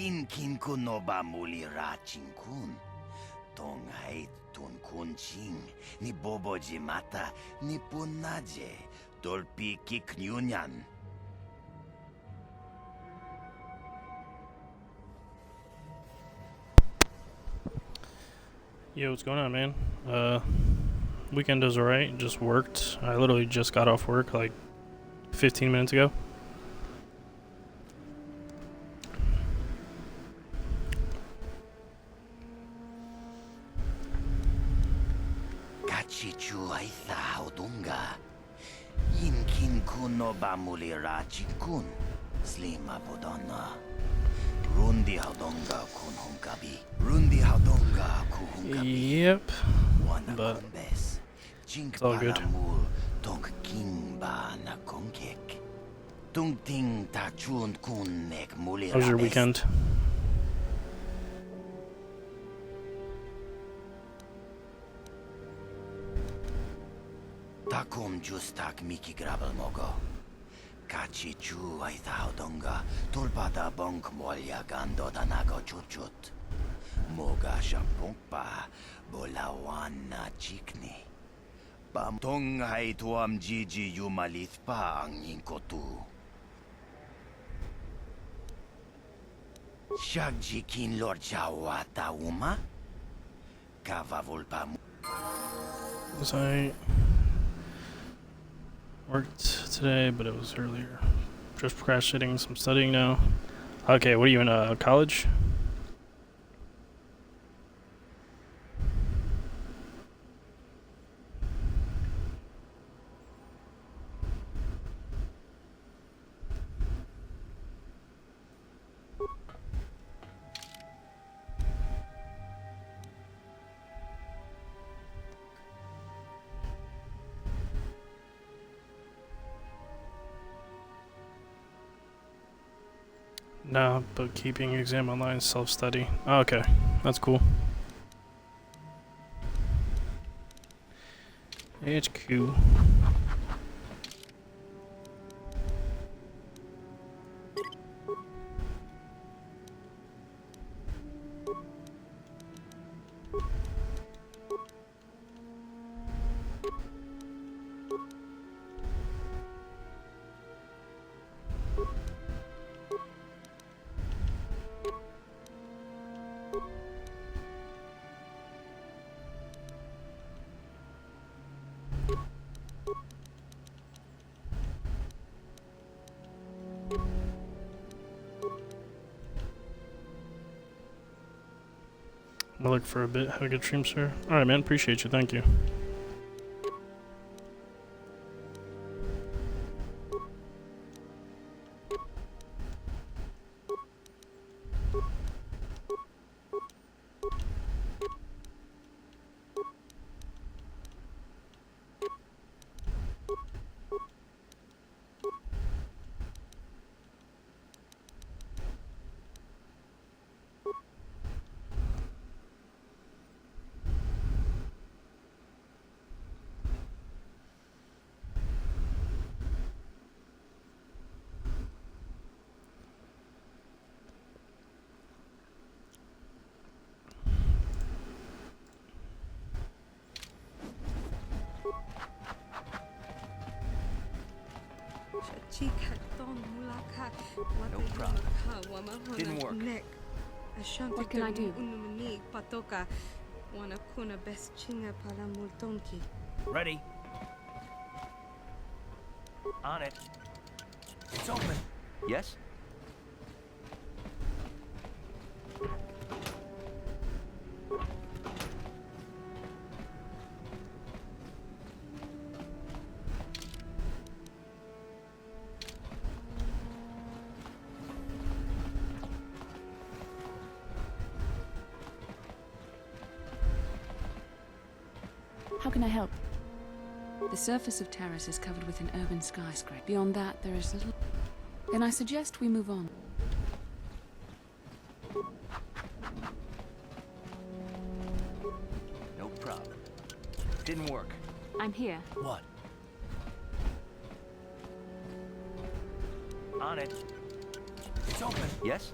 Kin kin kunoba muli rachin kun. Tong hait tun kun ching. Ni bobo jimata. Ni punaje. Dolpi kiknyunyan. Yo, what's going on, man? Weekend was alright. Just worked. I literally just got off work like 15 minutes ago. Kachichu aitha odunga. Yinkin kuno bamuli rachikun. Slima bodonna. Rundi hadonga kun hunkabi. Rundi hadonga ku hunkabi. Yep. But it's all good. Tonk kimba na konkek. Tung ting ta chun kun nek muli. How was your weekend? Takum justak miki grabel mogo. Kachi chu aitha odonga. Tulpada bonk molya gando danago chuchut. Moga shampumpa. Bolawana chikni. Bam tong hai tuam jiji yumalith pa ang inkotu. Shagji kin lord jawata uma. Kavavulpa. So I worked today, but it was earlier. Just procrastinating some studying now. Okay, what are you in college? No, but keeping exam online, self-study. Oh, okay, that's cool. HQ. I'm gonna look for a bit. Have a good stream, sir. Alright, man. Appreciate you. Thank you. No problem. Didn't work. What can I do? Ready. On it. It's open. Yes? How can I help? The surface of Terrace is covered with an urban skyscraper. Beyond that, there is little... Then I suggest we move on. No problem. Didn't work. I'm here. What? On it. It's open. Yes?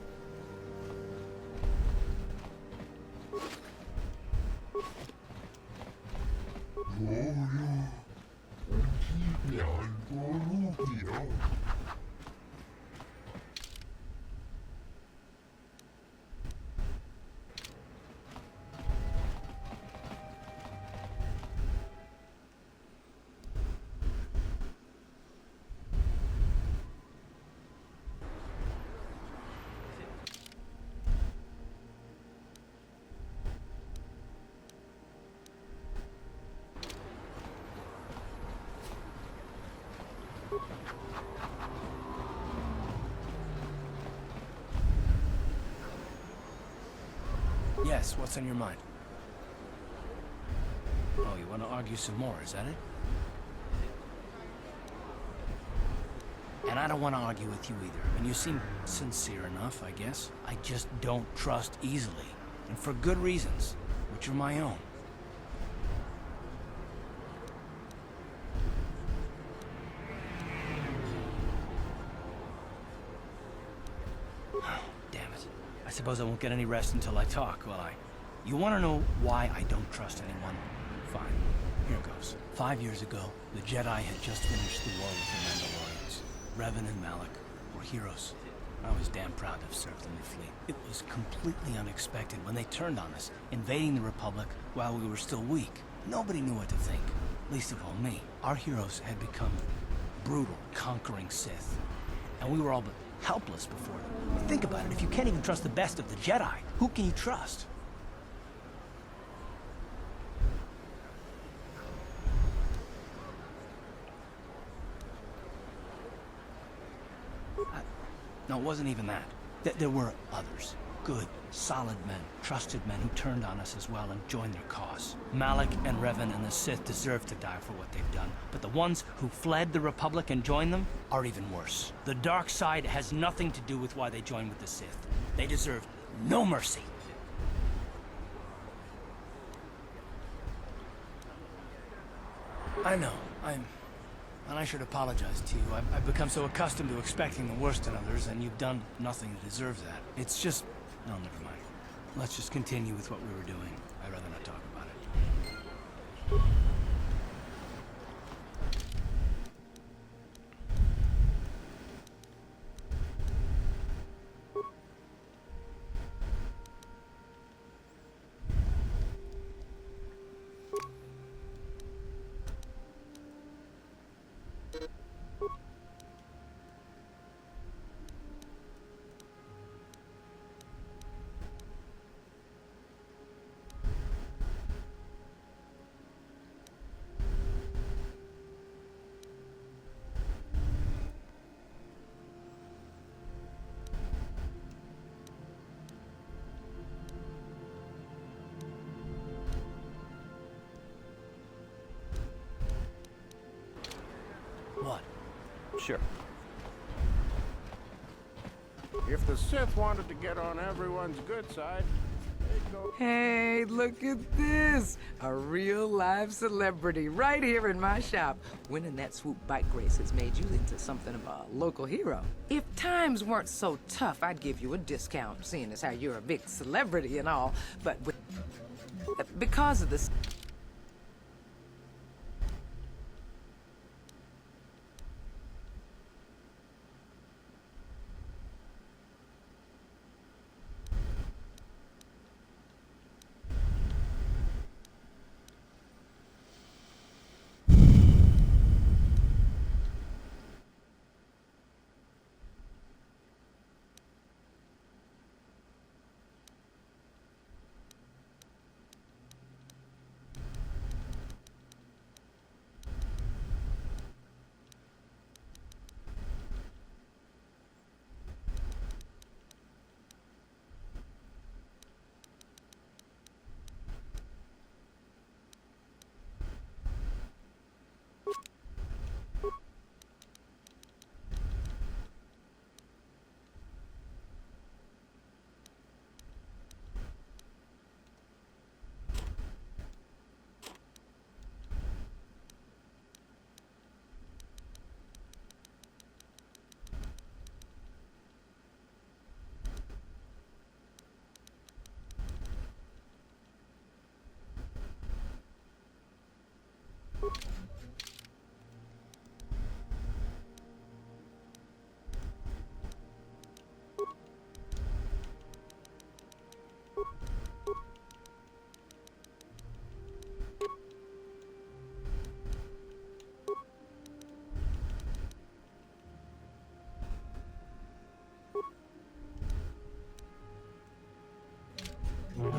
Yes, what's on your mind? Oh, you want to argue some more, is that it? And I don't want to argue with you either. And you seem sincere enough, I guess. I just don't trust easily. And for good reasons, which are my own. Damn it. I suppose I won't get any rest until I talk, will I? You want to know why I don't trust anyone? Fine. Here goes. 5 years ago, the Jedi had just finished the war with the Mandalorians. Revan and Malik were heroes. I was damn proud to have served in their fleet. It was completely unexpected when they turned on us, invading the Republic while we were still weak. Nobody knew what to think, least of all me. Our heroes had become brutal, conquering Sith, and we were all but helpless before them. Think about it, if you can't even trust the best of the Jedi, who can you trust? No, it wasn't even that. There were others. Good, solid men, trusted men who turned on us as well and joined their cause. Malik and Revan and the Sith deserve to die for what they've done, but the ones who fled the Republic and joined them are even worse. The dark side has nothing to do with why they joined with the Sith. They deserve no mercy. I know, and I should apologize to you. I've become so accustomed to expecting the worst in others, and you've done nothing to deserve that. It's just... no, never mind. Let's just continue with what we were doing. I'd rather not talk about it. What? Sure. If the Sith wanted to get on everyone's good side, they'd go... Hey, look at this! A real live celebrity right here in my shop. Winning that swoop bike race has made you into something of a local hero. If times weren't so tough, I'd give you a discount, seeing as how you're a big celebrity and all. But because of this...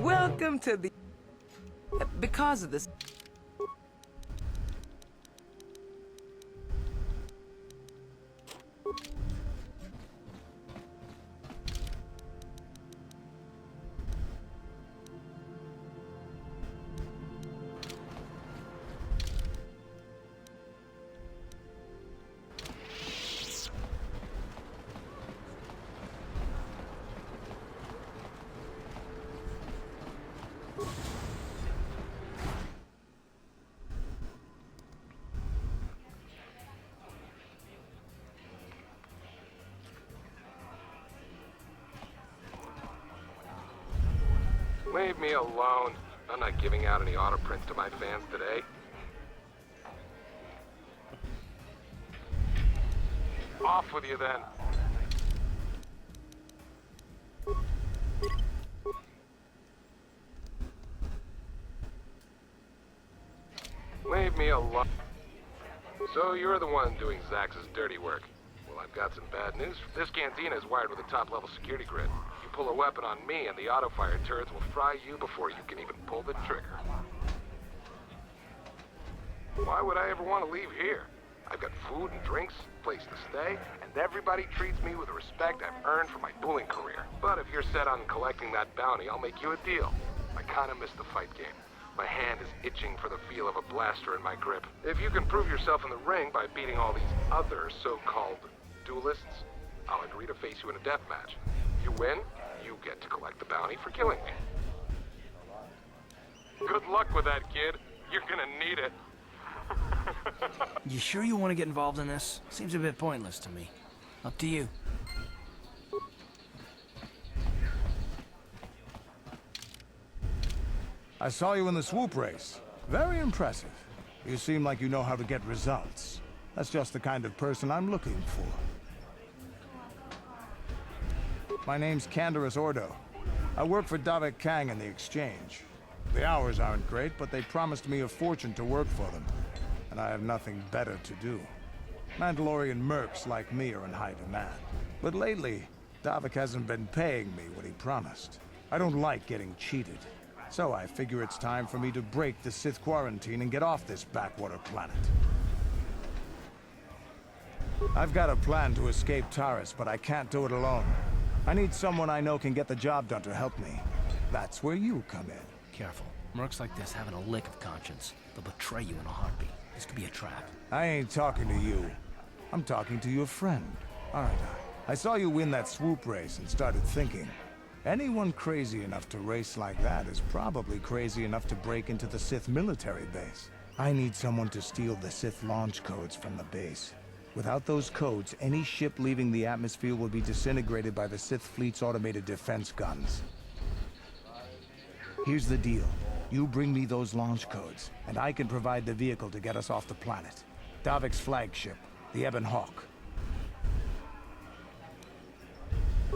Welcome to the... Because of this... Leave me alone. I'm not giving out any auto prints to my fans today. Off with you then. Leave me alone. So you're the one doing Zax's dirty work. Well, I've got some bad news. This cantina is wired with a top-level security grid. You pull a weapon on me and the auto-fire turrets will fry you before you can even pull the trigger. Why would I ever want to leave here? I've got food and drinks, place to stay, and everybody treats me with the respect I've earned for my dueling career. But if you're set on collecting that bounty, I'll make you a deal. I kinda miss the fight game. My hand is itching for the feel of a blaster in my grip. If you can prove yourself in the ring by beating all these other so-called duelists, I'll agree to face you in a death match. If you win, you get to collect the bounty for killing me. Good luck with that, kid. You're gonna need it. You sure you want to get involved in this? Seems a bit pointless to me. Up to you. I saw you in the swoop race. Very impressive. You seem like you know how to get results. That's just the kind of person I'm looking for. My name's Canderous Ordo. I work for Davik Kang in the Exchange. The hours aren't great, but they promised me a fortune to work for them. And I have nothing better to do. Mandalorian mercs like me are in high demand. But lately, Davik hasn't been paying me what he promised. I don't like getting cheated. So I figure it's time for me to break the Sith quarantine and get off this backwater planet. I've got a plan to escape Taris, but I can't do it alone. I need someone I know can get the job done to help me. That's where you come in. Careful. Mercs like this haven't a lick of conscience. They'll betray you in a heartbeat. This could be a trap. I ain't talking to you. I'm talking to your friend, aren't I? I saw you win that swoop race and started thinking. Anyone crazy enough to race like that is probably crazy enough to break into the Sith military base. I need someone to steal the Sith launch codes from the base. Without those codes, any ship leaving the atmosphere will be disintegrated by the Sith fleet's automated defense guns. Here's the deal. You bring me those launch codes, and I can provide the vehicle to get us off the planet. Davik's flagship, the Ebon Hawk.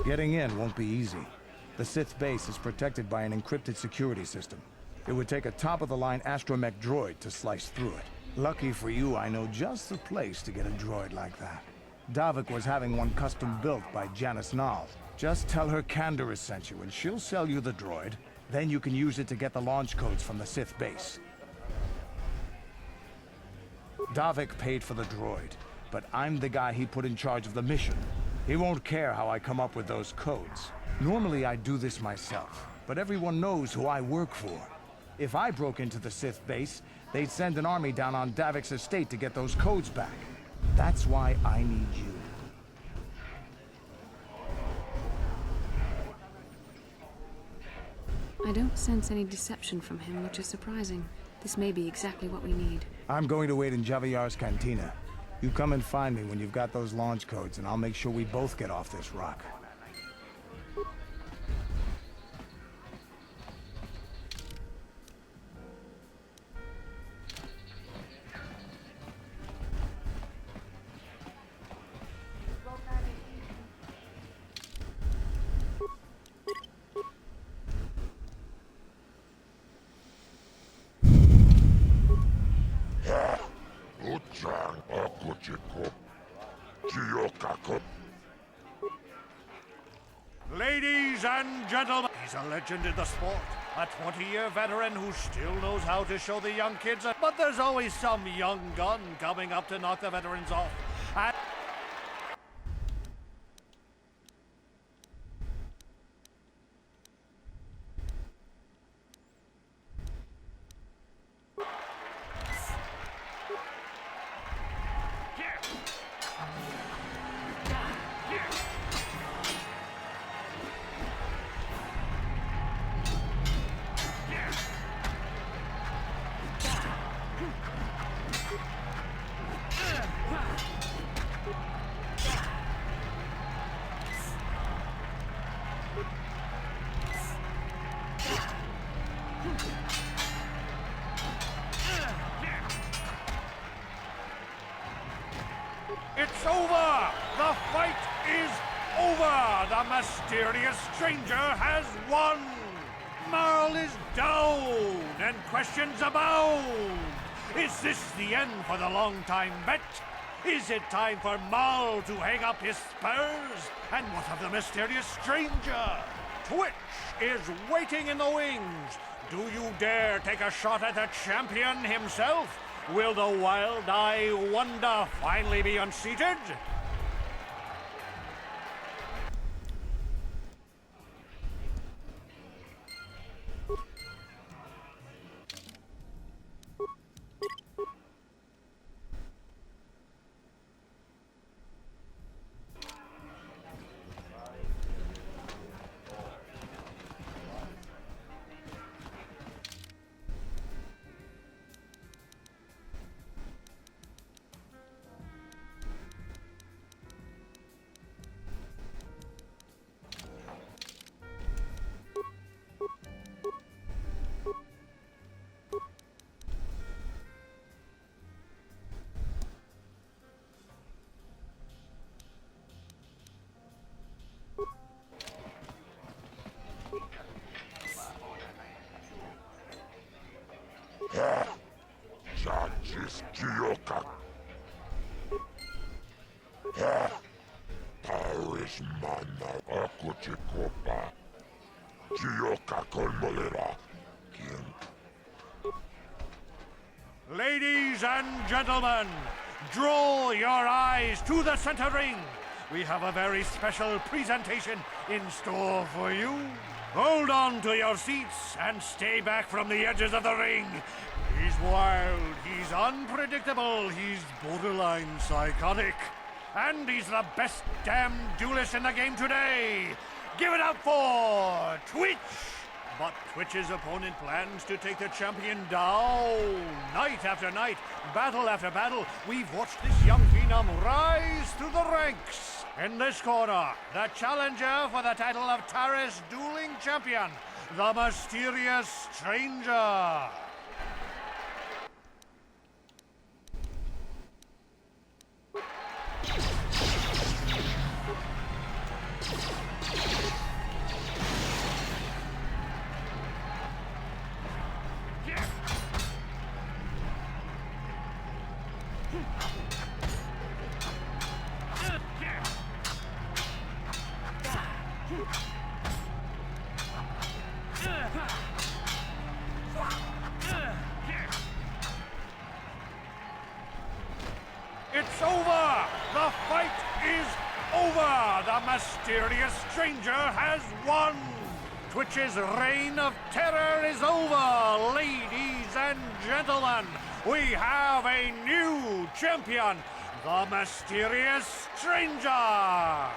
Getting in won't be easy. The Sith base is protected by an encrypted security system. It would take a top-of-the-line astromech droid to slice through it. Lucky for you, I know just the place to get a droid like that. Davik was having one custom built by Janice Nall. Just tell her Canderous sent you, and she'll sell you the droid. Then you can use it to get the launch codes from the Sith base. Davik paid for the droid, but I'm the guy he put in charge of the mission. He won't care how I come up with those codes. Normally I'd do this myself, but everyone knows who I work for. If I broke into the Sith base, they'd send an army down on Davik's estate to get those codes back. That's why I need you. I don't sense any deception from him, which is surprising. This may be exactly what we need. I'm going to wait in Javier's cantina. You come and find me when you've got those launch codes, and I'll make sure we both get off this rock. Ladies and gentlemen, he's a legend in the sport. A 20-year veteran who still knows how to show the young kids. But there's always some young gun coming up to knock the veterans off. And the mysterious stranger has won! Marl is down, and questions abound! Is this the end for the long-time vet? Is it time for Marl to hang up his spurs? And what of the mysterious stranger? Twitch is waiting in the wings. Do you dare take a shot at the champion himself? Will the wild-eye wonder finally be unseated? Ladies and gentlemen, draw your eyes to the center ring. We have a very special presentation in store for you. Hold on to your seats and stay back from the edges of the ring. He's wild, he's unpredictable, he's borderline psychotic. And he's the best damn duelist in the game today. Give it up for Twitch! But Twitch's opponent plans to take the champion down. Night after night, battle after battle, we've watched this young phenom rise through the ranks. In this corner, the challenger for the title of Taris Dueling Champion, the mysterious stranger. It's over! The fight is over! The mysterious stranger has won! Twitch's reign of terror is over! Ladies and gentlemen, we have a new champion, the mysterious stranger!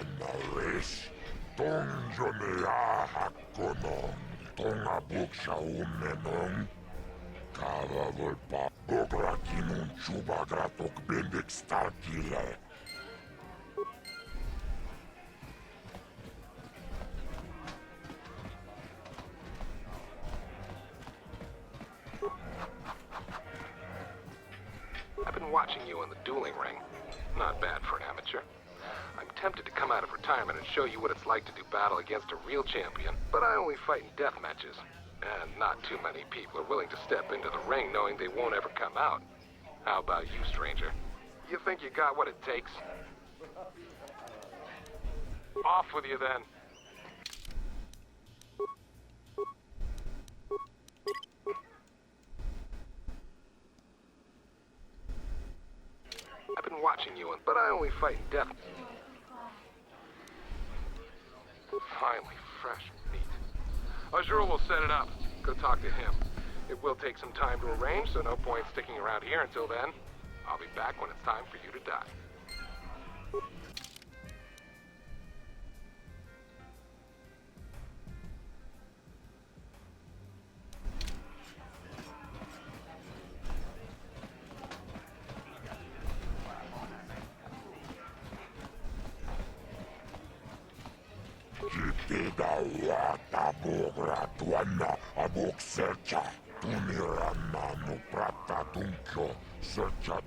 Manares, Tongjonea Hakonong, Tonga Buksha Umenong, Kava Volpa, Bograkinun Chubagratok Bendik Starkile. I've been watching you in the dueling ring. Not bad for an amateur. I'm tempted to come out of retirement and show you what it's like to do battle against a real champion, but I only fight in death matches. And not too many people are willing to step into the ring knowing they won't ever come out. How about you, stranger? You think you got what it takes? Off with you then. I've been watching you, but I only fight in death. Finally, fresh meat. Azur will set it up. Go talk to him. It will take some time to arrange, so no point sticking around here until then. I'll be back when it's time for you to die. Tidawata bugra tuanna abuk searcha. Tunirana no prata tuncho searcha.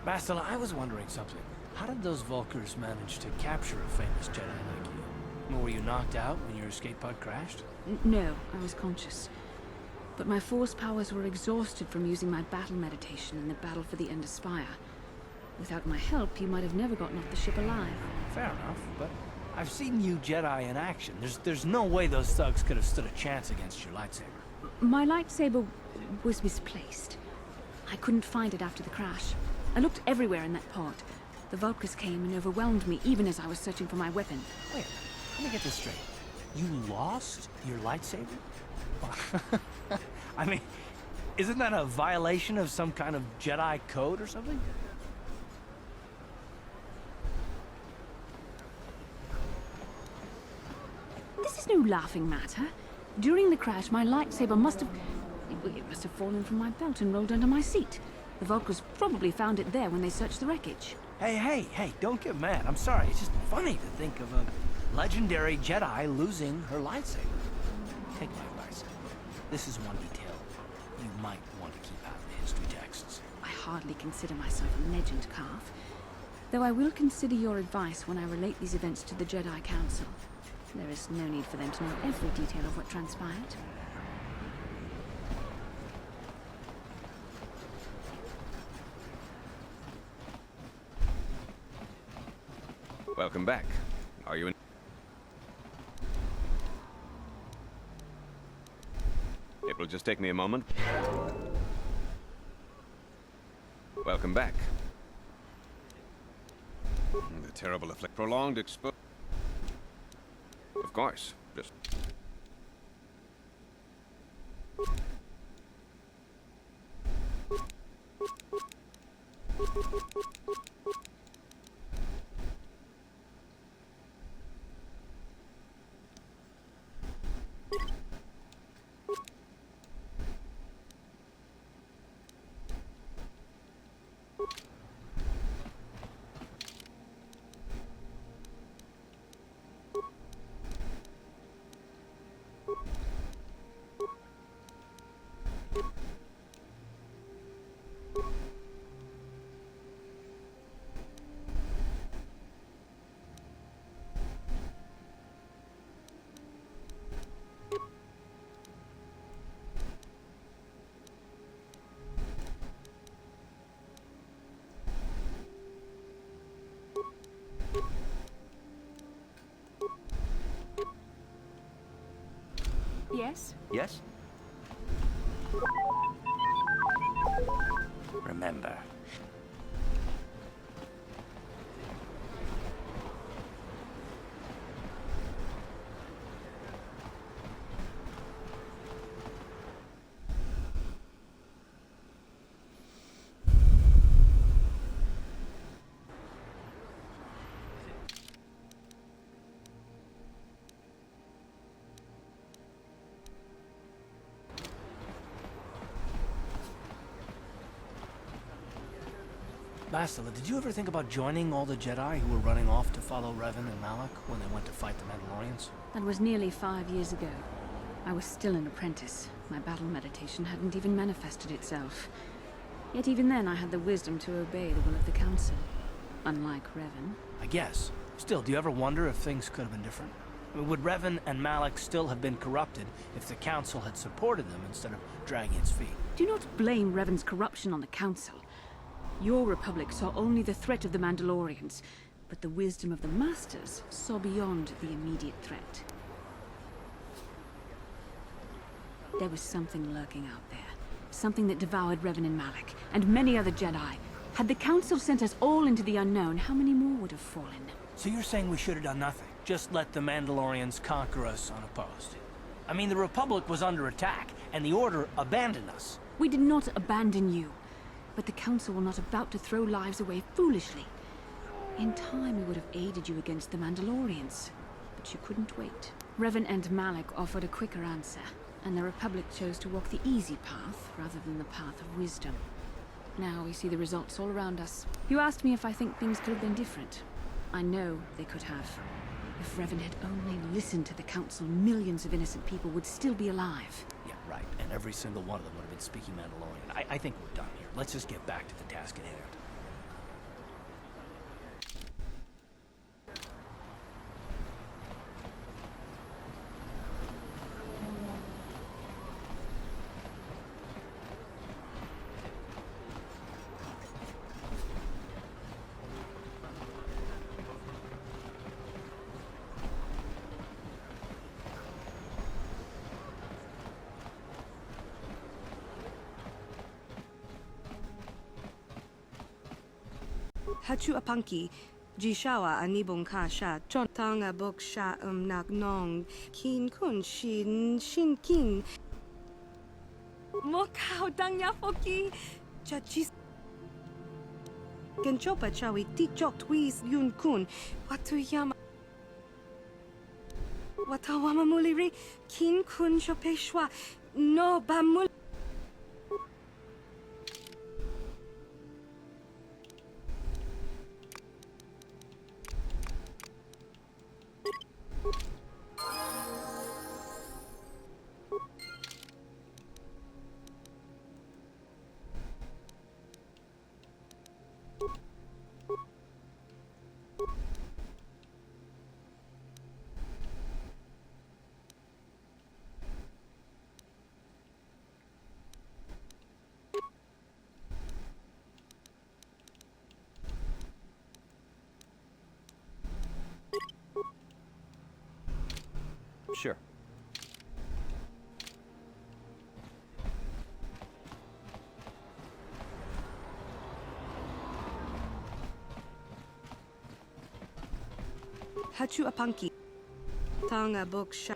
Bastila, I was wondering something. How did those Vulkars manage to capture a famous Jedi like you? Were you knocked out when your escape pod crashed? No, I was conscious. But my force powers were exhausted from using my battle meditation in the battle for the Ender Spire. Without my help, you might have never gotten off the ship alive. Fair enough, but I've seen you Jedi in action. There's no way those thugs could have stood a chance against your lightsaber. My lightsaber was misplaced. I couldn't find it after the crash. I looked everywhere in that pod. The Vulkars came and overwhelmed me even as I was searching for my weapon. Wait, let me get this straight. You lost your lightsaber? I mean, isn't that a violation of some kind of Jedi code or something? This is no laughing matter. During the crash, my lightsaber must have fallen from my belt and rolled under my seat. The Vulkars probably found it there when they searched the wreckage. Hey, don't get mad. I'm sorry. It's just funny to think of a legendary Jedi losing her lightsaber. Take my advice. This is one detail you might want to keep out of the history texts. I hardly consider myself a legend, Calf. Though I will consider your advice when I relate these events to the Jedi Council. There is no need for them to know every detail of what transpired. Welcome back. Are you in? It will just take me a moment. Welcome back. The terrible effect. Prolonged exposure. Of course. Just. Yes? Yes? Remember, Bastila, did you ever think about joining all the Jedi who were running off to follow Revan and Malak when they went to fight the Mandalorians? That was nearly 5 years ago. I was still an apprentice. My battle meditation hadn't even manifested itself. Yet even then I had the wisdom to obey the will of the Council. Unlike Revan. I guess. Still, do you ever wonder if things could have been different? I mean, would Revan and Malak still have been corrupted if the Council had supported them instead of dragging its feet? Do not blame Revan's corruption on the Council. Your Republic saw only the threat of the Mandalorians, but the wisdom of the Masters saw beyond the immediate threat. There was something lurking out there. Something that devoured Revan and Malak, and many other Jedi. Had the Council sent us all into the unknown, how many more would have fallen? So you're saying we should have done nothing? Just let the Mandalorians conquer us unopposed? I mean, the Republic was under attack, and the Order abandoned us. We did not abandon you. But the Council were not about to throw lives away foolishly. In time, we would have aided you against the Mandalorians. But you couldn't wait. Revan and Malak offered a quicker answer, and the Republic chose to walk the easy path rather than the path of wisdom. Now we see the results all around us. You asked me if I think things could have been different. I know they could have. If Revan had only listened to the Council, millions of innocent people would still be alive. Yeah, right. And every single one of them would have been speaking Mandalorian. I think we're done here. Let's just get back to the task at hand. Hachu apanki, Jishawa anibong kasha, chontanga boksha nak nong, kin kun shin kin. Mokao dang yafoki, chachis. Genchopa chawi tikjok twis yun kun, watuyama. Watawama muliri, kin kun chopeshwa, no bamul. Sure. Hachu apanki, tanga boksha.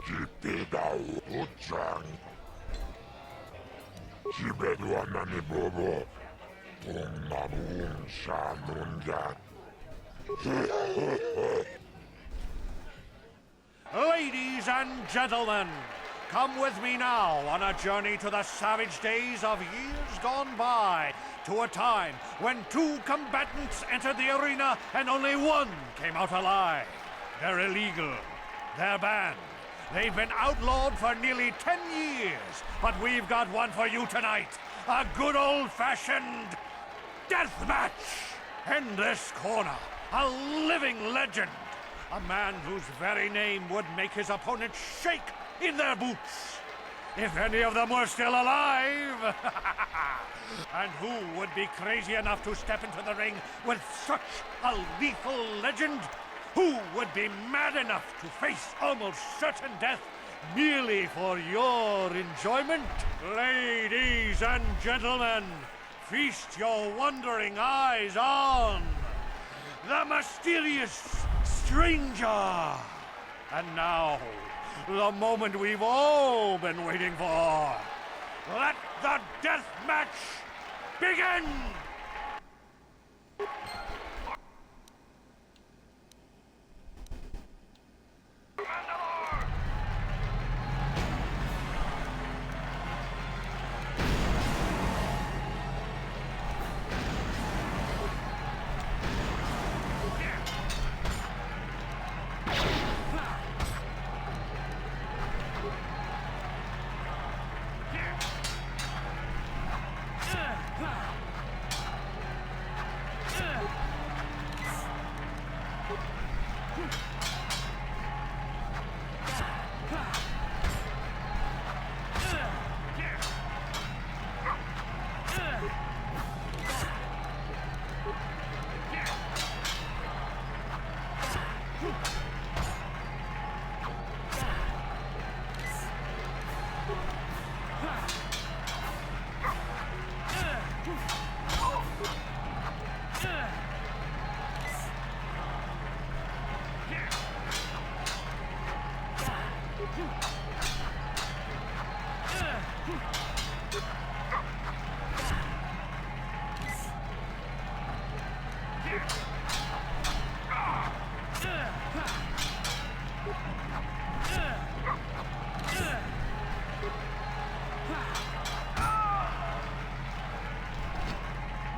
Kipidao Uchang. Kibeduanani Bobo. Tungmamun Shanunjat. Ladies and gentlemen, come with me now on a journey to the savage days of years gone by, to a time when 2 combatants entered the arena and only 1 came out alive. They're illegal. They're banned. They've been outlawed for nearly 10 years, but we've got one for you tonight. A good old-fashioned death match. In this corner, a living legend. A man whose very name would make his opponents shake in their boots. If any of them were still alive. And who would be crazy enough to step into the ring with such a lethal legend? Who would be mad enough to face almost certain death merely for your enjoyment? Ladies and gentlemen, feast your wondering eyes on the mysterious stranger. And now, the moment we've all been waiting for. Let the death match begin!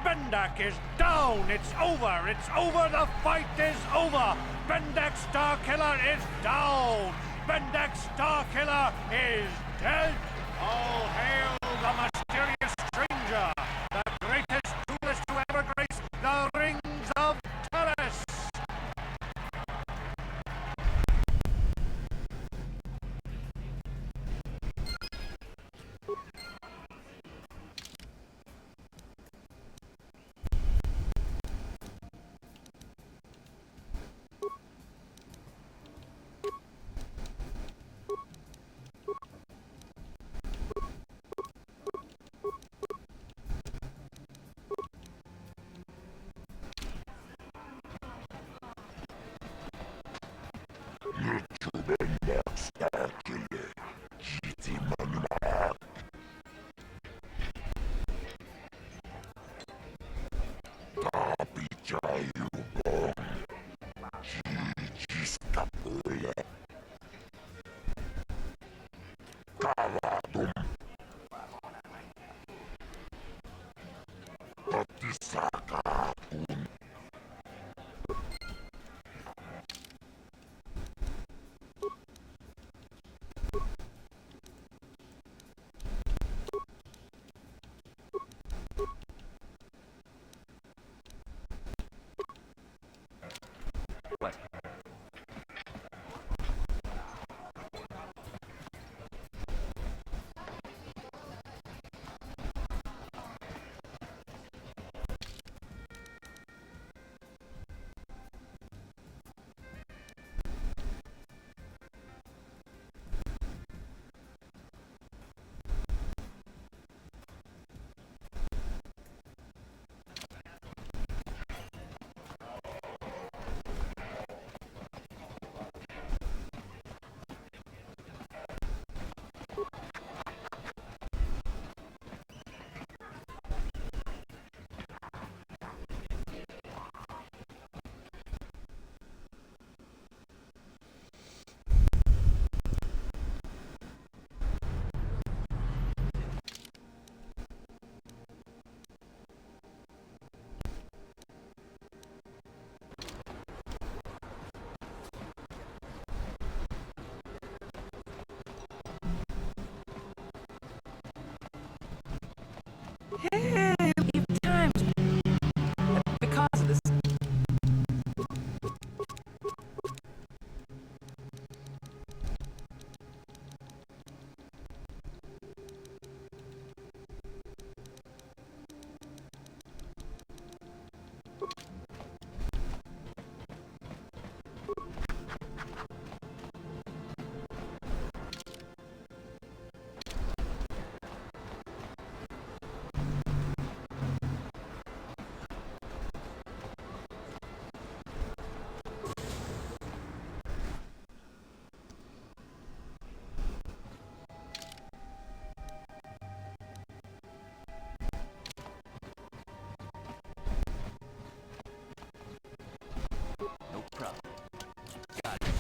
Bendak is down. It's over. It's over. The fight is over. Bendak Starkiller is down. Bendak Starkiller is dead. All hail the mysterious stranger, the greatest duelist to ever grace the rings of Taris. Hell, if times because of this. No problem. Got it.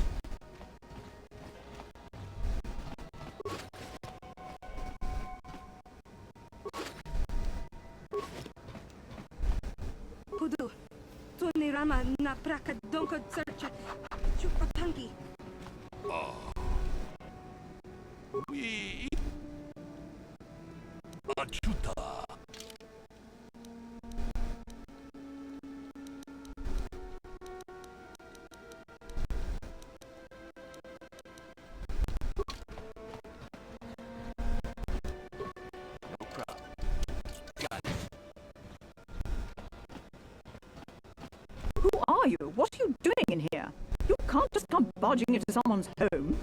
Pudu. Tuni Rama na praka donko search. Chupatangi. We Achuta. No problem. Got it. Who are you? What are you doing in here? You can't just come barging into someone's home.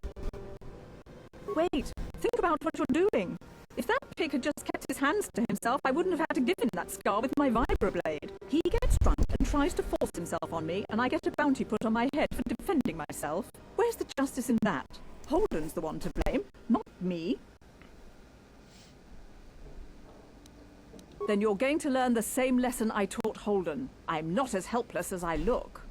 Wait, think about what you're doing. If that pig had just kept his hands to himself, I wouldn't have had to give him that scar with my vibroblade. He gets drunk and tries to force himself on me, and I get a bounty put on my head for defending myself. Where's the justice in that? Holden's the one to blame, not me. Then you're going to learn the same lesson I taught Holden. I'm not as helpless as I look.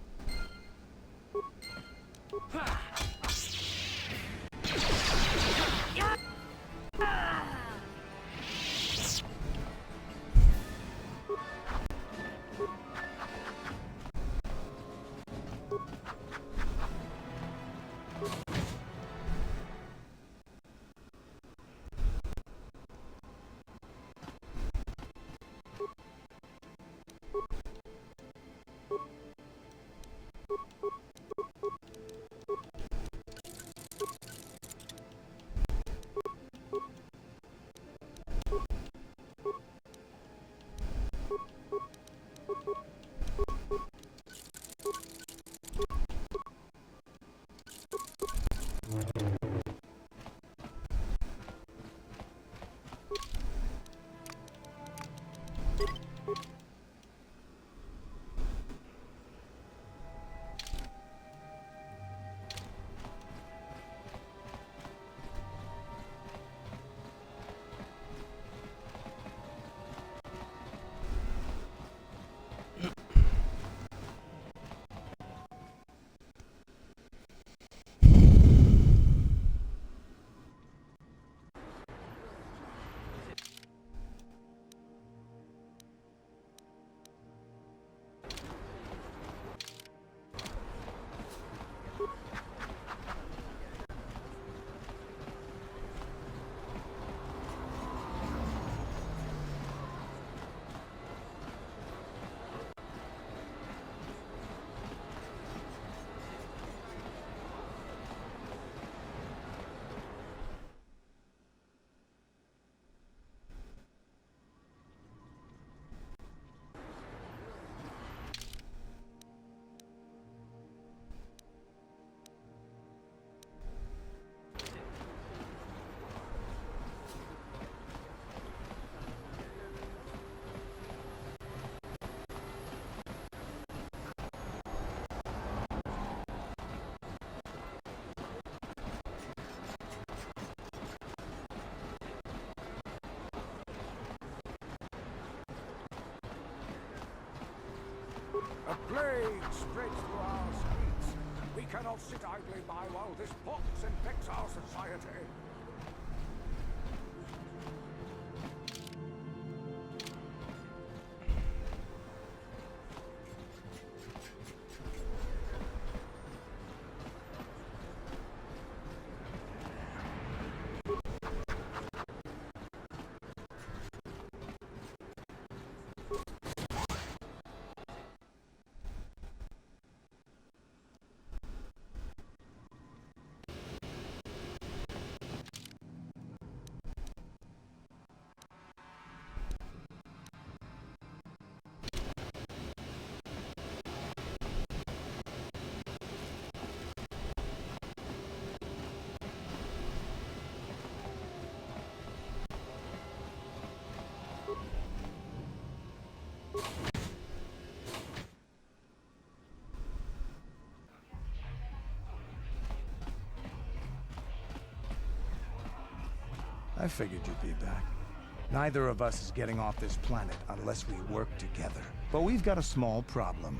A plague spreads through our streets. We cannot sit idly by while this pox infects our society. I figured you'd be back. Neither of us is getting off this planet unless we work together. But we've got a small problem.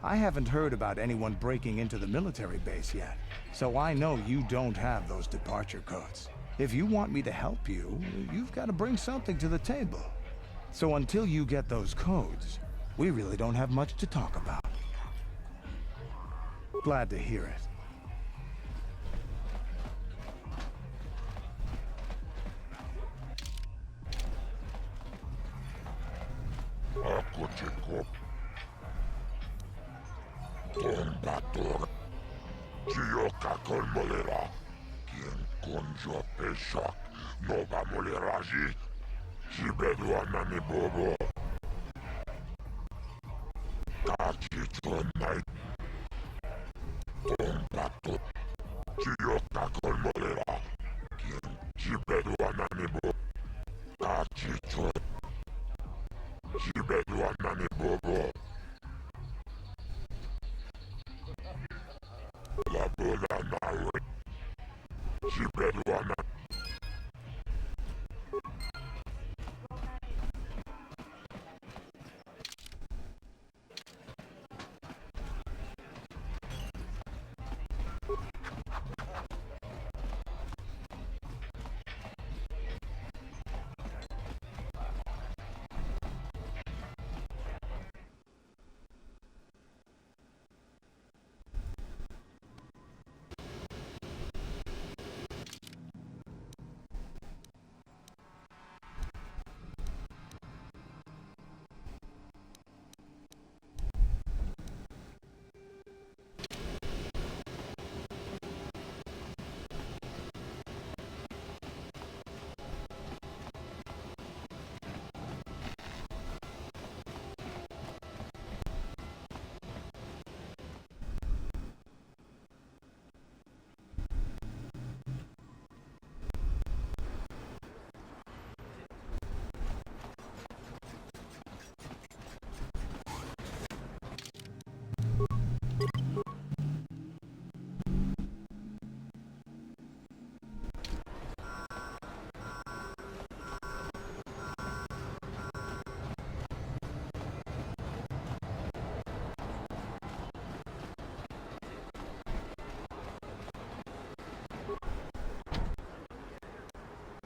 I haven't heard about anyone breaking into the military base yet, so I know you don't have those departure codes. If you want me to help you, you've got to bring something to the table. So until you get those codes, we really don't have much to talk about. Glad to hear it. Ako Jacob. Tombator. Gio kakol molera. Kien konjo peshak. Nova moleraji. Jibedu anani bobo. Kachi tonai. Tombator. Gio kakol molera. Kien jibedu anani bobo. Kachi tonai. Jibedu anani bobo. La bola nawe. Jibedu anani.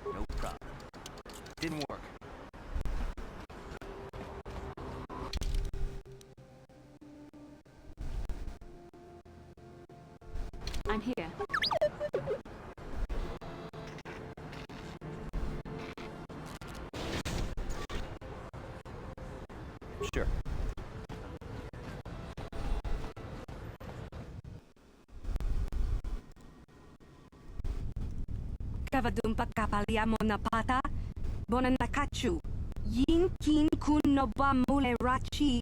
No problem. Didn't work. I'm here. Sure. Kavadum pakapaliamo na pata. Bonan nakachu. Yin kin kun no ba mule rachi.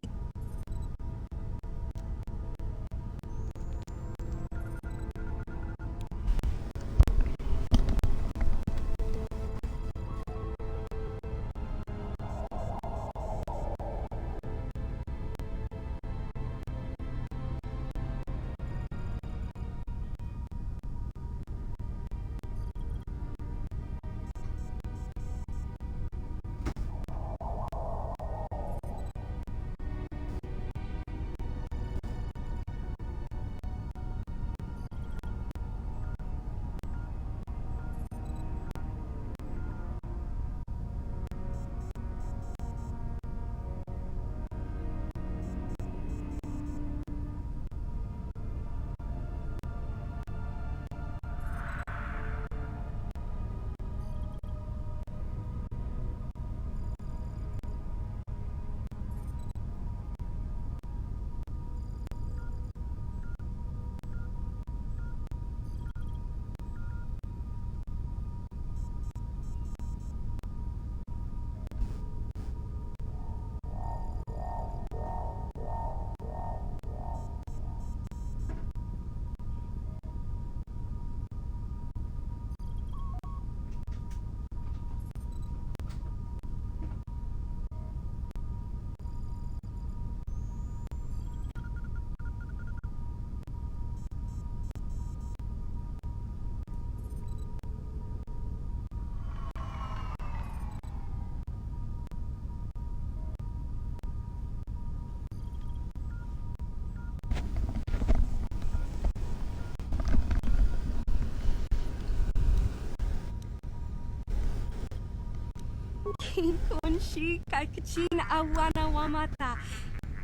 kin kun shi kakachin awana wamata.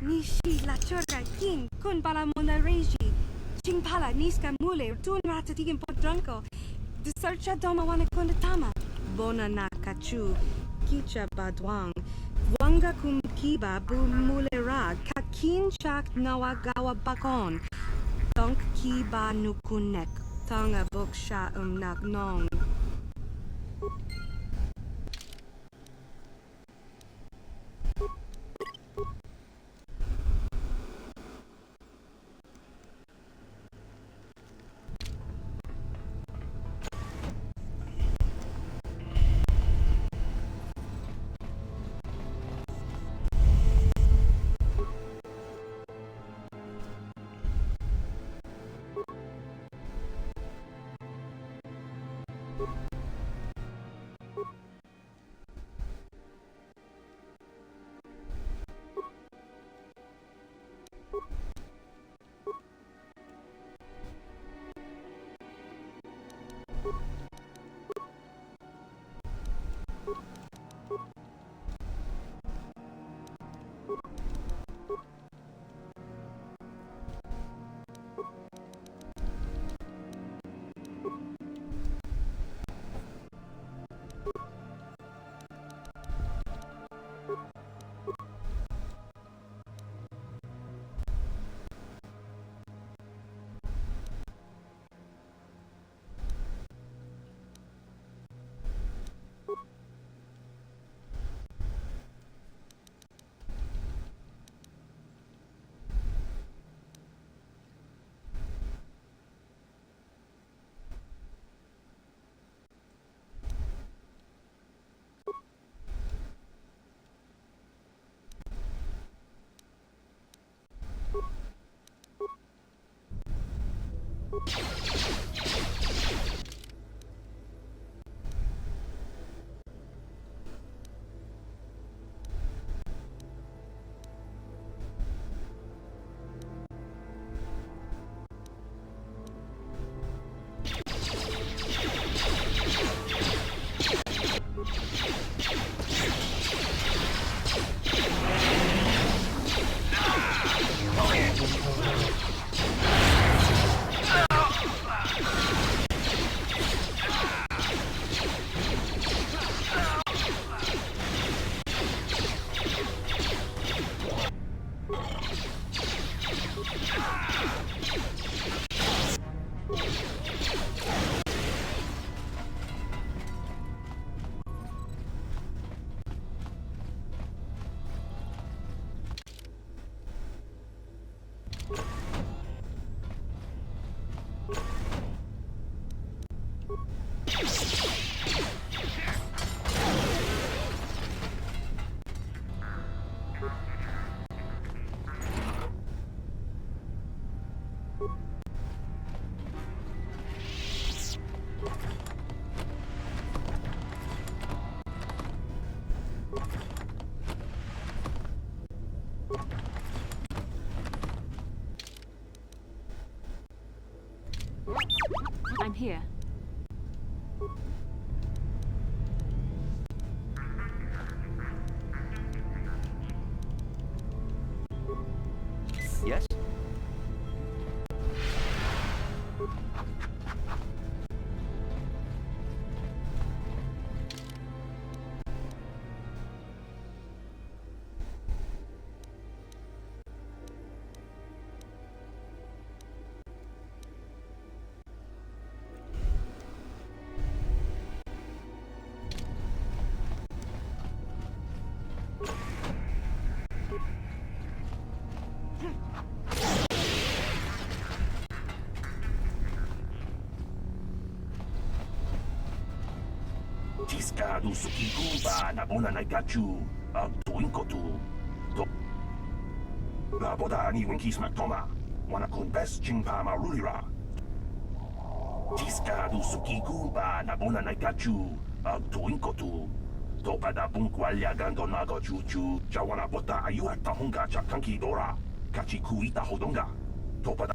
Nishi la chora kin kun bala mona reji. Ching pala niska mule tun ratatikin podranko. De searcha doma wana kundatama. Bona na kachu. Kicha badwang. Wanga kum kiba bu mulera. Kakin chak nawagawa bakon. Donk kiba nukunek. Tanga boksha nak nong. I'm here. Yes? Tiskadu sukikuba na bona na gachu ag tuinkotu. La boda ni winkis maktoma. Wana kun best jingpa marulira. Tiskadu sukikuba na bona na gachu ag tuinkotu. Topada bunkwalya gando nago chuchu. Jawana bota ayuata honga chakanki dora. Kachi kuita hodonga. Topada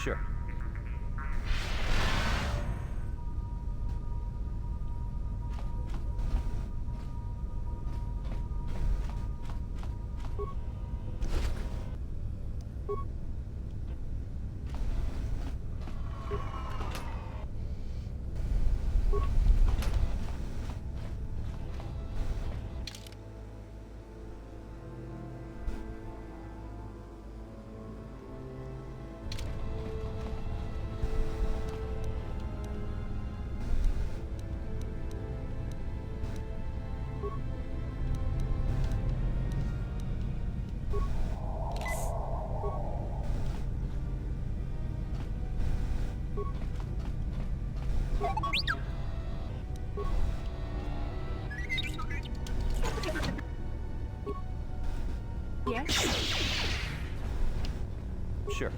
Sure. Yes? Sure.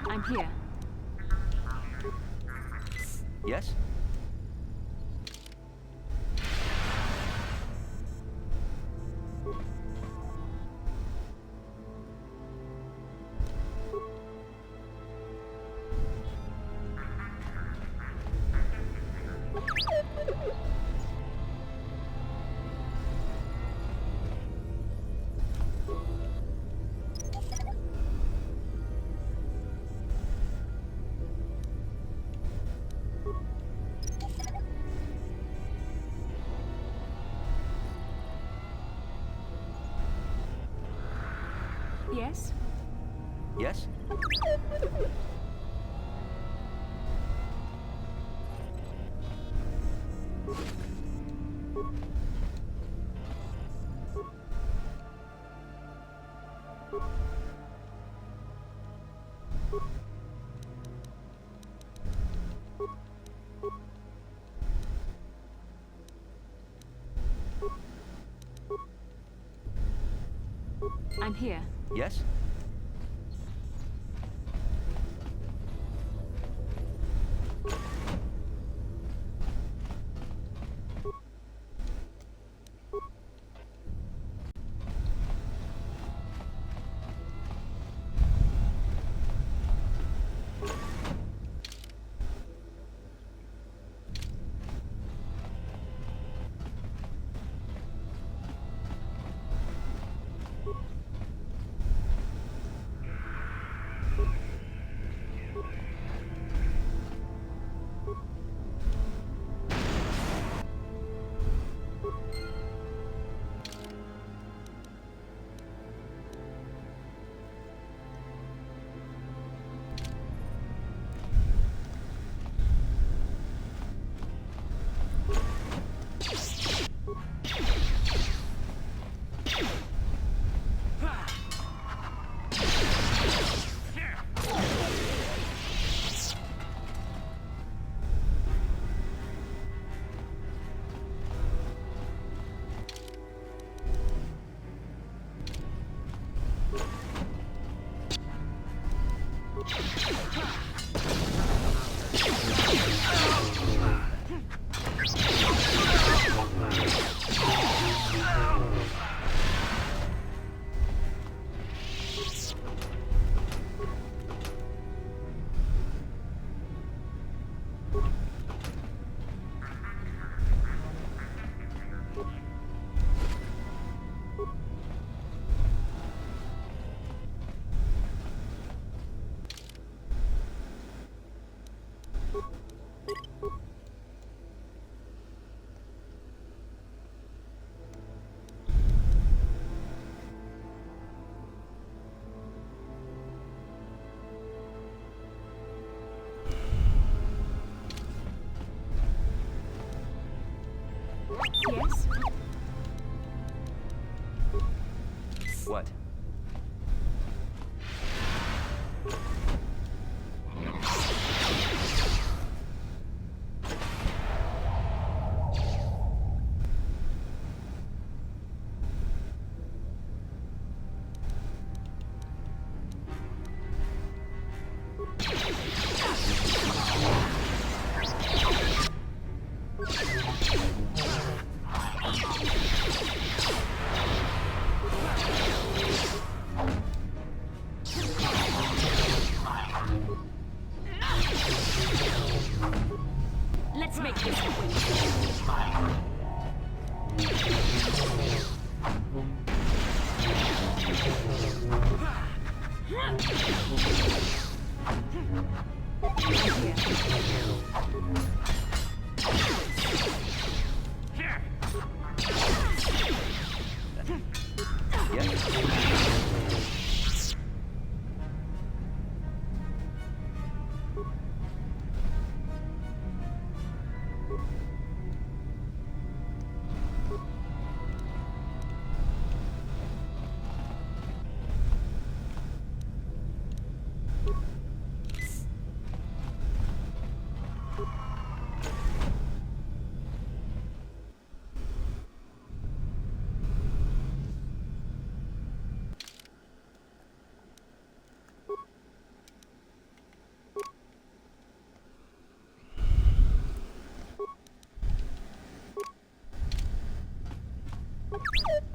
I'm here. Yes? Yes? Yes? I'm here. Yes?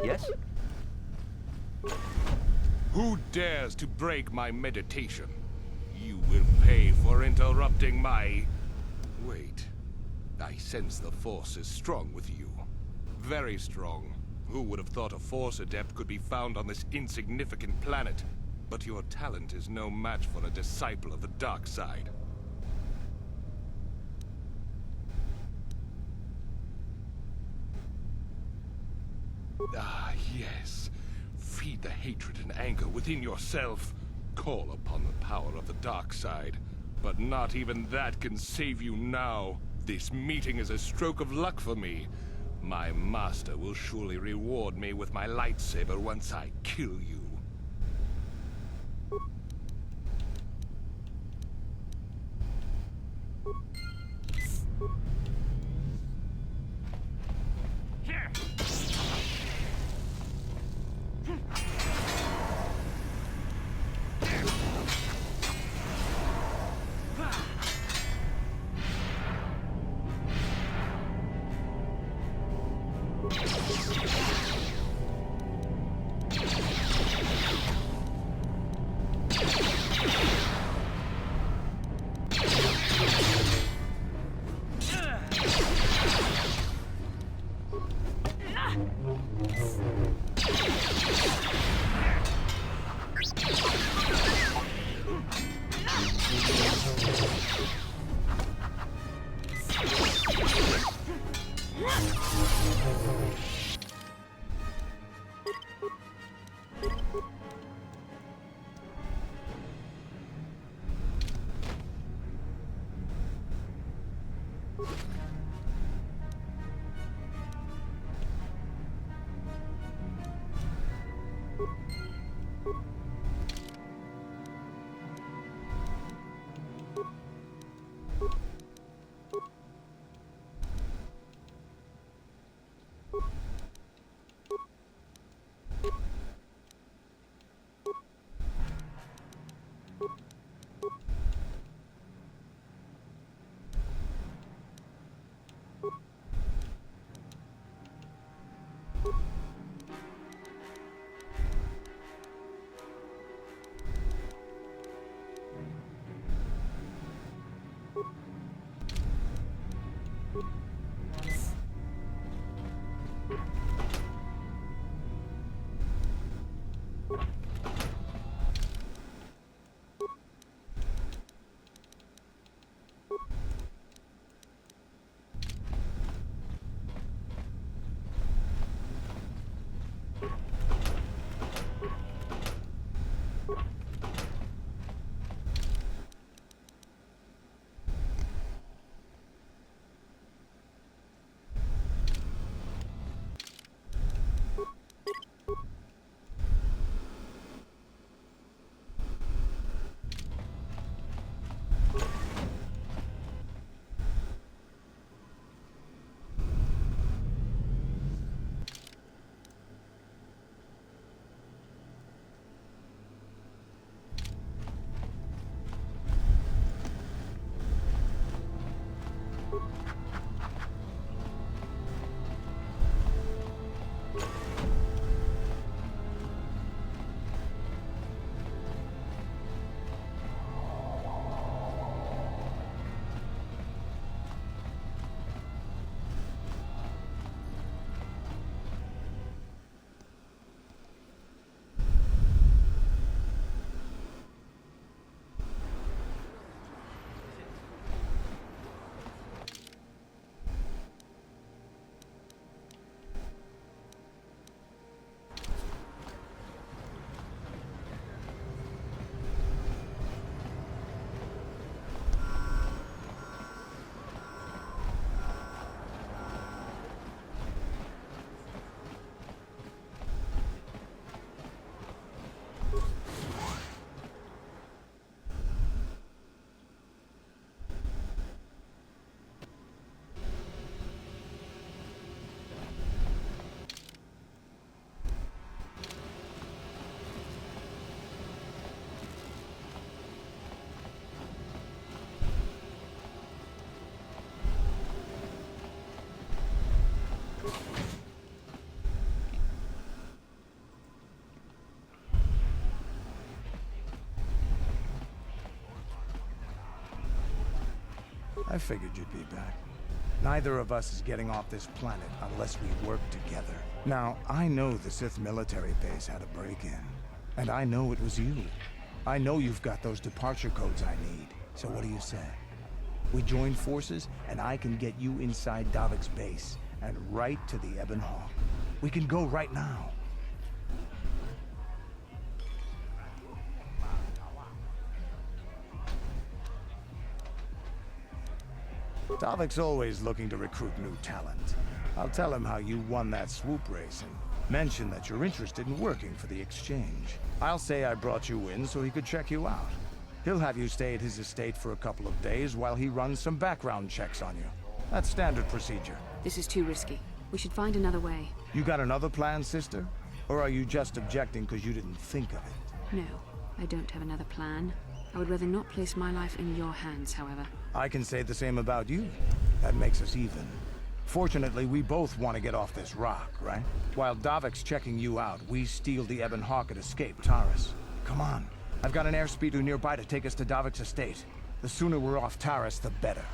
Yes? Who dares to break my meditation? You will pay for interrupting my... Wait. I sense the Force is strong with you. Very strong. Who would have thought a Force adept could be found on this insignificant planet? But your talent is no match for a disciple of the dark side. Ah, yes. Feed the hatred and anger within yourself. Call upon the power of the dark side. But not even that can save you now. This meeting is a stroke of luck for me. My master will surely reward me with my lightsaber once I kill you. I figured you'd be back. Neither of us is getting off this planet unless we work together. Now, I know the Sith military base had a break-in. And I know it was you. I know you've got those departure codes I need. So what do you say? We join forces, and I can get you inside Davik's base, and right to the Ebon Hawk. We can go right now. Davik's always looking to recruit new talent. I'll tell him how you won that swoop race and mention that you're interested in working for the Exchange. I'll say I brought you in so he could check you out. He'll have you stay at his estate for a couple of days while he runs some background checks on you. That's standard procedure. This is too risky. We should find another way. You got another plan, sister? Or are you just objecting because you didn't think of it? No, I don't have another plan. I would rather not place my life in your hands, however. I can say the same about you. That makes us even. Fortunately, we both want to get off this rock, right? While Davik's checking you out, we steal the Ebon Hawk and escape Taris. Come on. I've got an airspeeder nearby to take us to Davik's estate. The sooner we're off Taris, the better.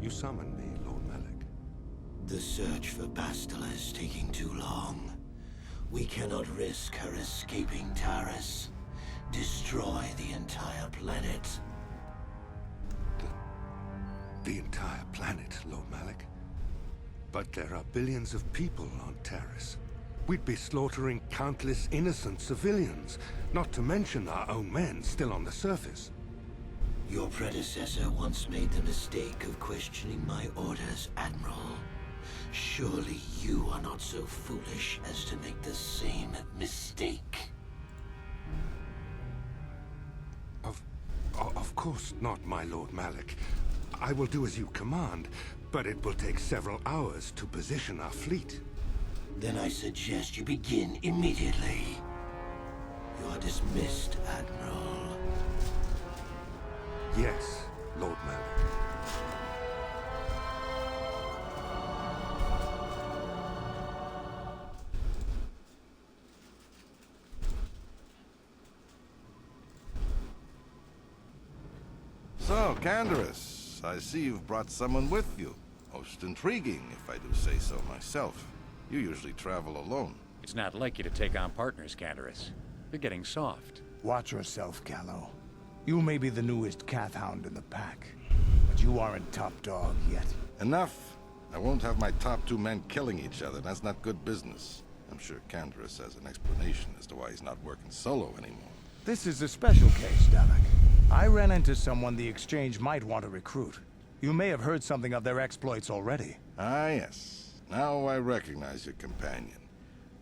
You summoned me, Lord Malak. The search for Bastila is taking too long. We cannot risk her escaping Taris. Destroy the entire planet. The entire planet, Lord Malak? But there are billions of people on Taris. We'd be slaughtering countless innocent civilians, not to mention our own men still on the surface. Your predecessor once made the mistake of questioning my orders, Admiral. Surely you are not so foolish as to make the same mistake. Of course not, my Lord Malak. I will do as you command, but it will take several hours to position our fleet. Then I suggest you begin immediately. You are dismissed, Admiral. Yes, Lord Malak. So, Canderous, I see you've brought someone with you. Most intriguing, if I do say so myself. You usually travel alone. It's not like you to take on partners, Canderous. You're getting soft. Watch yourself, Callow. You may be the newest Cath Hound in the pack, but you aren't top dog yet. Enough. I won't have my top two men killing each other. That's not good business. I'm sure Canderous has an explanation as to why he's not working solo anymore. This is a special case, Davik. I ran into someone the Exchange might want to recruit. You may have heard something of their exploits already. Ah, yes. Now I recognize your companion.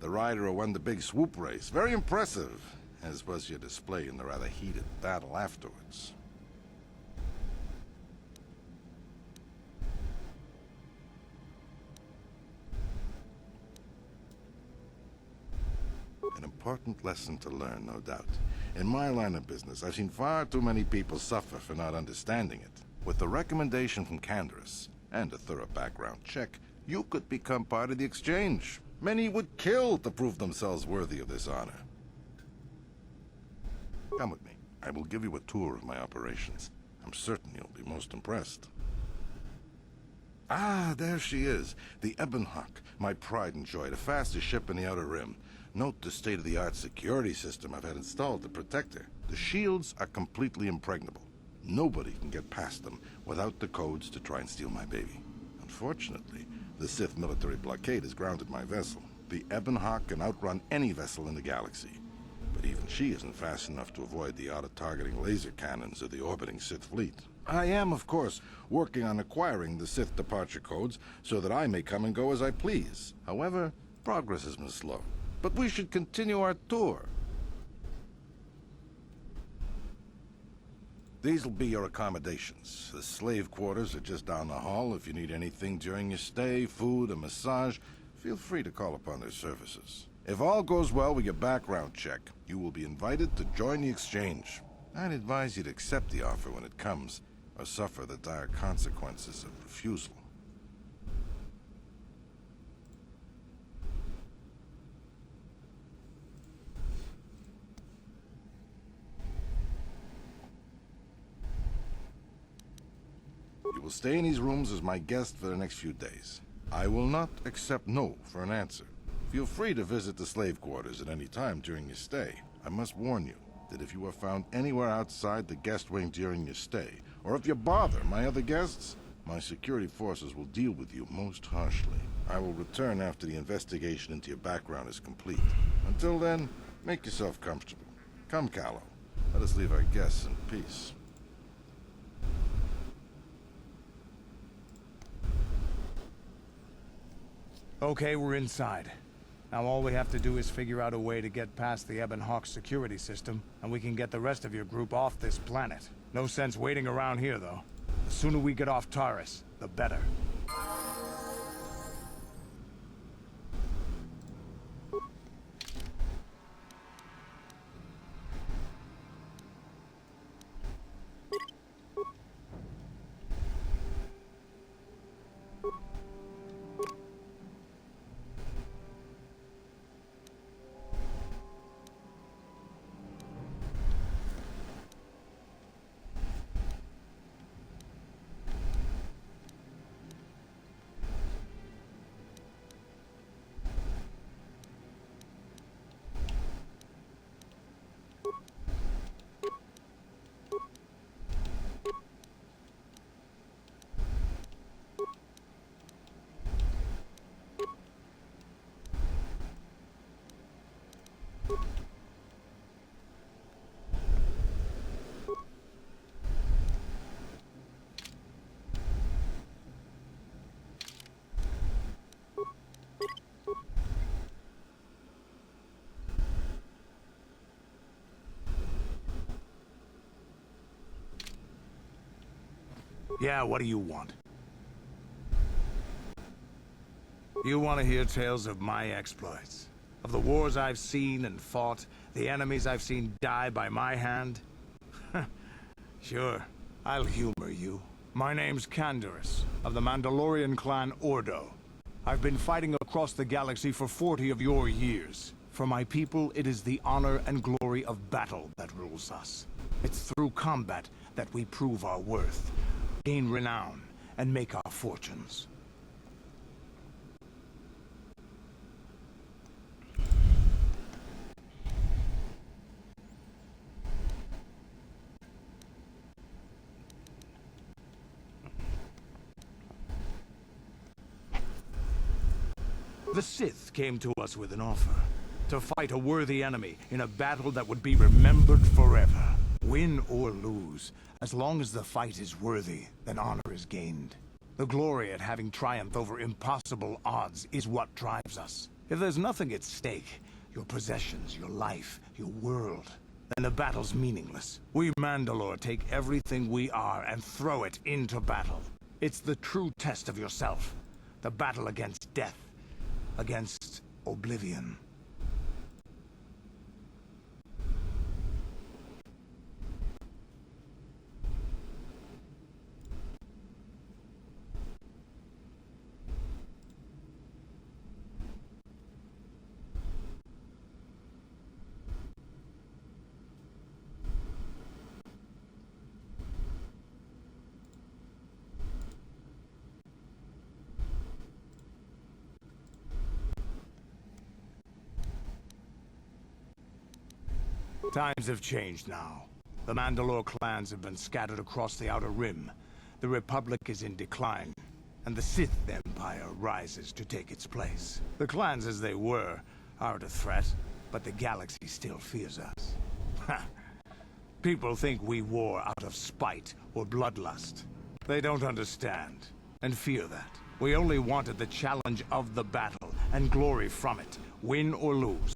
The rider who won the big swoop race. Very impressive, as was your display in the rather heated battle afterwards. An important lesson to learn, no doubt. In my line of business, I've seen far too many people suffer for not understanding it. With the recommendation from Canderous, and a thorough background check, you could become part of the Exchange. Many would kill to prove themselves worthy of this honor. Come with me. I will give you a tour of my operations. I'm certain you'll be most impressed. Ah, there she is. The Ebonhawk, my pride and joy, the fastest ship in the Outer Rim. Note the state-of-the-art security system I've had installed to protect her. The shields are completely impregnable. Nobody can get past them without the codes to try and steal my baby. Unfortunately, the Sith military blockade has grounded my vessel. The Ebonhawk can outrun any vessel in the galaxy. But even she isn't fast enough to avoid the auto-targeting laser cannons of the orbiting Sith fleet. I am, of course, working on acquiring the Sith departure codes so that I may come and go as I please. However, progress has been slow. But we should continue our tour. These will be your accommodations. The slave quarters are just down the hall. If you need anything during your stay, food, a massage, feel free to call upon their services. If all goes well with your background check, you will be invited to join the exchange. I'd advise you to accept the offer when it comes, or suffer the dire consequences of refusal. You will stay in these rooms as my guest for the next few days. I will not accept no for an answer. Feel free to visit the slave quarters at any time during your stay. I must warn you that if you are found anywhere outside the guest wing during your stay, or if you bother my other guests, my security forces will deal with you most harshly. I will return after the investigation into your background is complete. Until then, make yourself comfortable. Come, Callow. Let us leave our guests in peace. Okay, we're inside. Now all we have to do is figure out a way to get past the Ebonhawk security system, and we can get the rest of your group off this planet. No sense waiting around here, though. The sooner we get off Taurus, the better. Yeah, what do you want? You want to hear tales of my exploits? Of the wars I've seen and fought, the enemies I've seen die by my hand? Sure, I'll humor you. My name's Canderous, of the Mandalorian clan Ordo. I've been fighting across the galaxy for 40 of your years. For my people, it is the honor and glory of battle that rules us. It's through combat that we prove our worth, gain renown, and make our fortunes. The Sith came to us with an offer. To fight a worthy enemy in a battle that would be remembered forever. Win or lose, as long as the fight is worthy, then honor is gained. The glory at having triumphed over impossible odds is what drives us. If there's nothing at stake, your possessions, your life, your world, then the battle's meaningless. We Mandalore take everything we are and throw it into battle. It's the true test of yourself. The battle against death. Against oblivion. Times have changed now. The Mandalore clans have been scattered across the Outer Rim. The Republic is in decline, and the Sith Empire rises to take its place. The clans as they were aren't a threat, but the galaxy still fears us. People think we war out of spite or bloodlust. They don't understand, and fear that. We only wanted the challenge of the battle, and glory from it, win or lose.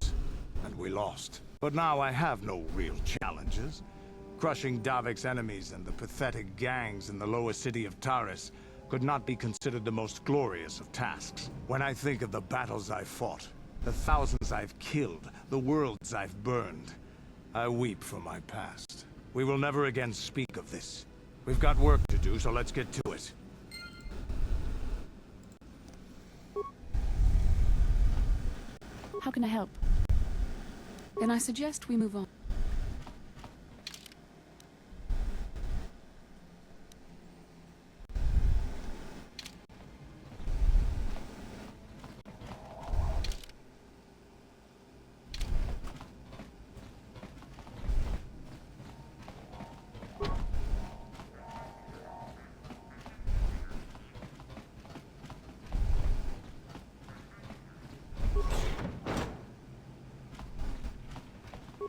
And we lost. But now I have no real challenges. Crushing Davik's enemies and the pathetic gangs in the lower city of Taris could not be considered the most glorious of tasks. When I think of the battles I've fought, the thousands I've killed, the worlds I've burned, I weep for my past. We will never again speak of this. We've got work to do, so let's get to it. How can I help? Then I suggest we move on.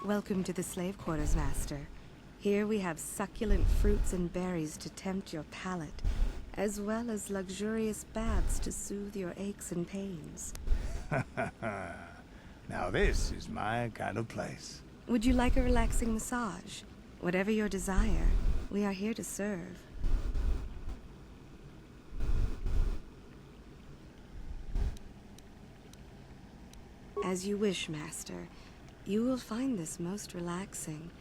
Welcome to the slave quarters, Master. Here we have succulent fruits and berries to tempt your palate, as well as luxurious baths to soothe your aches and pains. Now this is my kind of place. Would you like a relaxing massage? Whatever your desire, we are here to serve. As you wish, Master. You will find this most relaxing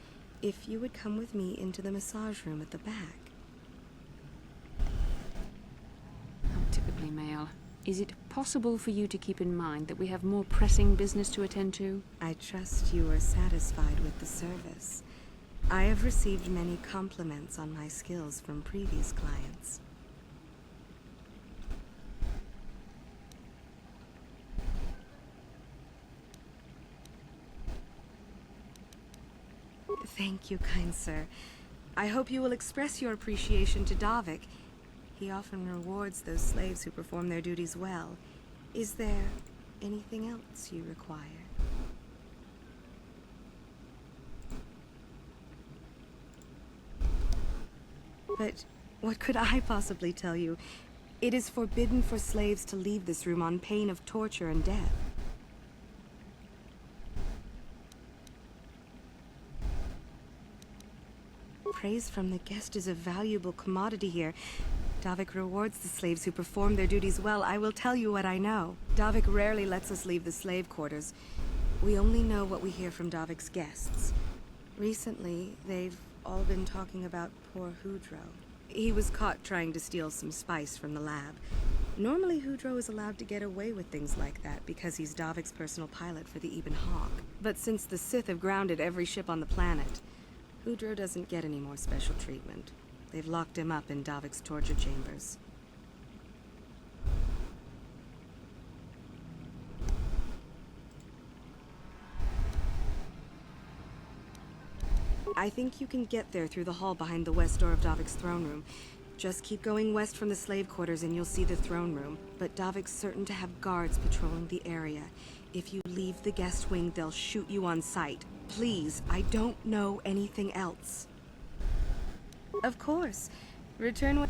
if you would come with me into the massage room at the back. How typically male. Is it possible for you to keep in mind that we have more pressing business to attend to? I trust you are satisfied with the service. I have received many compliments on my skills from previous clients. Thank you, kind sir. I hope you will express your appreciation to Davik. He often rewards those slaves who perform their duties well. Is there anything else you require? But what could I possibly tell you? It is forbidden for slaves to leave this room on pain of torture and death. Praise from the guest is a valuable commodity here. Davik rewards the slaves who perform their duties well. I will tell you what I know. Davik rarely lets us leave the slave quarters. We only know what we hear from Davik's guests. Recently, they've all been talking about poor Hudro. He was caught trying to steal some spice from the lab. Normally, Hudro is allowed to get away with things like that because he's Davik's personal pilot for the Ebon Hawk. But since the Sith have grounded every ship on the planet, Hudro doesn't get any more special treatment. They've locked him up in Davik's torture chambers. I think you can get there through the hall behind the west door of Davik's throne room. Just keep going west from the slave quarters and you'll see the throne room. But Davik's certain to have guards patrolling the area. If you leave the guest wing, they'll shoot you on sight. Please, I don't know anything else. Of course. Return when...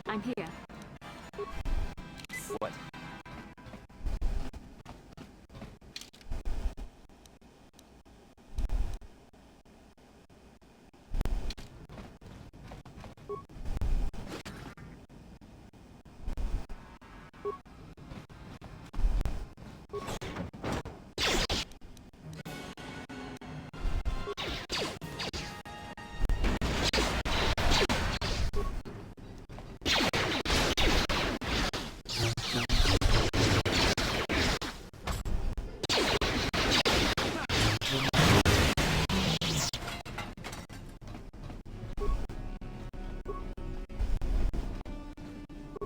I'm here. What?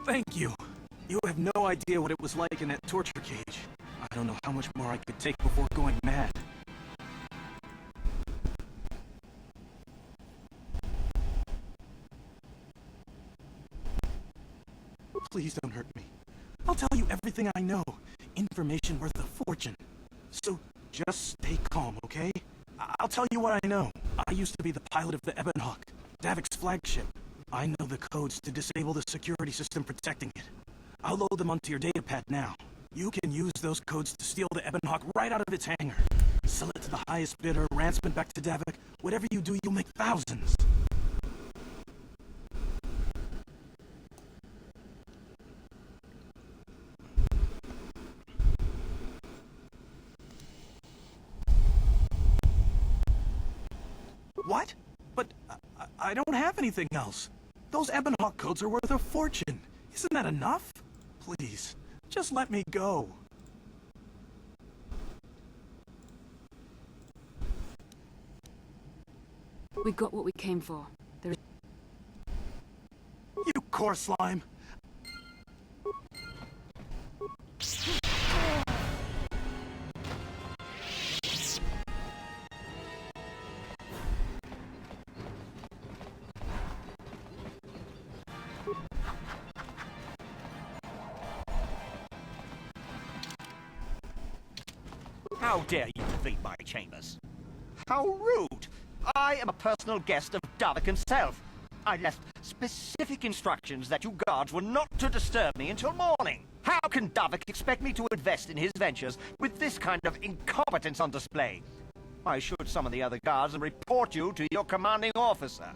Thank you. You have no idea what it was like in that torture cage. I don't know how much more I could take before going mad. Please don't hurt me. I'll tell you everything I know. Information worth a fortune. So just stay calm, okay? I'll tell you what I know. I used to be the pilot of the Ebonhawk, Davik's flagship. I know the codes to disable the security system protecting it. I'll load them onto your datapad now. You can use those codes to steal the Ebonhawk right out of its hangar. Sell it to the highest bidder, ransom it back to Davik. Whatever you do, you'll make thousands. What? But I don't have anything else. Those Ebonhawk codes are worth a fortune. Isn't that enough? Please, just let me go. We got what we came for. There is... You core slime. How dare you invade my chambers? How rude! I am a personal guest of Davik himself. I left specific instructions that you guards were not to disturb me until morning. How can Davik expect me to invest in his ventures with this kind of incompetence on display? I should summon the other guards and report you to your commanding officer.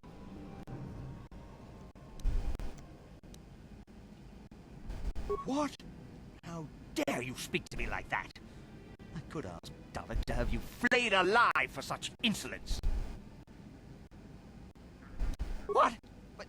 What? How dare you speak to me like that? I could ask Davik to have you flayed alive for such insolence. What? But...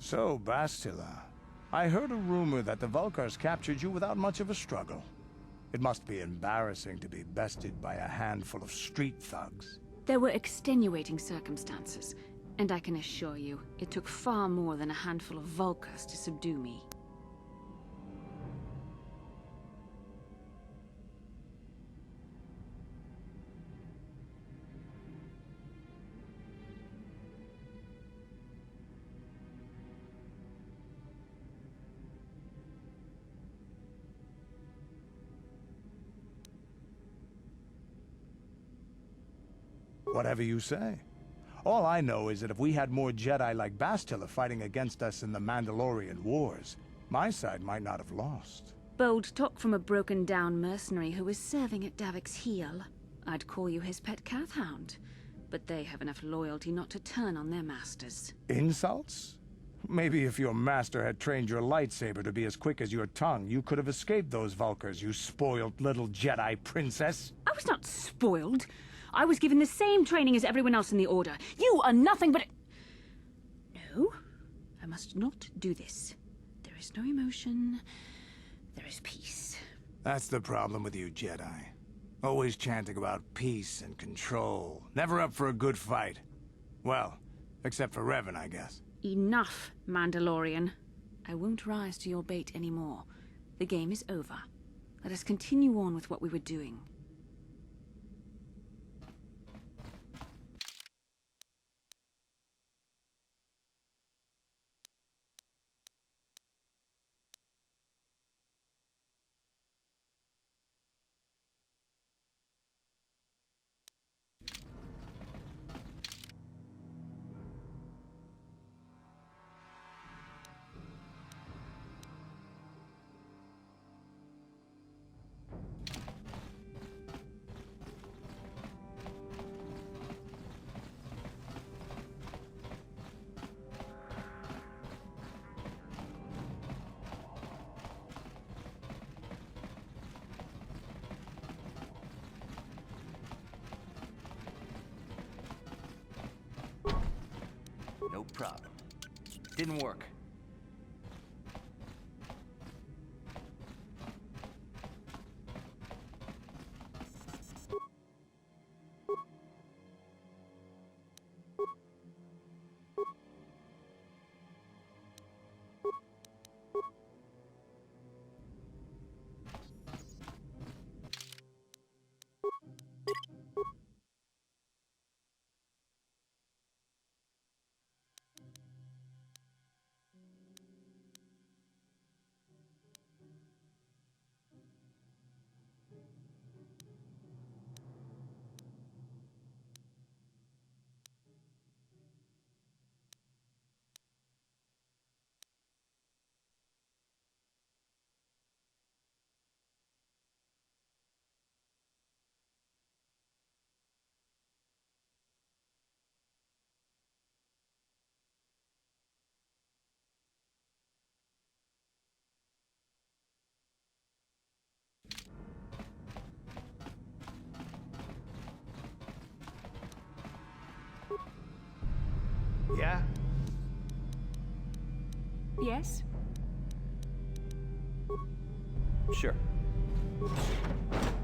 So, Bastila, I heard a rumor that the Vulkars captured you without much of a struggle. It must be embarrassing to be bested by a handful of street thugs. There were extenuating circumstances, and I can assure you, it took far more than a handful of Vulkars to subdue me. Whatever you say. All I know is that if we had more Jedi like Bastila fighting against us in the Mandalorian Wars, my side might not have lost. Bold talk from a broken-down mercenary who is serving at Davik's heel. I'd call you his pet cat-hound, but they have enough loyalty not to turn on their masters. Insults? Maybe if your master had trained your lightsaber to be as quick as your tongue, you could have escaped those Vulkars, you spoiled little Jedi princess. I was not spoiled. I was given the same training as everyone else in the Order. You are nothing but No, I must not do this. There is no emotion. There is peace. That's the problem with you Jedi. Always chanting about peace and control. Never up for a good fight. Well, except for Revan, I guess. Enough, Mandalorian. I won't rise to your bait anymore. The game is over. Let us continue on with what we were doing. No problem. Didn't work. Yeah? Yes? Sure.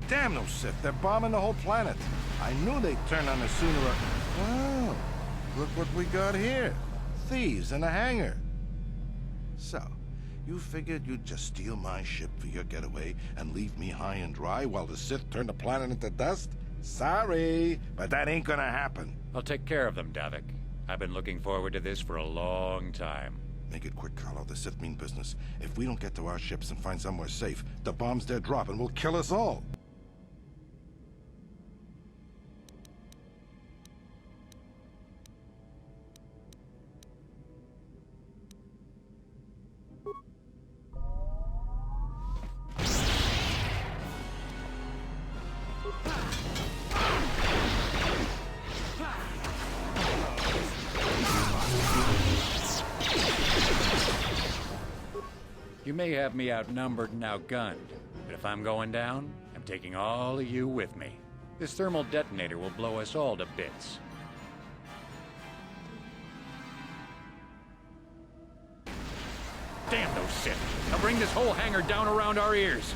Damn those Sith, they're bombing the whole planet. I knew they'd turn on us sooner or... Wow, look what we got here. Thieves in a hangar. So, you figured you'd just steal my ship for your getaway and leave me high and dry while the Sith turn the planet into dust? Sorry, but that ain't gonna happen. I'll take care of them, Davik. I've been looking forward to this for a long time. Make it quick, Carlo. The Sith mean business. If we don't get to our ships and find somewhere safe, the bombs they're dropping will kill us all. You may have me outnumbered and outgunned, but if I'm going down, I'm taking all of you with me. This thermal detonator will blow us all to bits. bring this whole hangar down around our ears.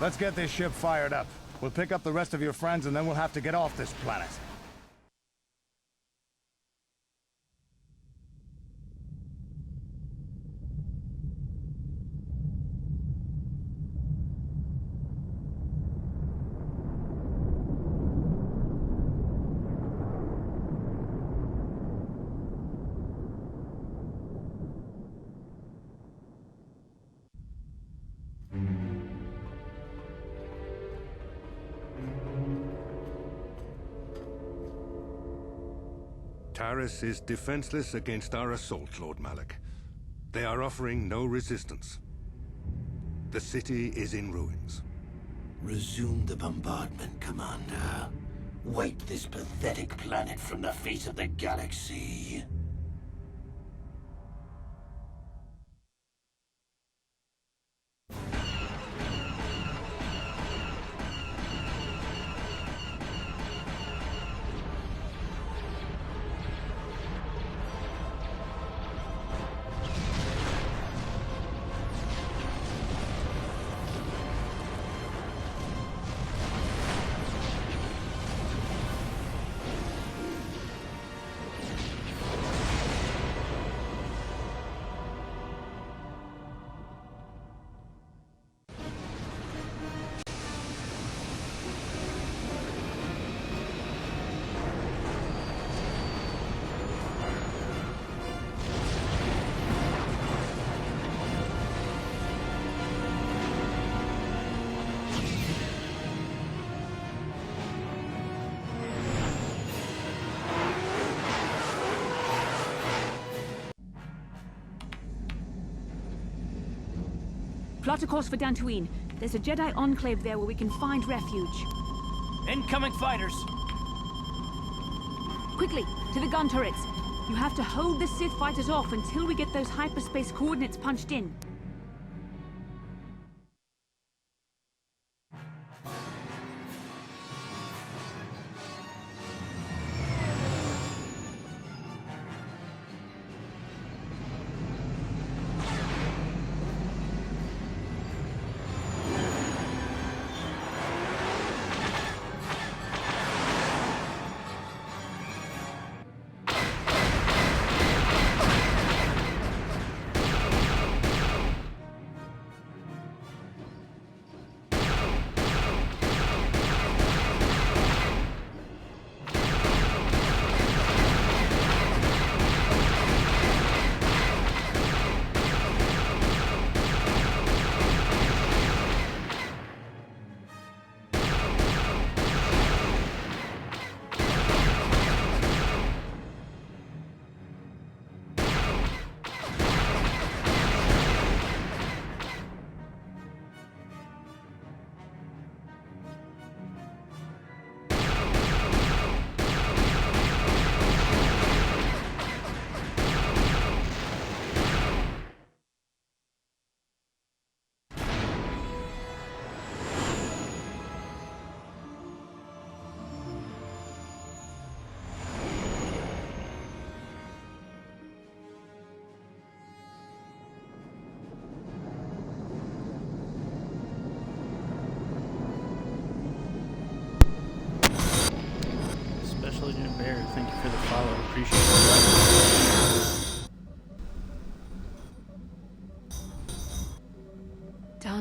Let's get this ship fired up. We'll pick up the rest of your friends and then we'll have to get off this planet. Taris is defenseless against our assault, Lord Malik. They are offering no resistance. The city is in ruins. Resume the bombardment, Commander. Wipe this pathetic planet from the face of the galaxy. Plot a course for Dantooine. There's a Jedi enclave there where we can find refuge. Incoming fighters! Quickly, to the gun turrets. You have to hold the Sith fighters off until we get those hyperspace coordinates punched in.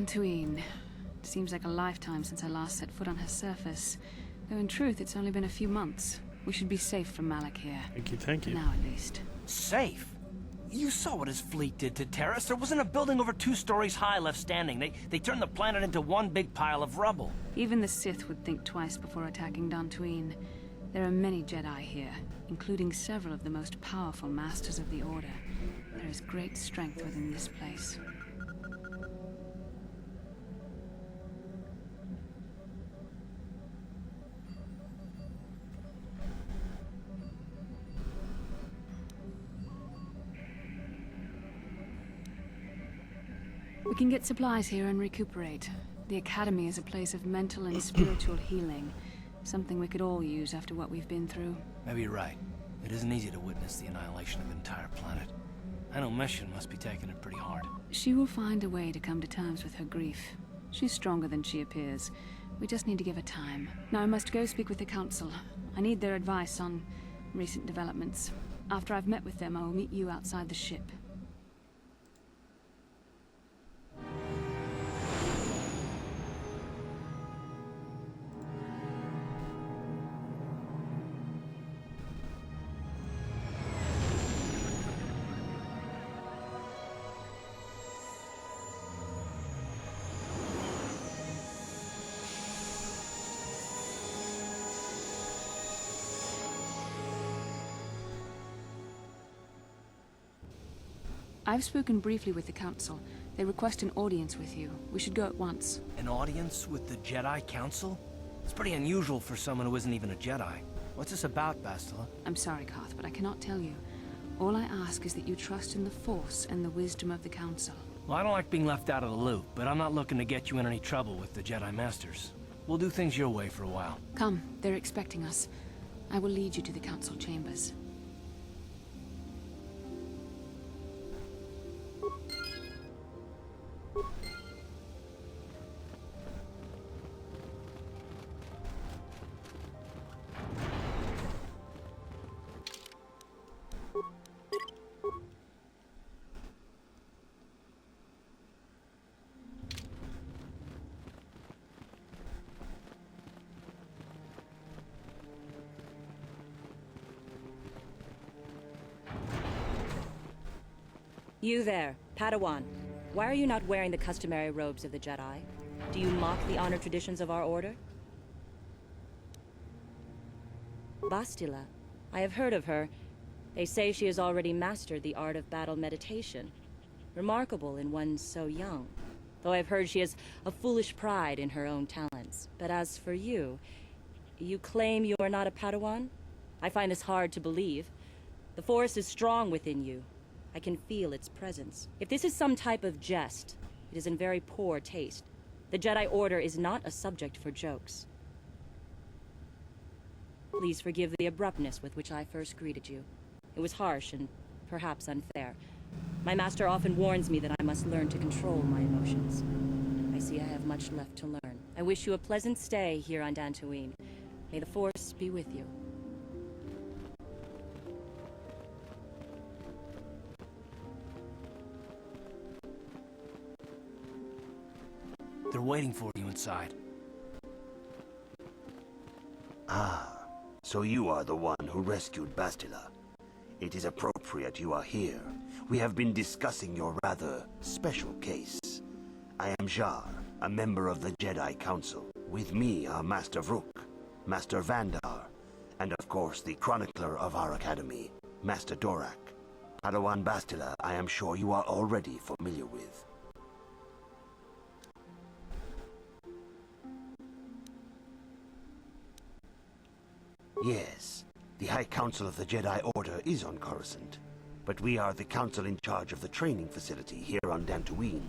Dantooine. Seems like a lifetime since I last set foot on her surface. Though in truth, it's only been a few months. We should be safe from Malik here. Thank you. Now at least. Safe? You saw what his fleet did to Terrace. There wasn't a building over 2 stories high left standing. They turned the planet into one big pile of rubble. Even the Sith would think twice before attacking Dantooine. There are many Jedi here, including several of the most powerful masters of the Order. There is great strength within this place. We can get supplies here and recuperate. The Academy is a place of mental and spiritual healing. Something we could all use after what we've been through. Maybe you're right. It isn't easy to witness the annihilation of an entire planet. I know Mission must be taking it pretty hard. She will find a way to come to terms with her grief. She's stronger than she appears. We just need to give her time. Now I must go speak with the Council. I need their advice on recent developments. After I've met with them, I will meet you outside the ship. I've spoken briefly with the Council. They request an audience with you. We should go at once. An audience with the Jedi Council? It's pretty unusual for someone who isn't even a Jedi. What's this about, Bastila? I'm sorry, Koth, but I cannot tell you. All I ask is that you trust in the Force and the wisdom of the Council. Well, I don't like being left out of the loop, but I'm not looking to get you in any trouble with the Jedi Masters. We'll do things your way for a while. Come, they're expecting us. I will lead you to the Council chambers. You there, Padawan. Why are you not wearing the customary robes of the Jedi? Do you mock the honor traditions of our order? Bastila. I have heard of her. They say she has already mastered the art of battle meditation. Remarkable in one so young. Though I've heard she has a foolish pride in her own talents. But as for you, you claim you are not a Padawan? I find this hard to believe. The Force is strong within you. I can feel its presence. If this is some type of jest, it is in very poor taste. The Jedi Order is not a subject for jokes. Please forgive the abruptness with which I first greeted you. It was harsh and perhaps unfair. My master often warns me that I must learn to control my emotions. I see I have much left to learn. I wish you a pleasant stay here on Dantooine. May the Force be with you. They're waiting for you inside. Ah, so you are the one who rescued Bastila. It is appropriate you are here. We have been discussing your rather special case. I am Jar, a member of the Jedi Council. With me are Master Vrook, Master Vandar, and of course the chronicler of our academy, Master Dorak. Padawan Bastila, I am sure you are already familiar with. Yes, the High Council of the Jedi Order is on Coruscant, but we are the council in charge of the training facility here on Dantooine.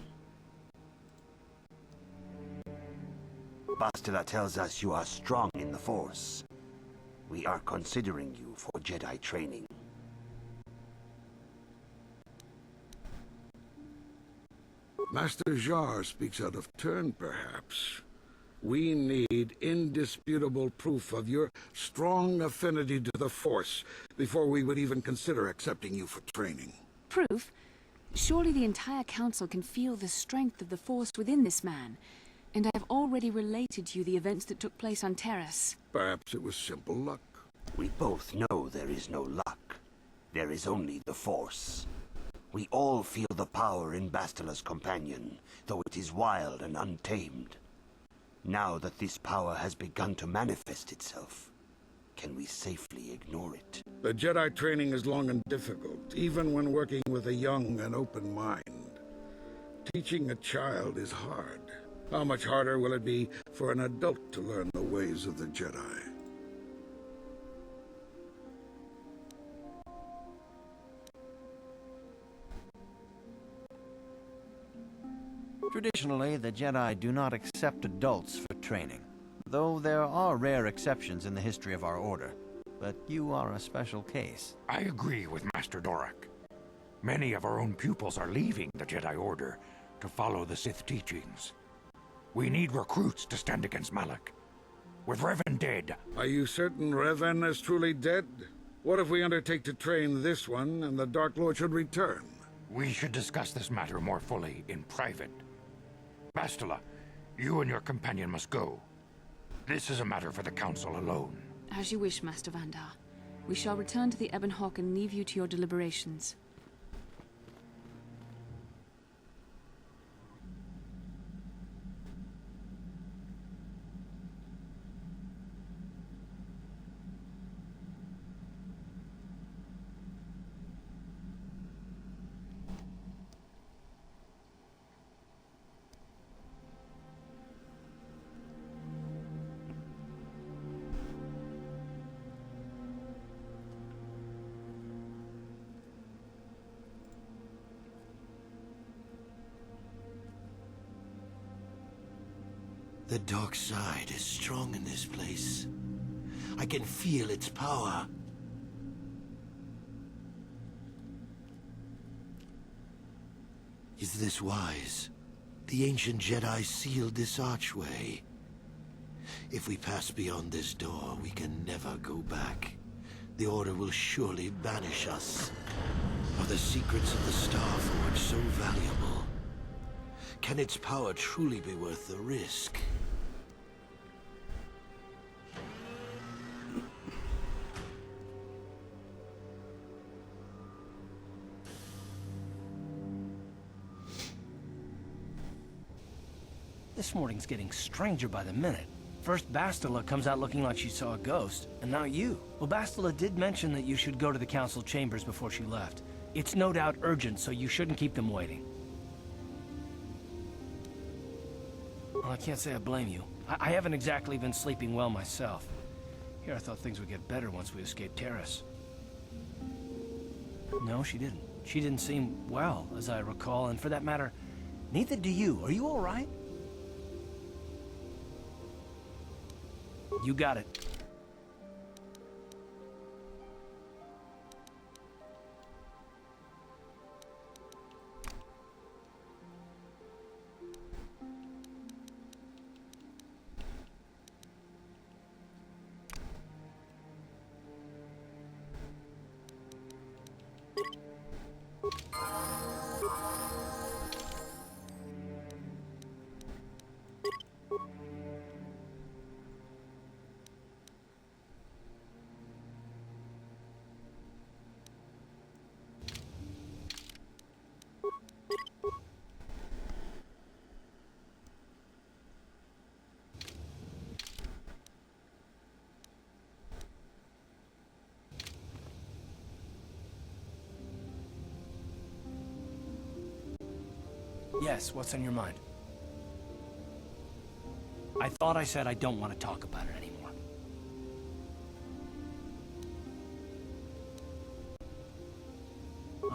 Bastila tells us you are strong in the Force. We are considering you for Jedi training. Master Jar speaks out of turn, perhaps. We need indisputable proof of your strong affinity to the Force before we would even consider accepting you for training. Proof? Surely the entire council can feel the strength of the force within this man. And I have already related to you the events that took place on Terrace. Perhaps it was simple luck. We both know there is no luck. There is only the Force. We all feel the power in Bastila's companion, though it is wild and untamed. Now that this power has begun to manifest itself, can we safely ignore it? The Jedi training is long and difficult, even when working with a young and open mind. Teaching a child is hard. How much harder will it be for an adult to learn the ways of the Jedi? Traditionally, the Jedi do not accept adults for training, though there are rare exceptions in the history of our order. But you are a special case. I agree with Master Dorak. Many of our own pupils are leaving the Jedi Order to follow the Sith teachings. We need recruits to stand against Malak. With Revan dead... Are you certain Revan is truly dead? What if we undertake to train this one and the Dark Lord should return? We should discuss this matter more fully in private. Bastila, you and your companion must go. This is a matter for the Council alone. As you wish, Master Vandar. We shall return to the Ebon Hawk and leave you to your deliberations. The dark side is strong in this place. I can feel its power. Is this wise? The ancient Jedi sealed this archway. If we pass beyond this door, we can never go back. The Order will surely banish us. Are the secrets of the Star Forge so valuable? Can its power truly be worth the risk? This morning's getting stranger by the minute. First Bastila comes out looking like she saw a ghost, and now you. Well, Bastila did mention that you should go to the council chambers before she left. It's no doubt urgent, so you shouldn't keep them waiting. Well, I can't say I blame you. I haven't exactly been sleeping well myself. Here I thought things would get better once we escaped Terrace. No, she didn't. She didn't seem well, as I recall, and for that matter, neither do you. Are you all right? You got it. Yes, what's on your mind? I thought I said I don't want to talk about it anymore.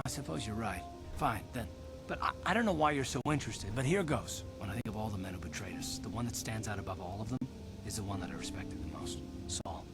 I suppose you're right. Fine, then. But I don't know why you're so interested, but here goes. When I think of all the men who betrayed us, the one that stands out above all of them is the one that I respected the most. Saul.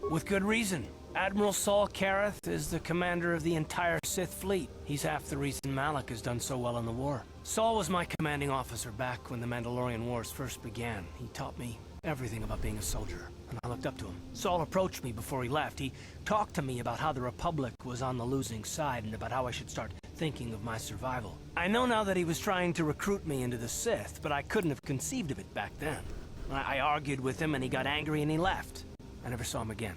With good reason. Admiral Saul Kareth is the commander of the entire Sith fleet. He's half the reason Malak has done so well in the war. Saul was my commanding officer back when the Mandalorian Wars first began. He taught me everything about being a soldier. and I looked up to him. Saul approached me before he left. He talked to me about how the Republic was on the losing side and about how I should start thinking of my survival. I know now that he was trying to recruit me into the Sith, but I couldn't have conceived of it back then. I argued with him and he got angry and he left. I never saw him again.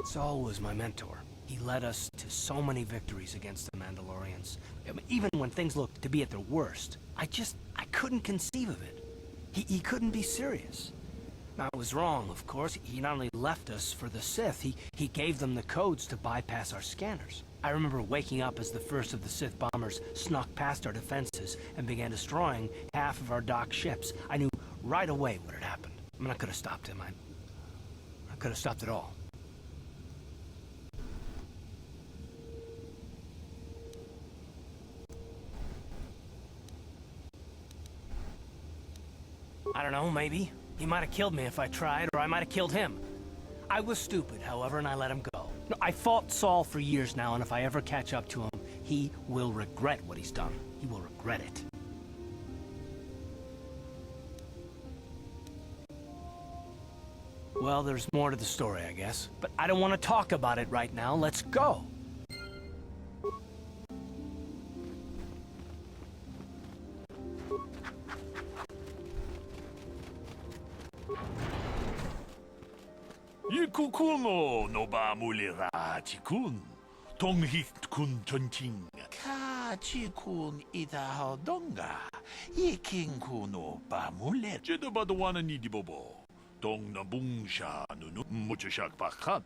Saul was my mentor. He led us to so many victories against the Mandalorians. I mean, even when things looked to be at their worst, I couldn't conceive of it. He couldn't be serious. I was wrong, of course. He not only left us for the Sith, he gave them the codes to bypass our scanners. I remember waking up as the first of the Sith bombers snuck past our defenses and began destroying half of our docked ships. I knew right away what had happened. I mean, I could have stopped him. I could have stopped it all. I don't know, maybe. He might have killed me if I tried, or I might have killed him. I was stupid, however, and I let him go. No, I fought Saul for years now, and if I ever catch up to him, he will regret what he's done. He will regret it. Well, there's more to the story, I guess. But I don't want to talk about it right now. Let's go. Yikukuno no ba mulira chikun. Tonghit kun chonching. Ka chikun itahodonga. Yiking kuno ba mulet. Jedabadwana ni dibobo. Tong na bungsha nunu muchashak pakat.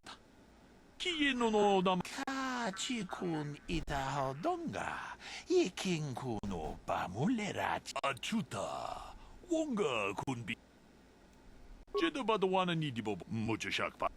Kieno no dam. Ka chikun itahodonga. Yiking kuno ba mulera. Achuta. Wonga kun bi. Jedabadwana ni dibobo. Muchashak pa.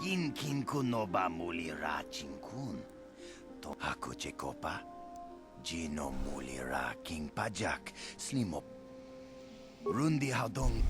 Yinkin kuno ba mulira chinkun. To ako chekopa. Gino mulira king pajak. Slimo. Rundi hadong.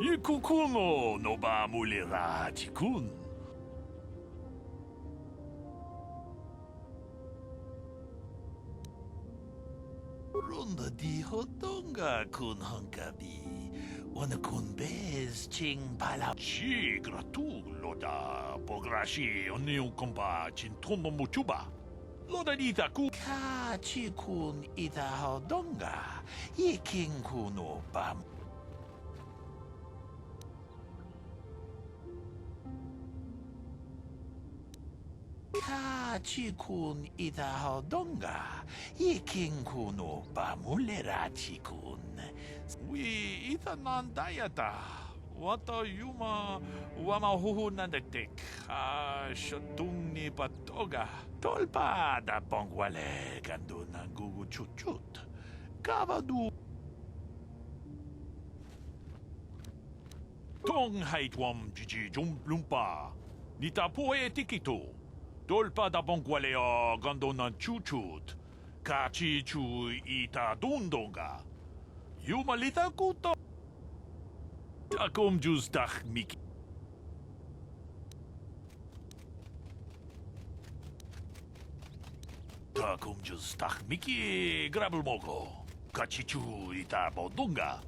Ikukuno no ba mulira chikun. Ronda di hotonga kun hankabi. Wana kun bez ching pala. Chi gratu loda pograshi oniu kompa chintomo muchuba. Loda dita ku. Ka chi kun ita hodonga. Iking kuno bam. Chikun ita hodonga, iking kuno bamulera chikun. We ita nandayata. Wata yuma wama huhu nandektek. Shotung ni patoga. Tolpa da bongwale gando nangugu chuchut. Kavadu. Tong haitwam jiji lumpa. Nita poe tikito. Dolpa da bongwalea gandonan chuchut. Kachi chu ita dundonga. Yumalita kuto. Takom justach miki. Takom justach miki grabelmogo. Kachi chu ita bodunga.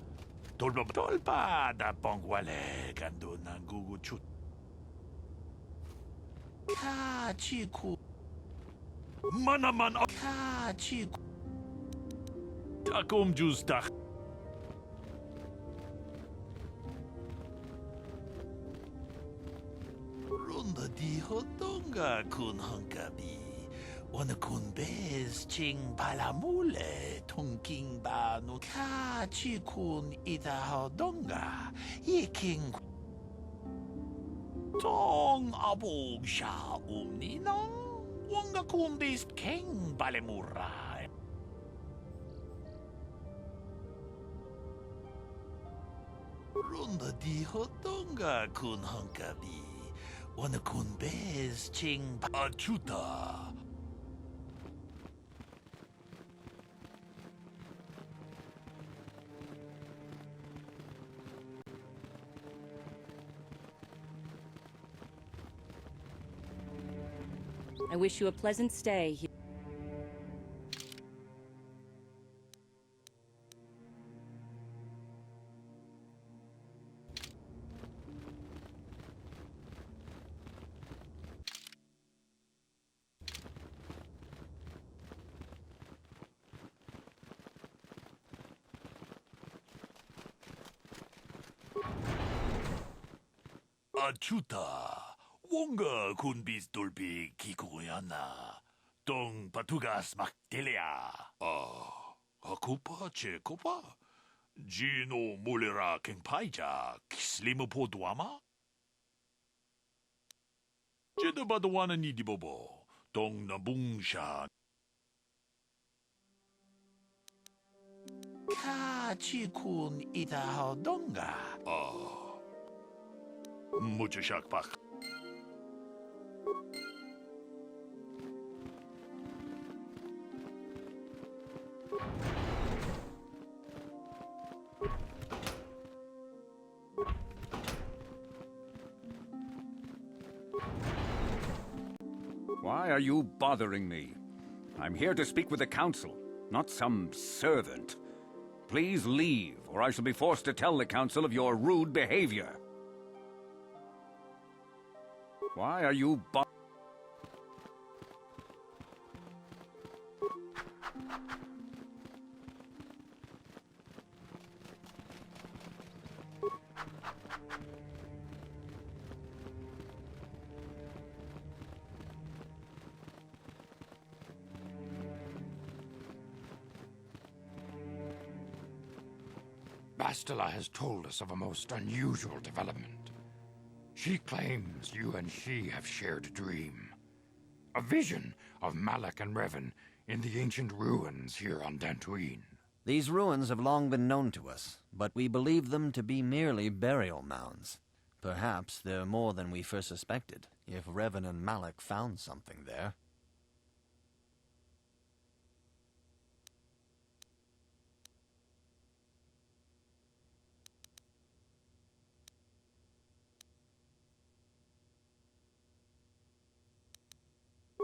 Dolpa da bongwale gandonan gugu chut. Kachiku Manaman Kachiku Takum Justach Runda di hotonga kun hankabi Wana kun bez ching palamule Tunking banu Kachikun ita hodonga Iking Tong abog siya ninang wanga kumbis keng balemuray. Runda di hotonga kun hankabi wana kumbes ching achuta. I wish you a pleasant stay here. Achuta. Wonga kun bis dolbi kikoyana. Tong patugas maktelea. Akupa che kopa. Gino mulera keng paija. Kislimu po duama. Jeda badawana ni di bobo. Tong nabungsha. Kachikun ita hodonga. Mucho shakpak. Why are you bothering me? I'm here to speak with the council, not some servant. Please leave, or I shall be forced to tell the council of your rude behavior. Why are you Bastila has told us of a most unusual development. She claims you and she have shared a dream. A vision of Malak and Revan in the ancient ruins here on Dantooine. These ruins have long been known to us, but we believe them to be merely burial mounds. Perhaps they're more than we first suspected, if Revan and Malak found something there.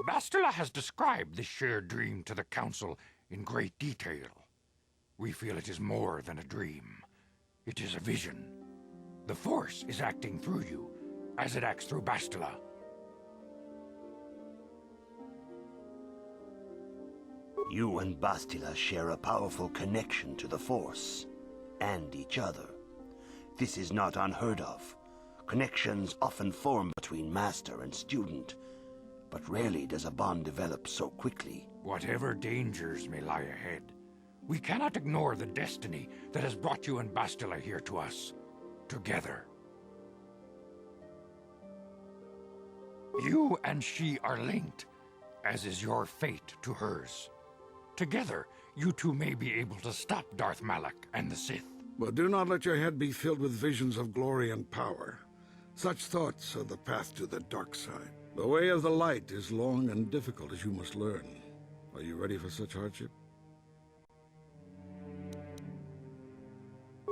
Bastila has described this shared dream to the Council in great detail. We feel it is more than a dream. It is a vision. The Force is acting through you, as it acts through Bastila. You and Bastila share a powerful connection to the Force, and each other. This is not unheard of. Connections often form between master and student, but rarely does a bond develop so quickly. Whatever dangers may lie ahead, we cannot ignore the destiny that has brought you and Bastila here to us, together. You and she are linked, as is your fate to hers. Together, you two may be able to stop Darth Malak and the Sith. But do not let your head be filled with visions of glory and power. Such thoughts are the path to the dark side. The way of the light is long and difficult, as you must learn. Are you ready for such hardship?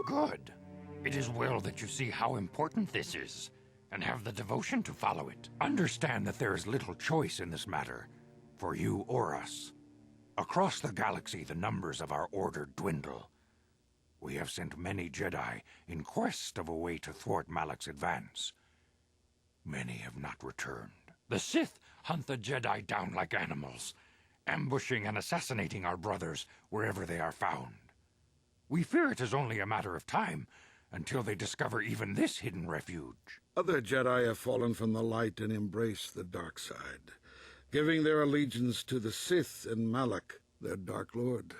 Good. It is well that you see how important this is, and have the devotion to follow it. Understand that there is little choice in this matter, for you or us. Across the galaxy, the numbers of our order dwindle. We have sent many Jedi in quest of a way to thwart Malak's advance. Many have not returned. The Sith hunt the Jedi down like animals, ambushing and assassinating our brothers wherever they are found. We fear it is only a matter of time until they discover even this hidden refuge. Other Jedi have fallen from the light and embraced the dark side, giving their allegiance to the Sith and Malak, their Dark Lord.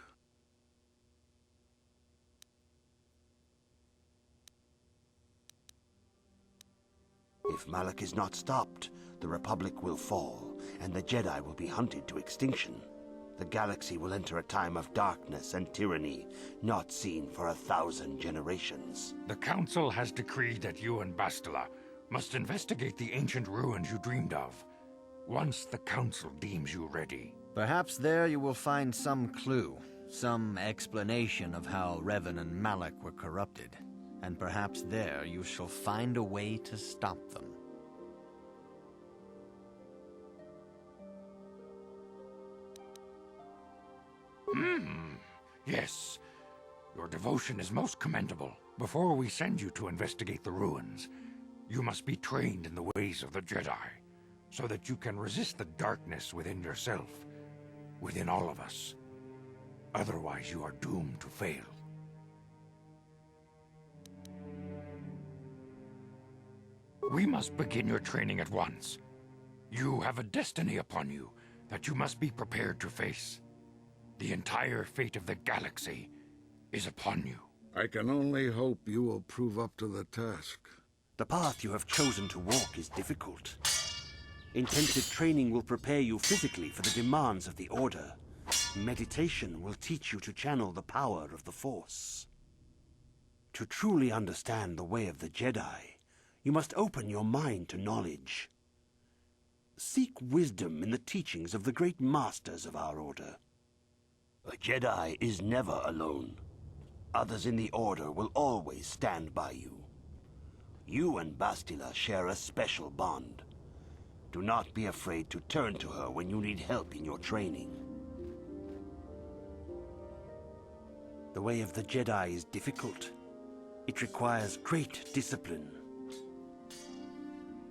If Malak is not stopped, the Republic will fall, and the Jedi will be hunted to extinction. The galaxy will enter a time of darkness and tyranny, not seen for 1,000 generations. The Council has decreed that you and Bastila must investigate the ancient ruins you dreamed of, once the Council deems you ready. Perhaps there you will find some clue, some explanation of how Revan and Malak were corrupted. And perhaps there you shall find a way to stop them. Yes. Your devotion is most commendable. Before we send you to investigate the ruins, you must be trained in the ways of the Jedi, so that you can resist the darkness within yourself, within all of us. Otherwise, you are doomed to fail. We must begin your training at once. You have a destiny upon you that you must be prepared to face. The entire fate of the galaxy is upon you. I can only hope you will prove up to the task. The path you have chosen to walk is difficult. Intensive training will prepare you physically for the demands of the Order. Meditation will teach you to channel the power of the Force. To truly understand the way of the Jedi, you must open your mind to knowledge. Seek wisdom in the teachings of the great masters of our Order. A Jedi is never alone. Others in the Order will always stand by you. You and Bastila share a special bond. Do not be afraid to turn to her when you need help in your training. The way of the Jedi is difficult. It requires great discipline.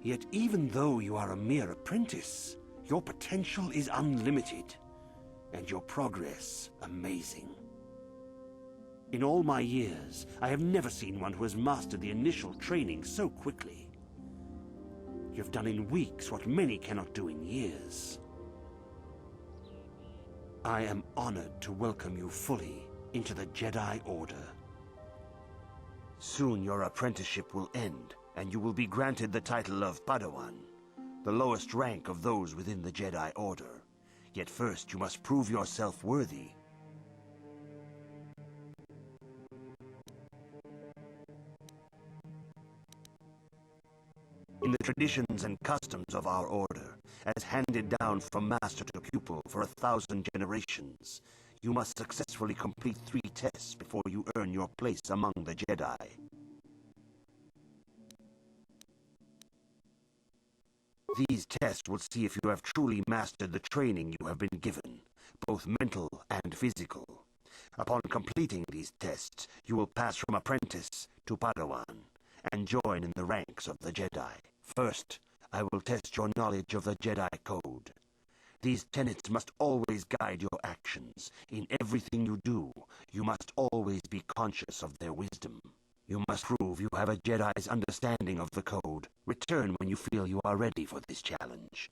Yet even though you are a mere apprentice, your potential is unlimited, and your progress amazing. In all my years, I have never seen one who has mastered the initial training so quickly. You've done in weeks what many cannot do in years. I am honored to welcome you fully into the Jedi Order. Soon your apprenticeship will end, and you will be granted the title of Padawan, the lowest rank of those within the Jedi Order. Yet first you must prove yourself worthy. In the traditions and customs of our Order, as handed down from master to pupil for 1,000 generations, you must successfully complete 3 tests before you earn your place among the Jedi. These tests will see if you have truly mastered the training you have been given, both mental and physical. Upon completing these tests, you will pass from apprentice to Padawan and join in the ranks of the Jedi. First, I will test your knowledge of the Jedi Code. These tenets must always guide your actions. In everything you do, you must always be conscious of their wisdom. You must prove you have a Jedi's understanding of the code. Return when you feel you are ready for this challenge.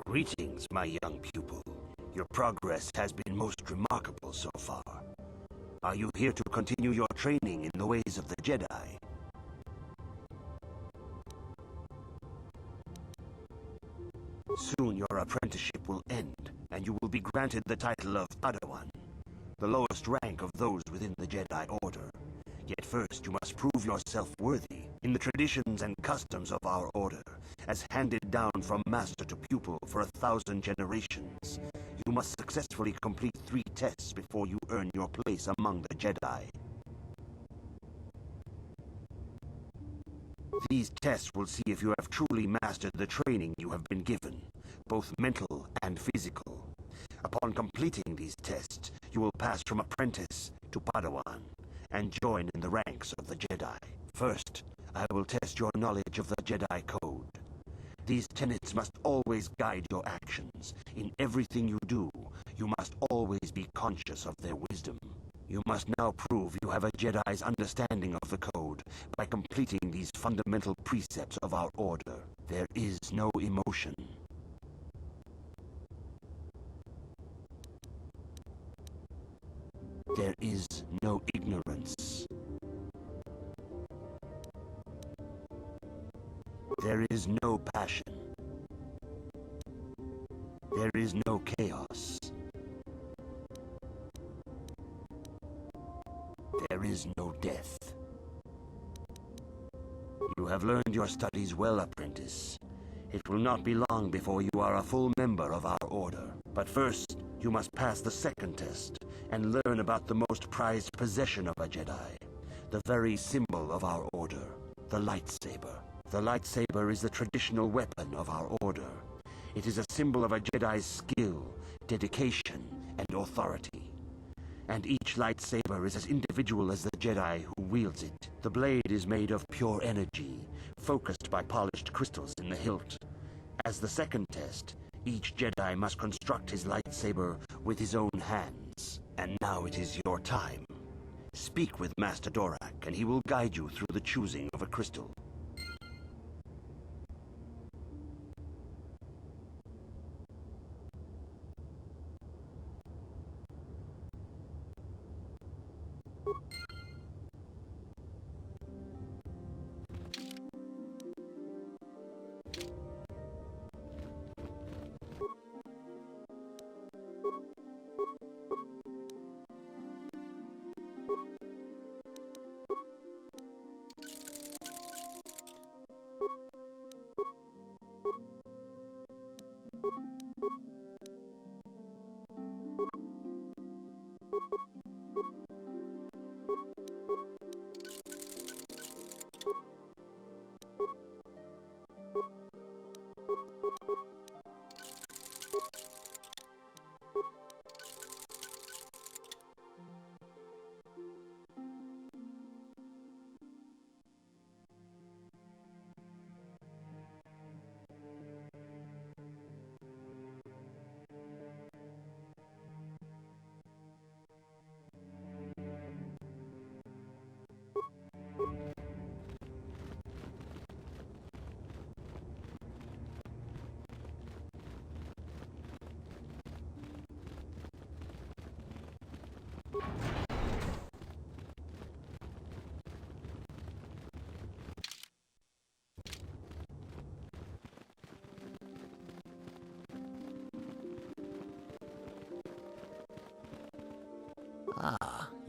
Greetings, my young pupil. Your progress has been most remarkable so far. Are you here to continue your training in the ways of the Jedi? Soon your apprenticeship will end, and you will be granted the title of Padawan, the lowest rank of those within the Jedi Order. Yet first you must prove yourself worthy in the traditions and customs of our order, as handed down from master to pupil for 1,000 generations. You must successfully complete 3 tests before you earn your place among the Jedi. These tests will see if you have truly mastered the training you have been given, both mental and physical. Upon completing these tests, you will pass from apprentice to Padawan and join in the ranks of the Jedi. First, I will test your knowledge of the Jedi Code. These tenets must always guide your actions. In everything you do, you must always be conscious of their wisdom. You must now prove you have a Jedi's understanding of the code by completing these fundamental precepts of our order. There is no emotion. There is no ignorance. There is no passion. There is no chaos. There is no death. You have learned your studies well, apprentice. It will not be long before you are a full member of our order. But first, you must pass the second test and learn about the most prized possession of a Jedi, the very symbol of our order, the lightsaber. The lightsaber is the traditional weapon of our order. It is a symbol of a Jedi's skill, dedication, and authority. And each lightsaber is as individual as the Jedi who wields it. The blade is made of pure energy, focused by polished crystals in the hilt. As the second test, each Jedi must construct his lightsaber with his own hands. And now it is your time. Speak with Master Dorak, and he will guide you through the choosing of a crystal.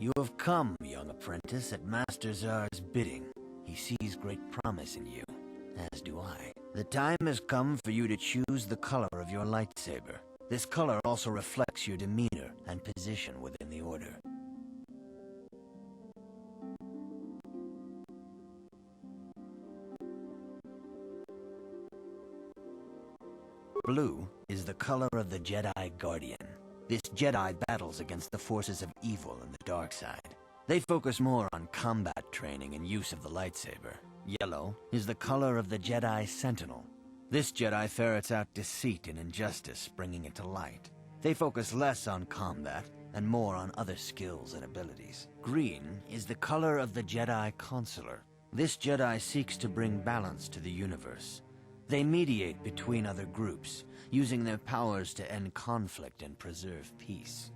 You have come, young apprentice, at Master Zar's bidding. He sees great promise in you, as do I. The time has come for you to choose the color of your lightsaber. This color also reflects your demeanor and position within the Order. Blue is the color of the Jedi Guardian. This Jedi battles against the forces of evil and the dark side. They focus more on combat training and use of the lightsaber. Yellow is the color of the Jedi Sentinel. This Jedi ferrets out deceit and injustice, bringing it to light. They focus less on combat and more on other skills and abilities. Green is the color of the Jedi Consular. This Jedi seeks to bring balance to the universe. They mediate between other groups, using their powers to end conflict and preserve peace.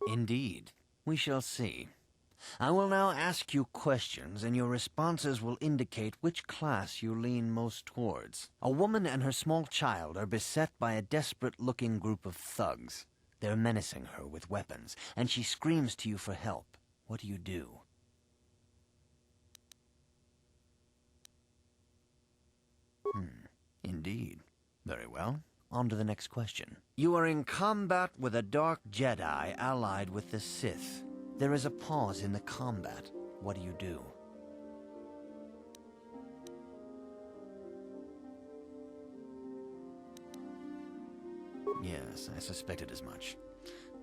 Indeed. We shall see. I will now ask you questions, and your responses will indicate which class you lean most towards. A woman and her small child are beset by a desperate-looking group of thugs. They're menacing her with weapons, and she screams to you for help. What do you do? Indeed. Very well. On to the next question. You are in combat with a dark Jedi allied with the Sith. There is a pause in the combat. What do you do? Yes, I suspected as much.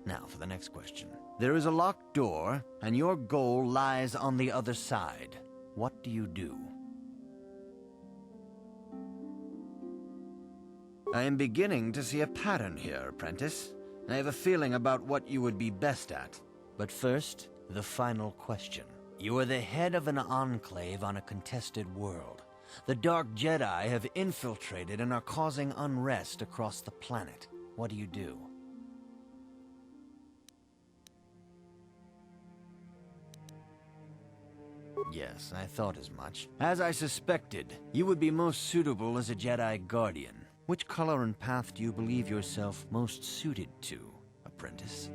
Now for the next question. There is a locked door, and your goal lies on the other side. What do you do? I am beginning to see a pattern here, apprentice. I have a feeling about what you would be best at. But first, the final question. You are the head of an enclave on a contested world. The Dark Jedi have infiltrated and are causing unrest across the planet. What do you do? Yes, I thought as much. As I suspected, you would be most suitable as a Jedi Guardian. Which color and path do you believe yourself most suited to, apprentice?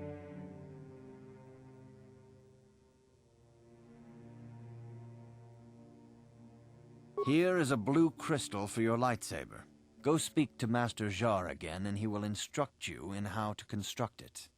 Here is a blue crystal for your lightsaber. Go speak to Master Jar again, and he will instruct you in how to construct it.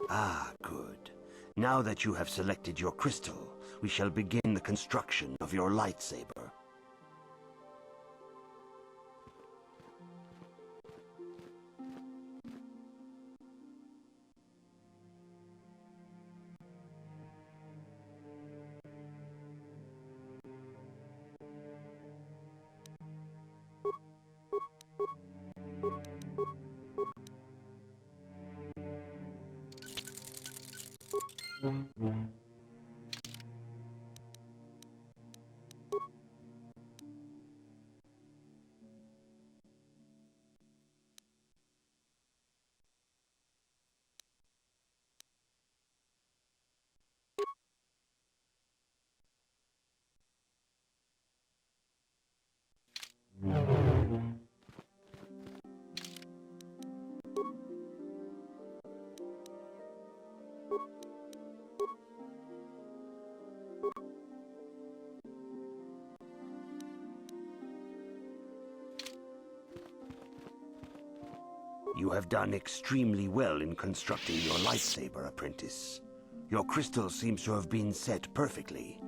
Ah, good. Now that you have selected your crystal, we shall begin the construction of your lightsaber. You have done extremely well in constructing your lightsaber, apprentice. Your crystal seems to have been set perfectly.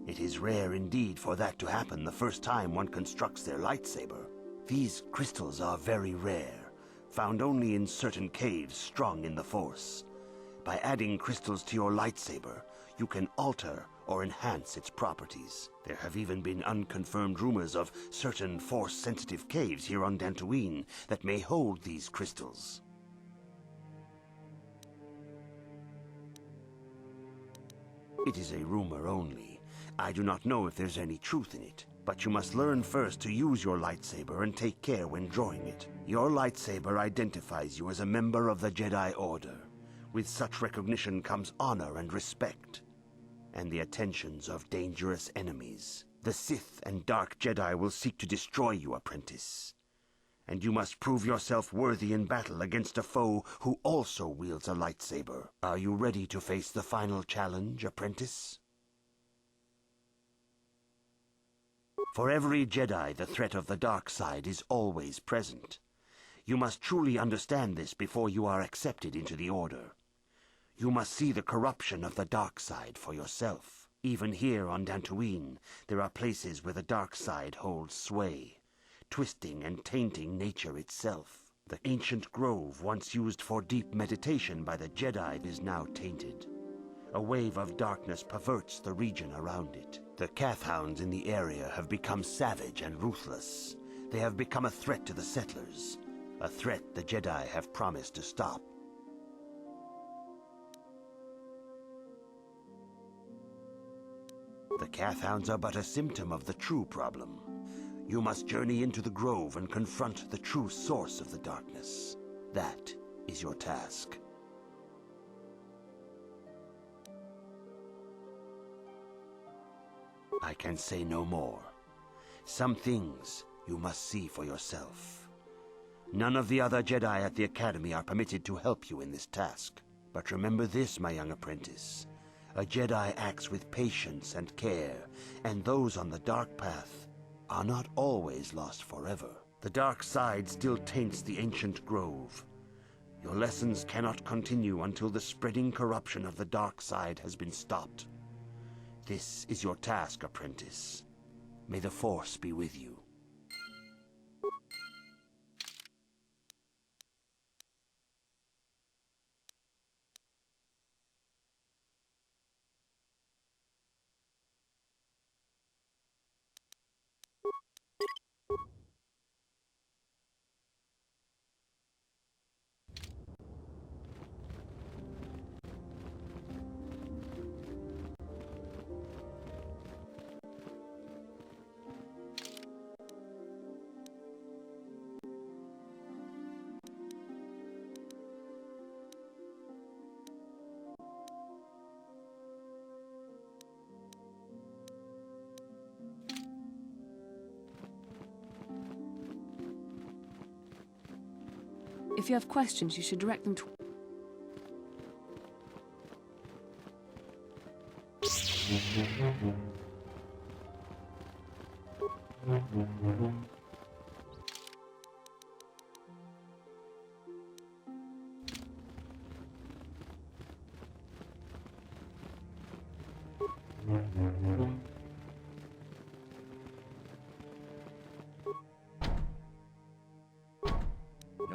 It is rare indeed for that to happen the first time one constructs their lightsaber. These crystals are very rare, found only in certain caves strong in the Force. By adding crystals to your lightsaber, you can alter or enhance its properties. There have even been unconfirmed rumors of certain Force-sensitive caves here on Dantooine that may hold these crystals. It is a rumor only. I do not know if there's any truth in it, but you must learn first to use your lightsaber and take care when drawing it. Your lightsaber identifies you as a member of the Jedi Order. With such recognition comes honor and respect, and the attentions of dangerous enemies. The Sith and Dark Jedi will seek to destroy you, apprentice. And you must prove yourself worthy in battle against a foe who also wields a lightsaber. Are you ready to face the final challenge, apprentice? For every Jedi, the threat of the dark side is always present. You must truly understand this before you are accepted into the Order. You must see the corruption of the dark side for yourself. Even here on Dantooine, there are places where the dark side holds sway, twisting and tainting nature itself. The ancient grove once used for deep meditation by the Jedi is now tainted. A wave of darkness perverts the region around it. The Kathhounds in the area have become savage and ruthless. They have become a threat to the settlers, a threat the Jedi have promised to stop. The Kathhounds are but a symptom of the true problem. You must journey into the grove and confront the true source of the darkness. That is your task. I can say no more. Some things you must see for yourself. None of the other Jedi at the Academy are permitted to help you in this task. But remember this, my young apprentice. A Jedi acts with patience and care, and those on the dark path are not always lost forever. The dark side still taints the ancient grove. Your lessons cannot continue until the spreading corruption of the dark side has been stopped. This is your task, apprentice. May the Force be with you. If you have questions, you should direct them to...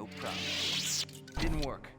so proud. Didn't work.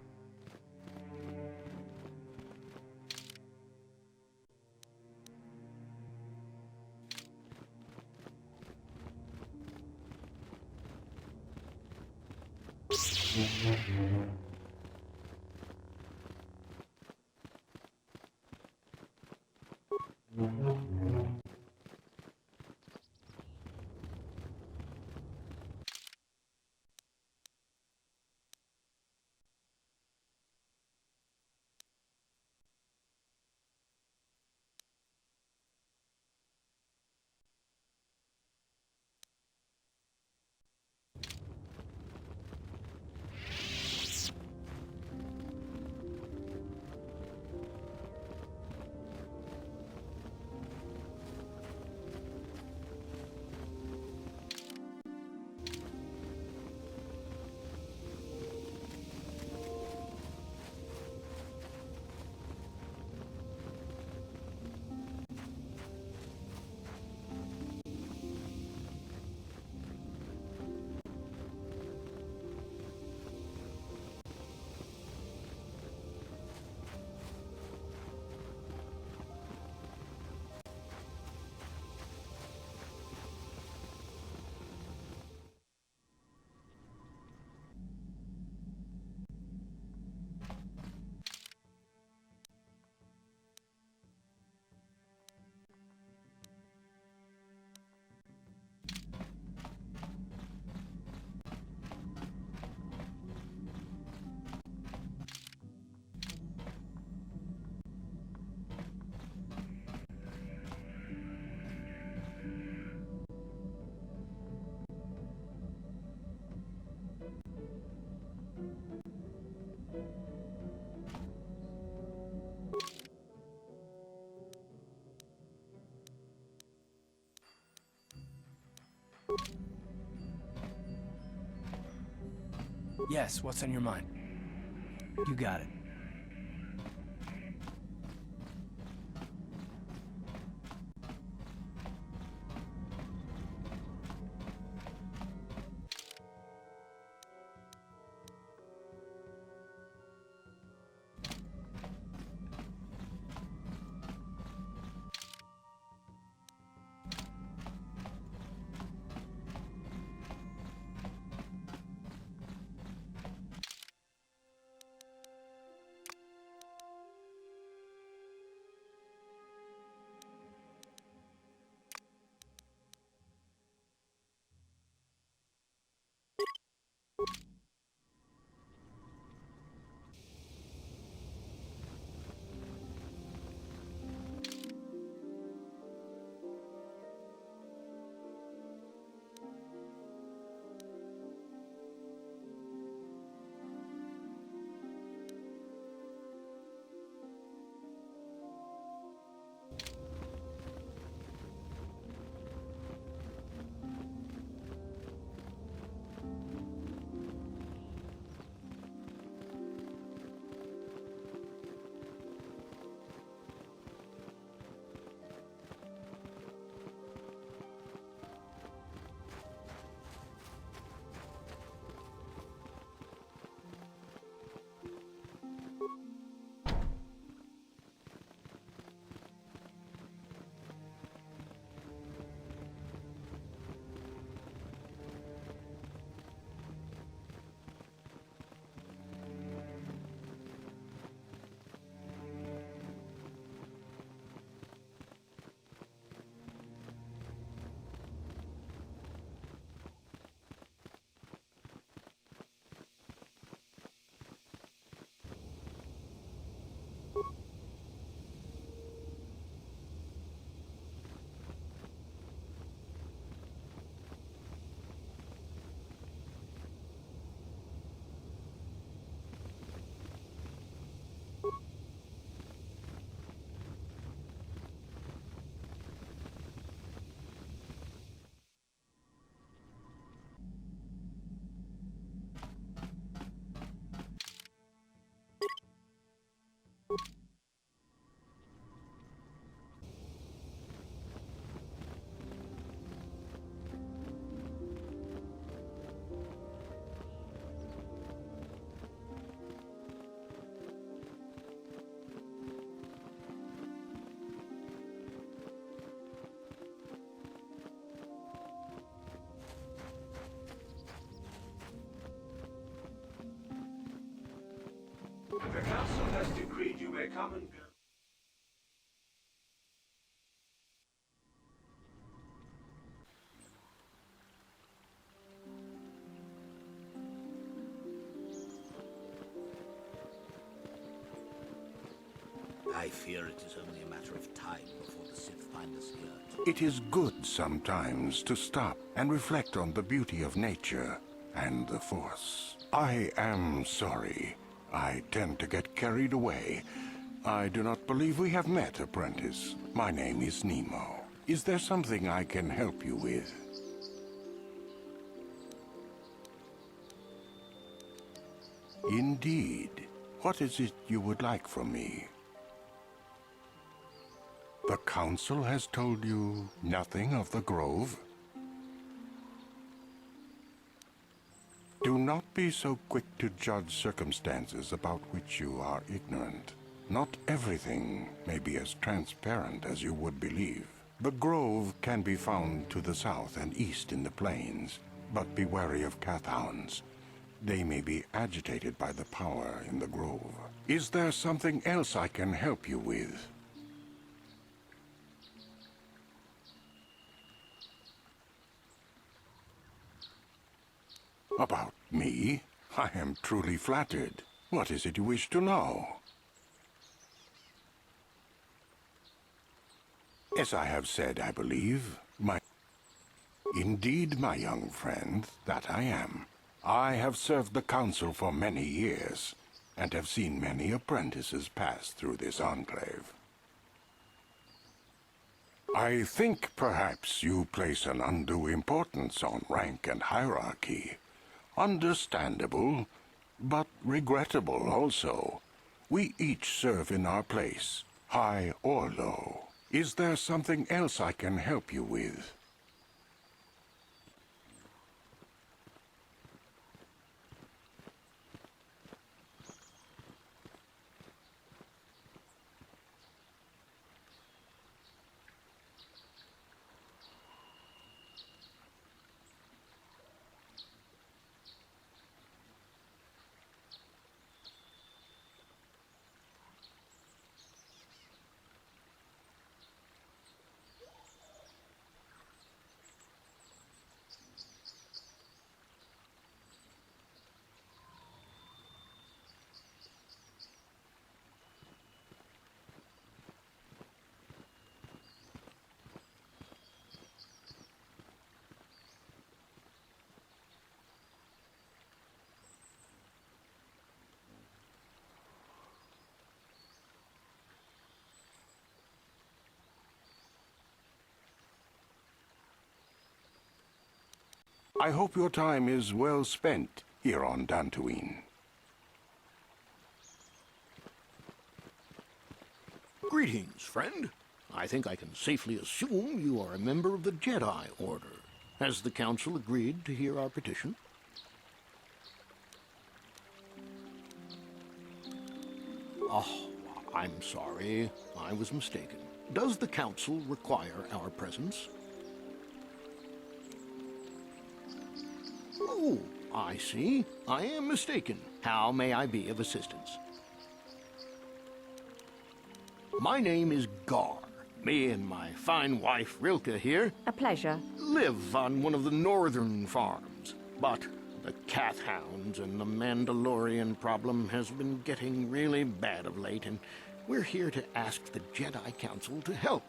Yes, what's on your mind? You got it. The council has decreed you may come and go. I fear it is only a matter of time before the Sith find us here. It is good sometimes to stop and reflect on the beauty of nature and the Force. I am sorry. I tend to get carried away. I do not believe we have met, apprentice. My name is Nemo. Is there something I can help you with? Indeed. What is it you would like from me? The Council has told you nothing of the Grove? Do not be so quick to judge circumstances about which you are ignorant. Not everything may be as transparent as you would believe. The Grove can be found to the south and east in the plains, but be wary of Cathhounds. They may be agitated by the power in the Grove. Is there something else I can help you with? About me? I am truly flattered. What is it you wish to know? As I have said, I believe, Indeed, my young friend, that I am. I have served the Council for many years, and have seen many apprentices pass through this enclave. I think perhaps you place an undue importance on rank and hierarchy. Understandable, but regrettable also. We each serve in our place, high or low. Is there something else I can help you with? I hope your time is well spent here on Dantooine. Greetings, friend. I think I can safely assume you are a member of the Jedi Order. Has the Council agreed to hear our petition? Oh, I'm sorry. I was mistaken. Does the Council require our presence? Oh, I see. I am mistaken. How may I be of assistance? My name is Gar. Me and my fine wife, Rilke, here... A pleasure. ...live on one of the northern farms. But the Cathhounds and the Mandalorian problem has been getting really bad of late, and we're here to ask the Jedi Council to help.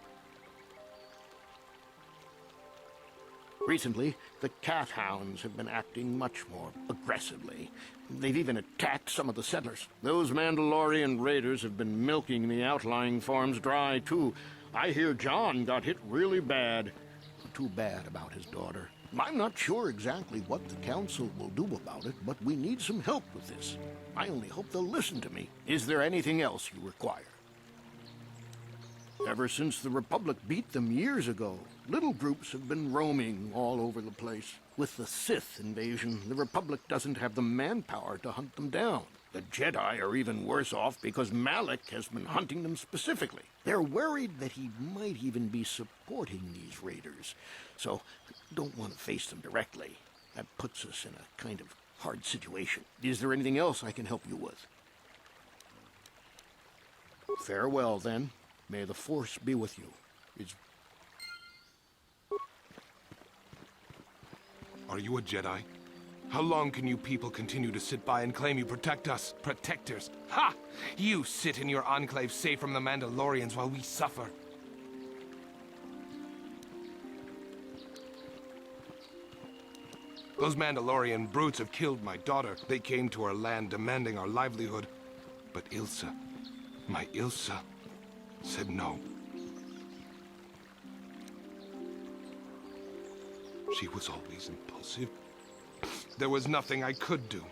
Recently, the Cathhounds have been acting much more aggressively. They've even attacked some of the settlers. Those Mandalorian raiders have been milking the outlying farms dry, too. I hear John got hit really bad. Too bad about his daughter. I'm not sure exactly what the Council will do about it, but we need some help with this. I only hope they'll listen to me. Is there anything else you require? Ever since the Republic beat them years ago, little groups have been roaming all over the place. With the Sith invasion, the Republic doesn't have the manpower to hunt them down. The Jedi are even worse off because Malak has been hunting them specifically. They're worried that he might even be supporting these raiders, so don't want to face them directly. That puts us in a kind of hard situation. Is there anything else I can help you with? Farewell, then. May the Force be with you. Are you a Jedi? How long can you people continue to sit by and claim you protect us? Protectors? Ha! You sit in your enclave safe from the Mandalorians while we suffer. Those Mandalorian brutes have killed my daughter. They came to our land demanding our livelihood. But Ilsa, my Ilsa, said no. She was always impulsive. There was nothing I could do.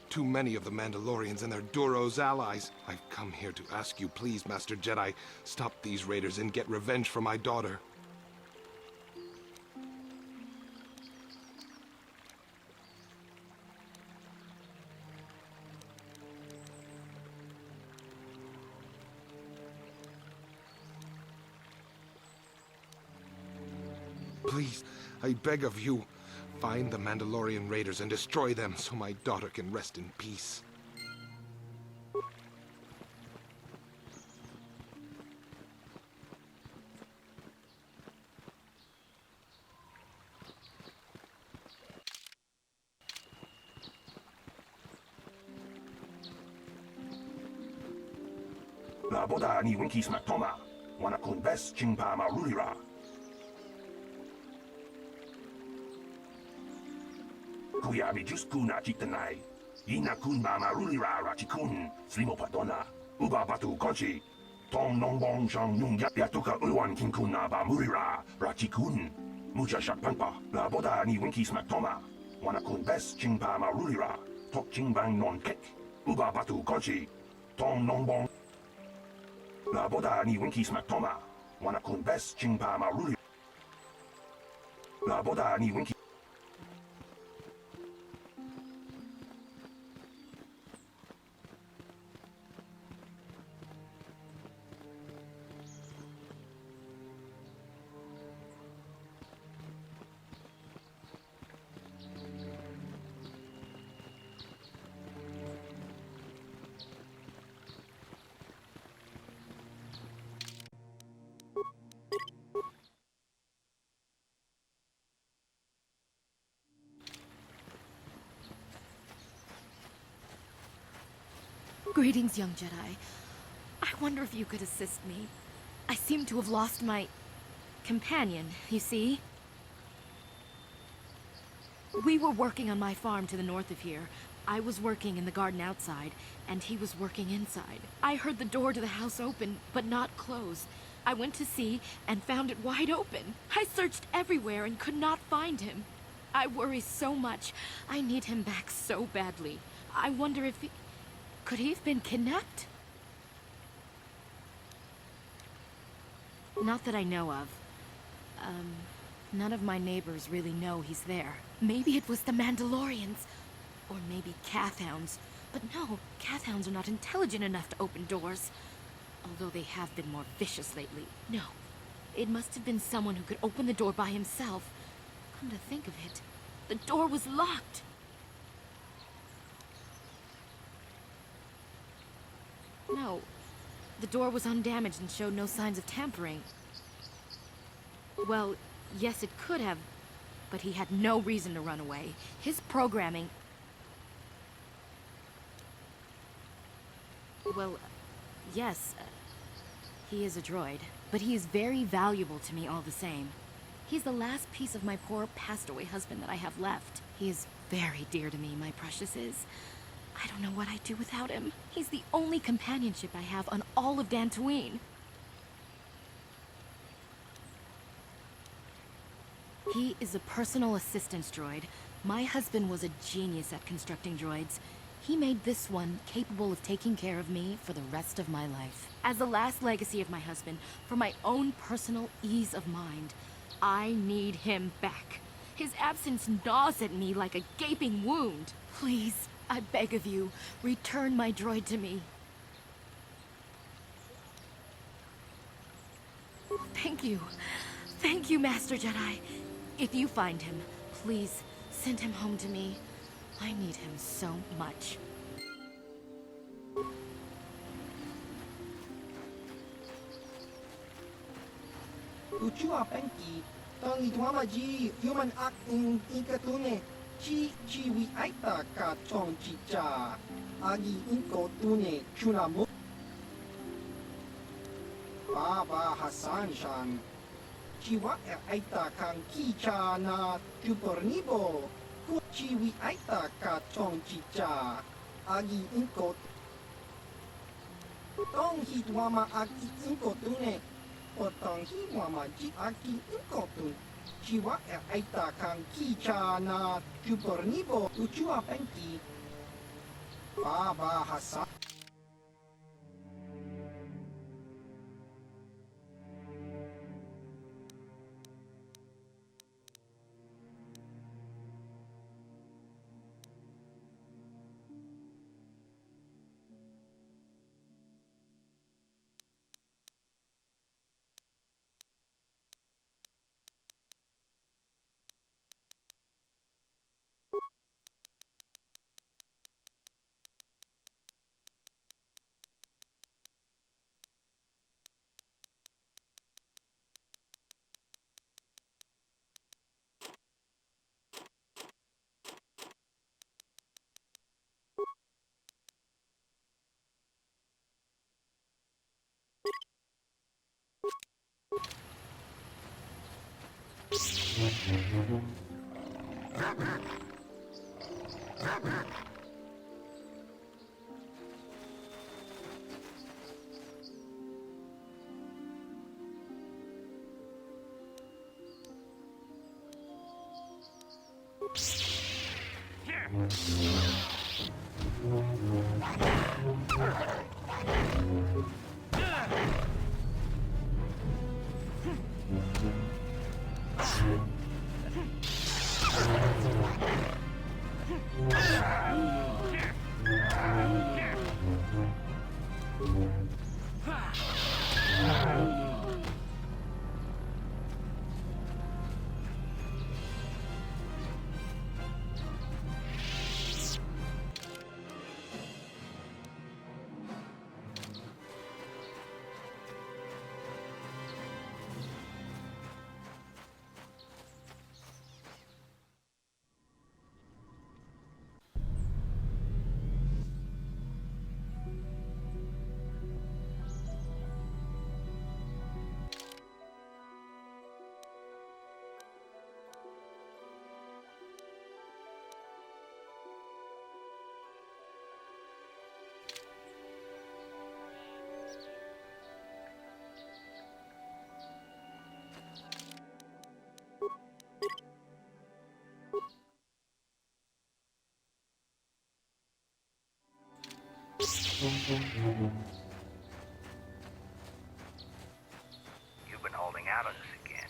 Too many of the Mandalorians and their Duros allies. I've come here to ask you, please, Master Jedi, stop these raiders and get revenge for my daughter. Please, I beg of you, find the Mandalorian raiders and destroy them so my daughter can rest in peace. La boda ni winki smak toma. Wana kun bes chingpa ma rulira. Kuya mi just kuna chitanai. Ina kun ma ma rulira ra chikun. Slimo patona. Uba batu konchi. Tong nong bong shang nung yatuka uwan kinkuna ba murira ra chikun. Mucha shakpanpa. La boda ni winki smak toma. Wana kun bes chingpa ma rulira. Tok chingbang non kek. Uba batu konchi. Tong nong bong. La boda ni winki smak toma. Wana kun bes chingpa ma rulira. La boda ni winki. Greetings, young Jedi. I wonder if you could assist me. I seem to have lost my companion, you see? We were working on my farm to the north of here. I was working in the garden outside, and he was working inside. I heard the door to the house open, but not close. I went to see and found it wide open. I searched everywhere and could not find him. I worry so much. I need him back so badly. I wonder if he... Could he have been kidnapped? Not that I know of. None of my neighbors really know he's there. Maybe it was the Mandalorians. Or maybe Cathhounds. But no, Cathhounds are not intelligent enough to open doors. Although they have been more vicious lately. No, it must have been someone who could open the door by himself. Come to think of it, the door was locked. No, the door was undamaged and showed no signs of tampering. Well, yes, it could have, but he had no reason to run away. His programming... Well, yes, he is a droid, but he is very valuable to me all the same. He's the last piece of my poor passed-away husband that I have left. He is very dear to me, my precious is. I don't know what I'd do without him. He's the only companionship I have on all of Dantooine. He is a personal assistance droid. My husband was a genius at constructing droids. He made this one capable of taking care of me for the rest of my life. As the last legacy of my husband, for my own personal ease of mind, I need him back. His absence gnaws at me like a gaping wound. Please, I beg of you, return my droid to me. Thank you. Thank you, Master Jedi. If you find him, please send him home to me. I need him so much. Uchua penki, tangi tuamaji, human acting ikatune, chi wi aita ka chong chicha, agi inko tune chunamu. Baba Hassan Shan, chiwa aita kang kicha na tupornibo, chi wi aita ka chong chicha, agi inko. Tong hitwama agi inko tune. Otang hiwama ji aki inkotun. Chiwa aita kang kicha na tupornibo uchua penki. Baba Hassan. You've been holding out on us again.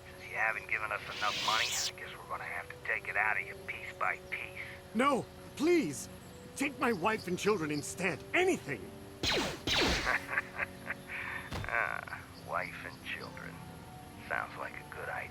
Since you haven't given us enough money, I guess we're gonna have to take it out of you piece by piece. No, please! Take my wife and children instead. Anything! Wife and children. Sounds like a good idea.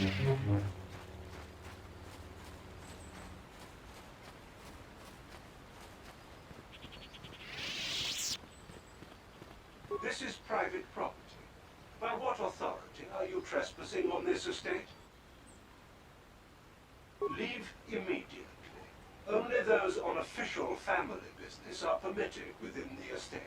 This is private property. By what authority are you trespassing on this estate? Leave immediately. Only those on official family business are permitted within the estate.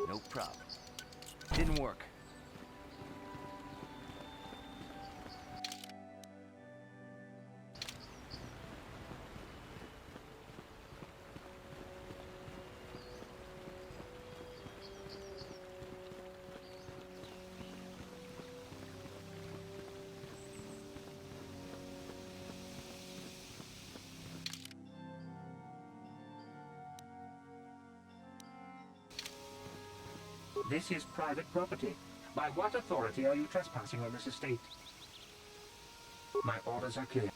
No problem. Didn't work. This is private property. By what authority are you trespassing on this estate? My orders are clear.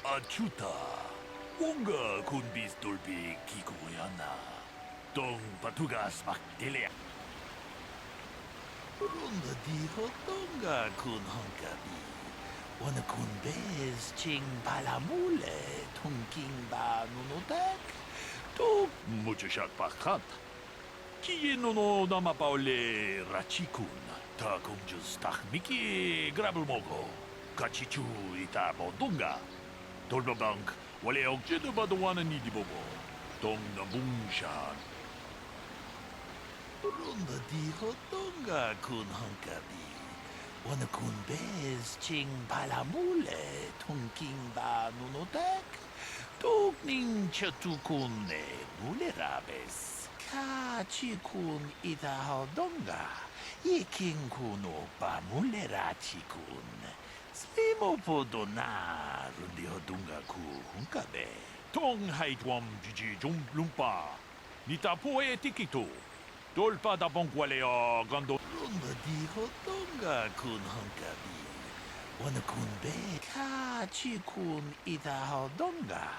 Achuta, Wonga kun bis dolbi kikoyana. Dong patugas makdelea. Ronda diho donga kun honkabi. Wana kun bez ching palamule tungking ba nunodak. Tok muchashat pakat. Kieno no nama paule rachikun. Ta kunjus takmiki grabelmogo. Kachichu ita bodunga. Dolbabank, wale okjedu badwana nidi bobo. Dong na bungshan. Ronda diho donga kun honkabi. Wana kun bez ching palamule tungking ba nunodak. Tok ning chatukun ne mule rabes. Kachi kun ita hodonga. Iking kuno ba mule rachikun. Slimo podona rundi hodunga ku hunkabe. Tong haitwam jiji jum lumpa. Nita poe tikito. Dolpa da bonkwaleo gando. Runda di hodunga kun hunkabi. Wana kun be kachi kun ita hodunga.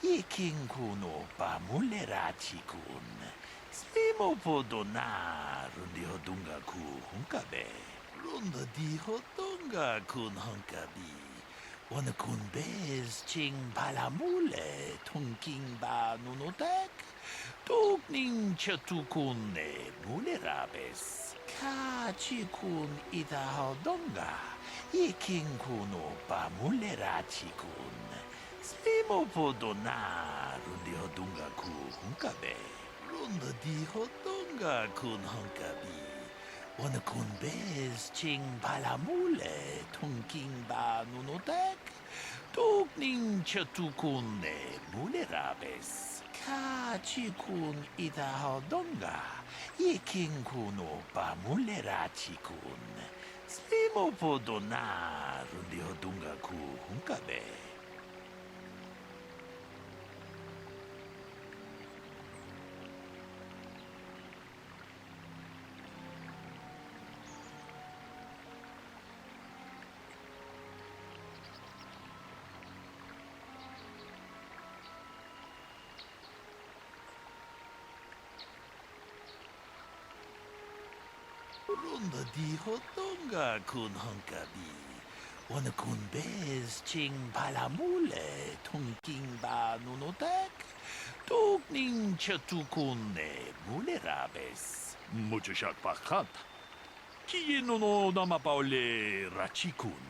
Iking kuno ba mulerachi kun. Slimo podona rundi hodunga ku hunkabe. Runda di hodonga kun honkabi. Wana kun bez ching palamule tungking ba nunodak. Tok ning chatukun ne mule rabes. Kachi kun ita hodonga. Iking kuno ba mule rachi kun. Slimo podona rundi hodonga ku hunkabe. Runda di hodonga kun honkabi. Wana kun bez ching palamule tungking ba nunodak. Tok ning chatukun ne mule rabes. Kachi kun ita hodonga. Iking kuno ba mule rachi kun. Slimo podona rundi hodonga ku hunkabe. Runda di hodonga kun honkabi. Wana kun bez ching palamule tungking ba nunodak. Tok ning chatukun ne mule rabes. Muchashat pakat. Kieno no nama paule rachikun.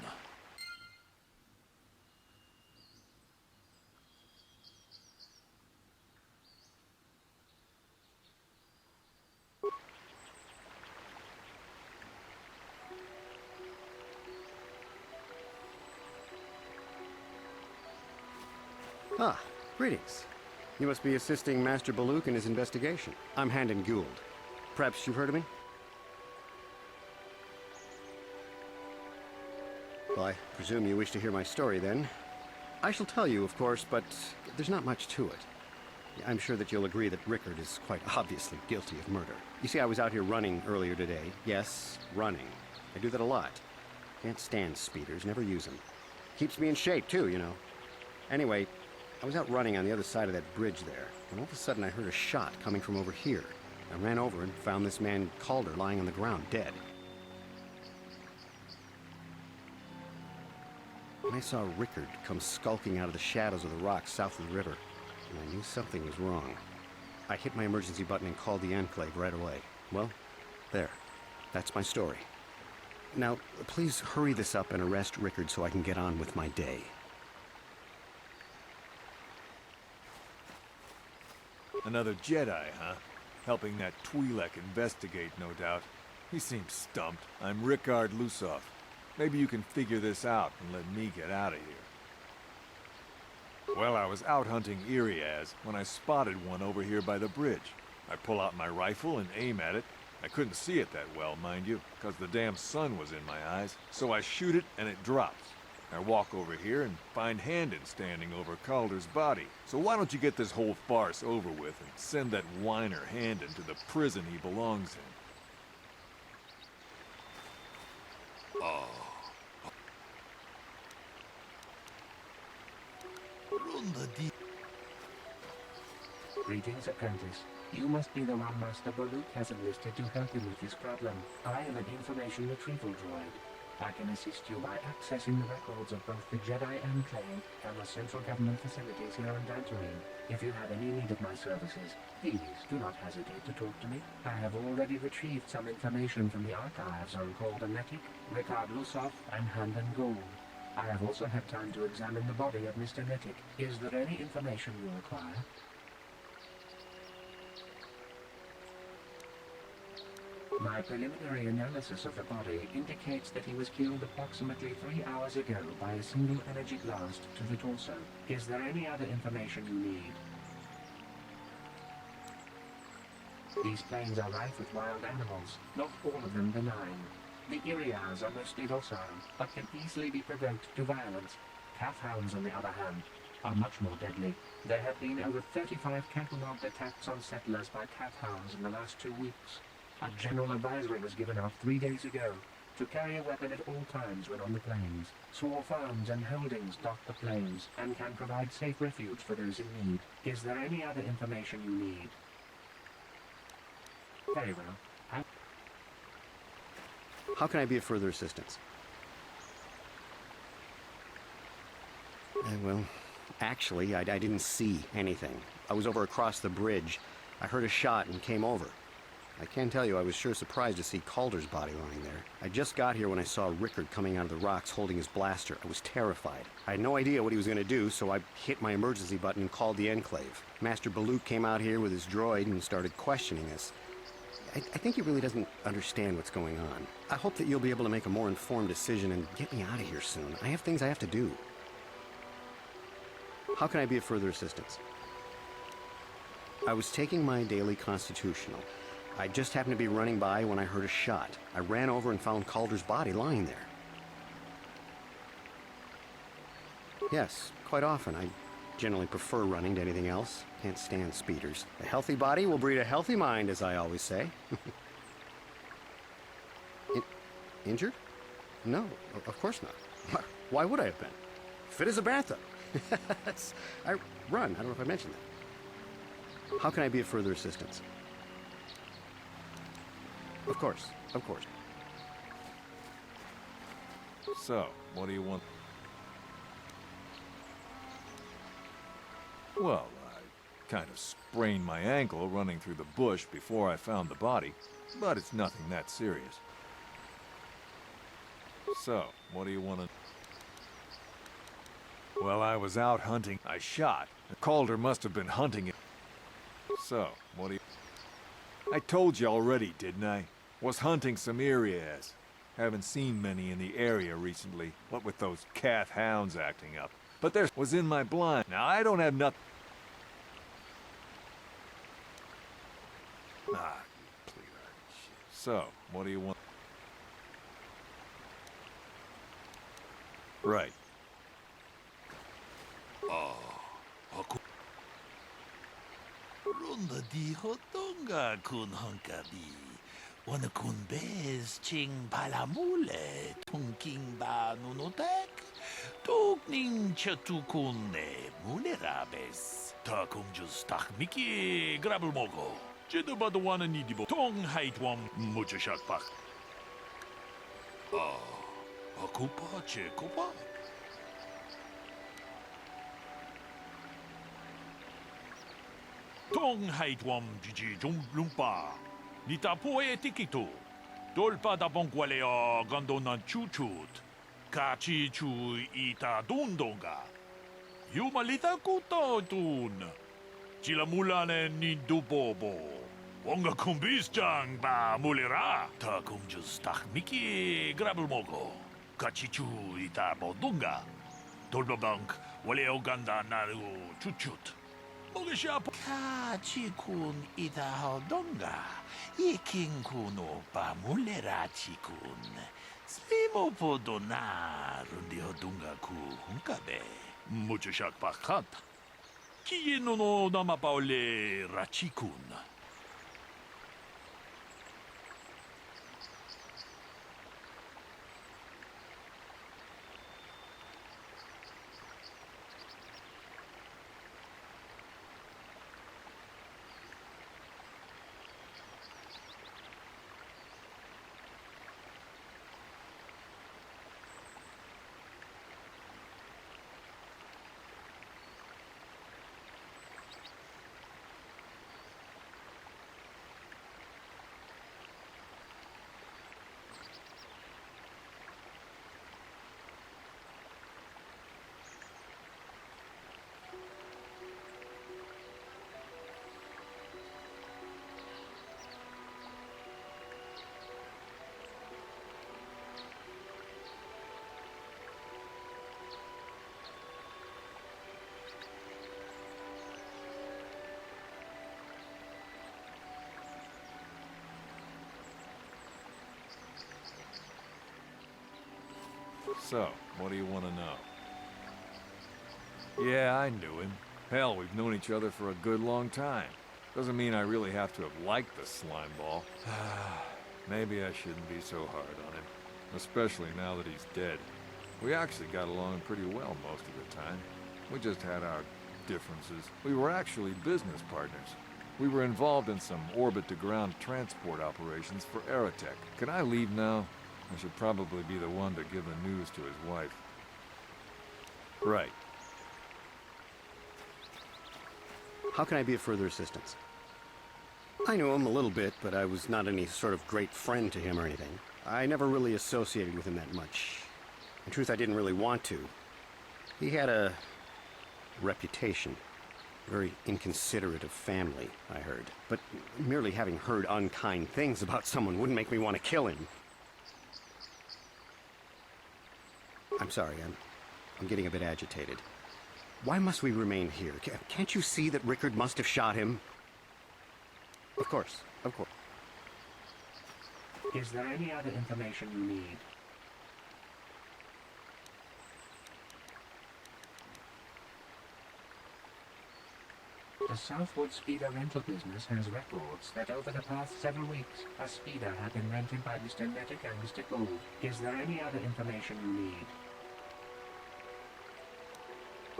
Ah, greetings. You must be assisting Master Baluk in his investigation. I'm Handon Gould. Perhaps you've heard of me? Well, I presume you wish to hear my story, then. I shall tell you, of course, but there's not much to it. I'm sure that you'll agree that Rickard is quite obviously guilty of murder. You see, I was out here running earlier today. Yes, running. I do that a lot. Can't stand speeders, never use them. Keeps me in shape, too, you know. Anyway, I was out running on the other side of that bridge there, when all of a sudden I heard a shot coming from over here. I ran over and found this man Calder lying on the ground, dead. And I saw Rickard come skulking out of the shadows of the rocks south of the river, and I knew something was wrong. I hit my emergency button and called the Enclave right away. Well, there. That's my story. Now, please hurry this up and arrest Rickard so I can get on with my day. Another Jedi, huh? Helping that Twi'lek investigate, no doubt. He seems stumped. I'm Rickard Lusov. Maybe you can figure this out and let me get out of here. Well, I was out hunting Iriaz when I spotted one over here by the bridge. I pull out my rifle and aim at it. I couldn't see it that well, mind you, because the damn sun was in my eyes. So I shoot it and it drops. I walk over here and find Handon standing over Calder's body. So why don't you get this whole farce over with and send that whiner Handon to the prison he belongs in? Oh. Greetings, apprentice. You must be the one Master Baluk has enlisted to help him with this problem. I am an information retrieval droid. I can assist you by accessing the records of both the Jedi Enclave and the central government facilities here on Dantooine. If you have any need of my services, please do not hesitate to talk to me. I have already retrieved some information from the archives on Calder Netic, Rickard Lusov, and Handon Gould. I have also had time to examine the body of Mr. Netic. Is there any information you require? My preliminary analysis of the body indicates that he was killed approximately 3 hours ago by a single energy blast to the torso. Is there any other information you need? These plains are rife with wild animals, not all of them benign. The Iriaz are mostly docile, but can easily be provoked to violence. Calf hounds, on the other hand, are much more deadly. There have been over 35 catalogued attacks on settlers by calf hounds in the last 2 weeks. A general advisory was given out 3 days ago to carry a weapon at all times when on the plains. Small farms and holdings dot the plains and can provide safe refuge for those in need. Is there any other information you need? Very well. How can I be of further assistance? Well, actually, I didn't see anything. I was over across the bridge. I heard a shot and came over. I can tell you I was sure surprised to see Calder's body lying there. I just got here when I saw Rickard coming out of the rocks holding his blaster. I was terrified. I had no idea what he was going to do, so I hit my emergency button and called the Enclave. Master Baluk came out here with his droid and started questioning us. I think he really doesn't understand what's going on. I hope that you'll be able to make a more informed decision and get me out of here soon. I have things I have to do. How can I be of further assistance? I was taking my daily constitutional. I just happened to be running by when I heard a shot. I ran over and found Calder's body lying there. Yes, quite often. I generally prefer running to anything else. Can't stand speeders. A healthy body will breed a healthy mind, as I always say. Injured? No, of course not. Why would I have been? Fit as a bathtub. I run. I don't know if I mentioned that. How can I be of further assistance? Of course, of course. So, what do you want? Well, I kind of sprained my ankle running through the bush before I found the body, but it's nothing that serious. So, what do you want to... Well, I was out hunting. I shot. Calder must have been hunting it. So, what do you... I told you already, didn't I? Was hunting some Iriaz. Haven't seen many in the area recently, what with those calf hounds acting up. But there was in my blind. Now, I don't have nothing. Ah, complete shit. So, what do you want? Right. Runda di hotonga kun hunkabi. Wana kun bez ching palamule tunking ba nunotek. Tukning chatukune mulerabes. Takum just takmiki grabelmogo. Jedaba the one and nidibo. Tong haitwam muchashakpak. Akupa chekopa. Tong haitwam jiji jum lumpa. Nita poe tikito. Dolpa da bonkwalea gandona chuchut. Kachi chu ita dundonga. Yumalita kuto tun. Chilamulane ni dubobo. Wonga kumbis jang ba mulera. Ta kumjus takmiki grabelmogo. Kachi chu ita bodunga. Dolpa bank waleo ganda naru chuchut. Kachikun ita hodonga. Iking kuno pa mulera chikun. Slimo podona rundi hodunga ku hunkabe. Mucho shak pakat. Kieno no nama paole rachikun. So, what do you want to know? Yeah, I knew him. Hell, we've known each other for a good long time. Doesn't mean I really have to have liked the slime ball. Maybe I shouldn't be so hard on him. Especially now that he's dead. We actually got along pretty well most of the time. We just had our differences. We were actually business partners. We were involved in some orbit-to-ground transport operations for Aerotech. Can I leave now? I should probably be the one to give the news to his wife. Right. How can I be of further assistance? I knew him a little bit, but I was not any sort of great friend to him or anything. I never really associated with him that much. In truth, I didn't really want to. He had a reputation. Very inconsiderate of family, I heard. But merely having heard unkind things about someone wouldn't make me want to kill him. I'm sorry, I'm getting a bit agitated. Why must we remain here? Can't you see that Rickard must have shot him? Of course, of course. Is there any other information you need? The Southwood Speeder rental business has records that over the past several weeks, a speeder had been rented by Mr. Nettic and Mr. Gould. Is there any other information you need?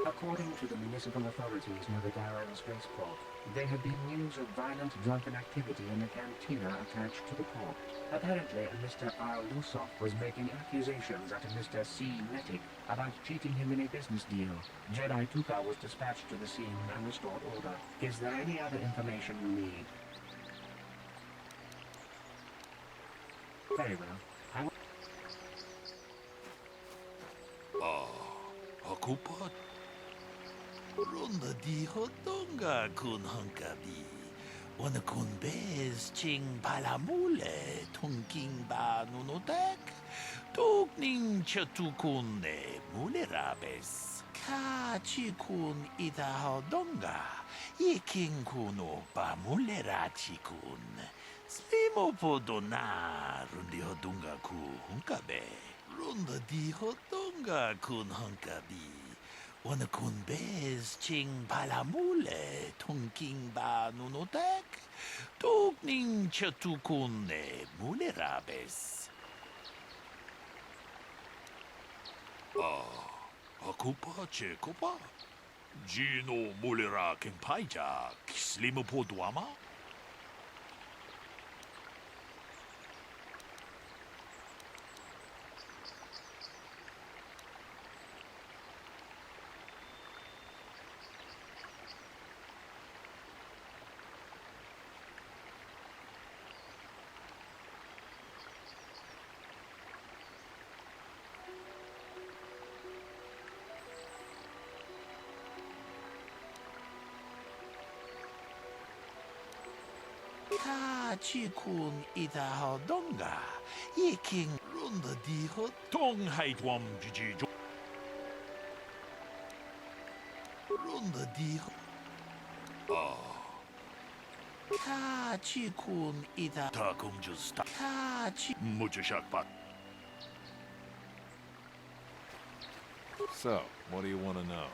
According to the municipal authorities near the Darrow spaceport, there have been news of violent drunken activity in the cantina attached to the port. Apparently, a Mr. R. Lusoff was making accusations at a Mr. C. Nettic about cheating him in a business deal. Jedi Tuka was dispatched to the scene and restored order. Is there any other information you need? Very well. Hakupot. Runda di hotonga kun hunkabi. Wana kun bez ching palamule tunking ba nunotek. Tukning chatukune mulerabes. Kachikun itahodonga. Iking kuno pamulera chikun. Slimo podona rundi hodunga ku hunkabe. Runda di hodunga kun hunkabi. Wana kun bez ching palamule tunking ba nunotek. Tukning chatukune mulerabes. Akupa chekopa? Gino mulera kengpaija, slimo podwama? Kachikun itahodonga. Iking runda di hod. Tong haitwam jiji. Runda di hod. Kachikun ita. Takum just. Kachi. Mujashakpat. So, what do you want to know?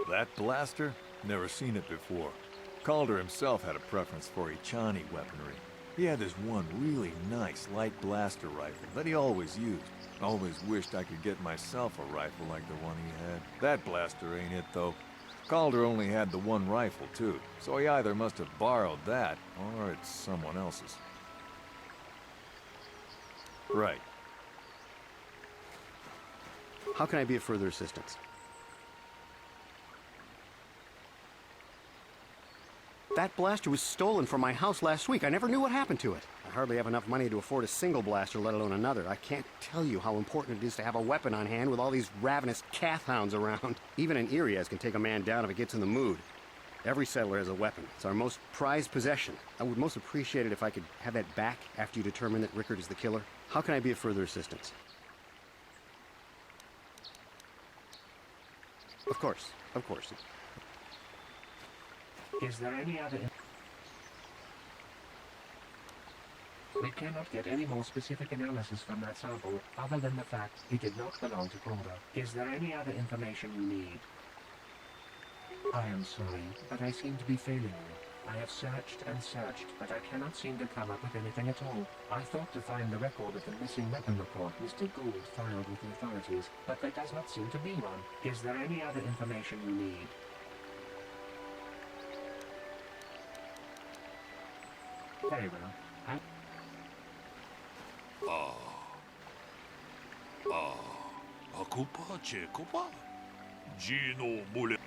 That blaster? Never seen it before. Calder himself had a preference for Ichani weaponry. He had this one really nice light blaster rifle that he always used. Always wished I could get myself a rifle like the one he had. That blaster ain't it, though. Calder only had the one rifle, too, so he either must have borrowed that, or it's someone else's. Right. How can I be of further assistance? That blaster was stolen from my house last week. I never knew what happened to it. I hardly have enough money to afford a single blaster, let alone another. I can't tell you how important it is to have a weapon on hand with all these ravenous cath hounds around. Even an Irias can take a man down if it gets in the mood. Every settler has a weapon. It's our most prized possession. I would most appreciate it if I could have that back after you determine that Rickard is the killer. How can I be of further assistance? Of course, of course. Is there any other... We cannot get any more specific analysis from that sample, other than the fact it did not belong to Calder. Is there any other information you need? I am sorry, but I seem to be failing you. I have searched and searched, but I cannot seem to come up with anything at all. I thought to find the record of the missing weapon report Mr. Gould filed with the authorities, but there does not seem to be one. Is there any other information you need? Very well. Akupa chekopa? Gino mule.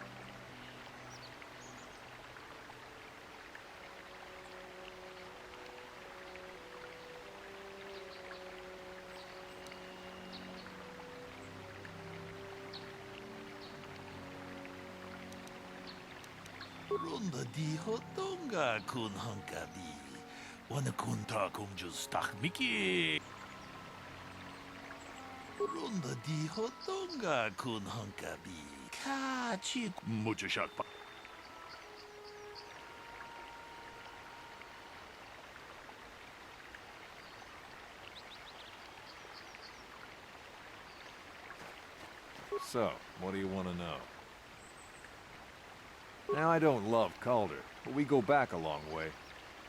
Runda di hodonga kun hunkabi. Wana kun ta kum just Miki. Runda di hodonga kun hunkabi. Kachi. Mujashakpat. So, what do you want to know? Now, I don't love Calder, but we go back a long way.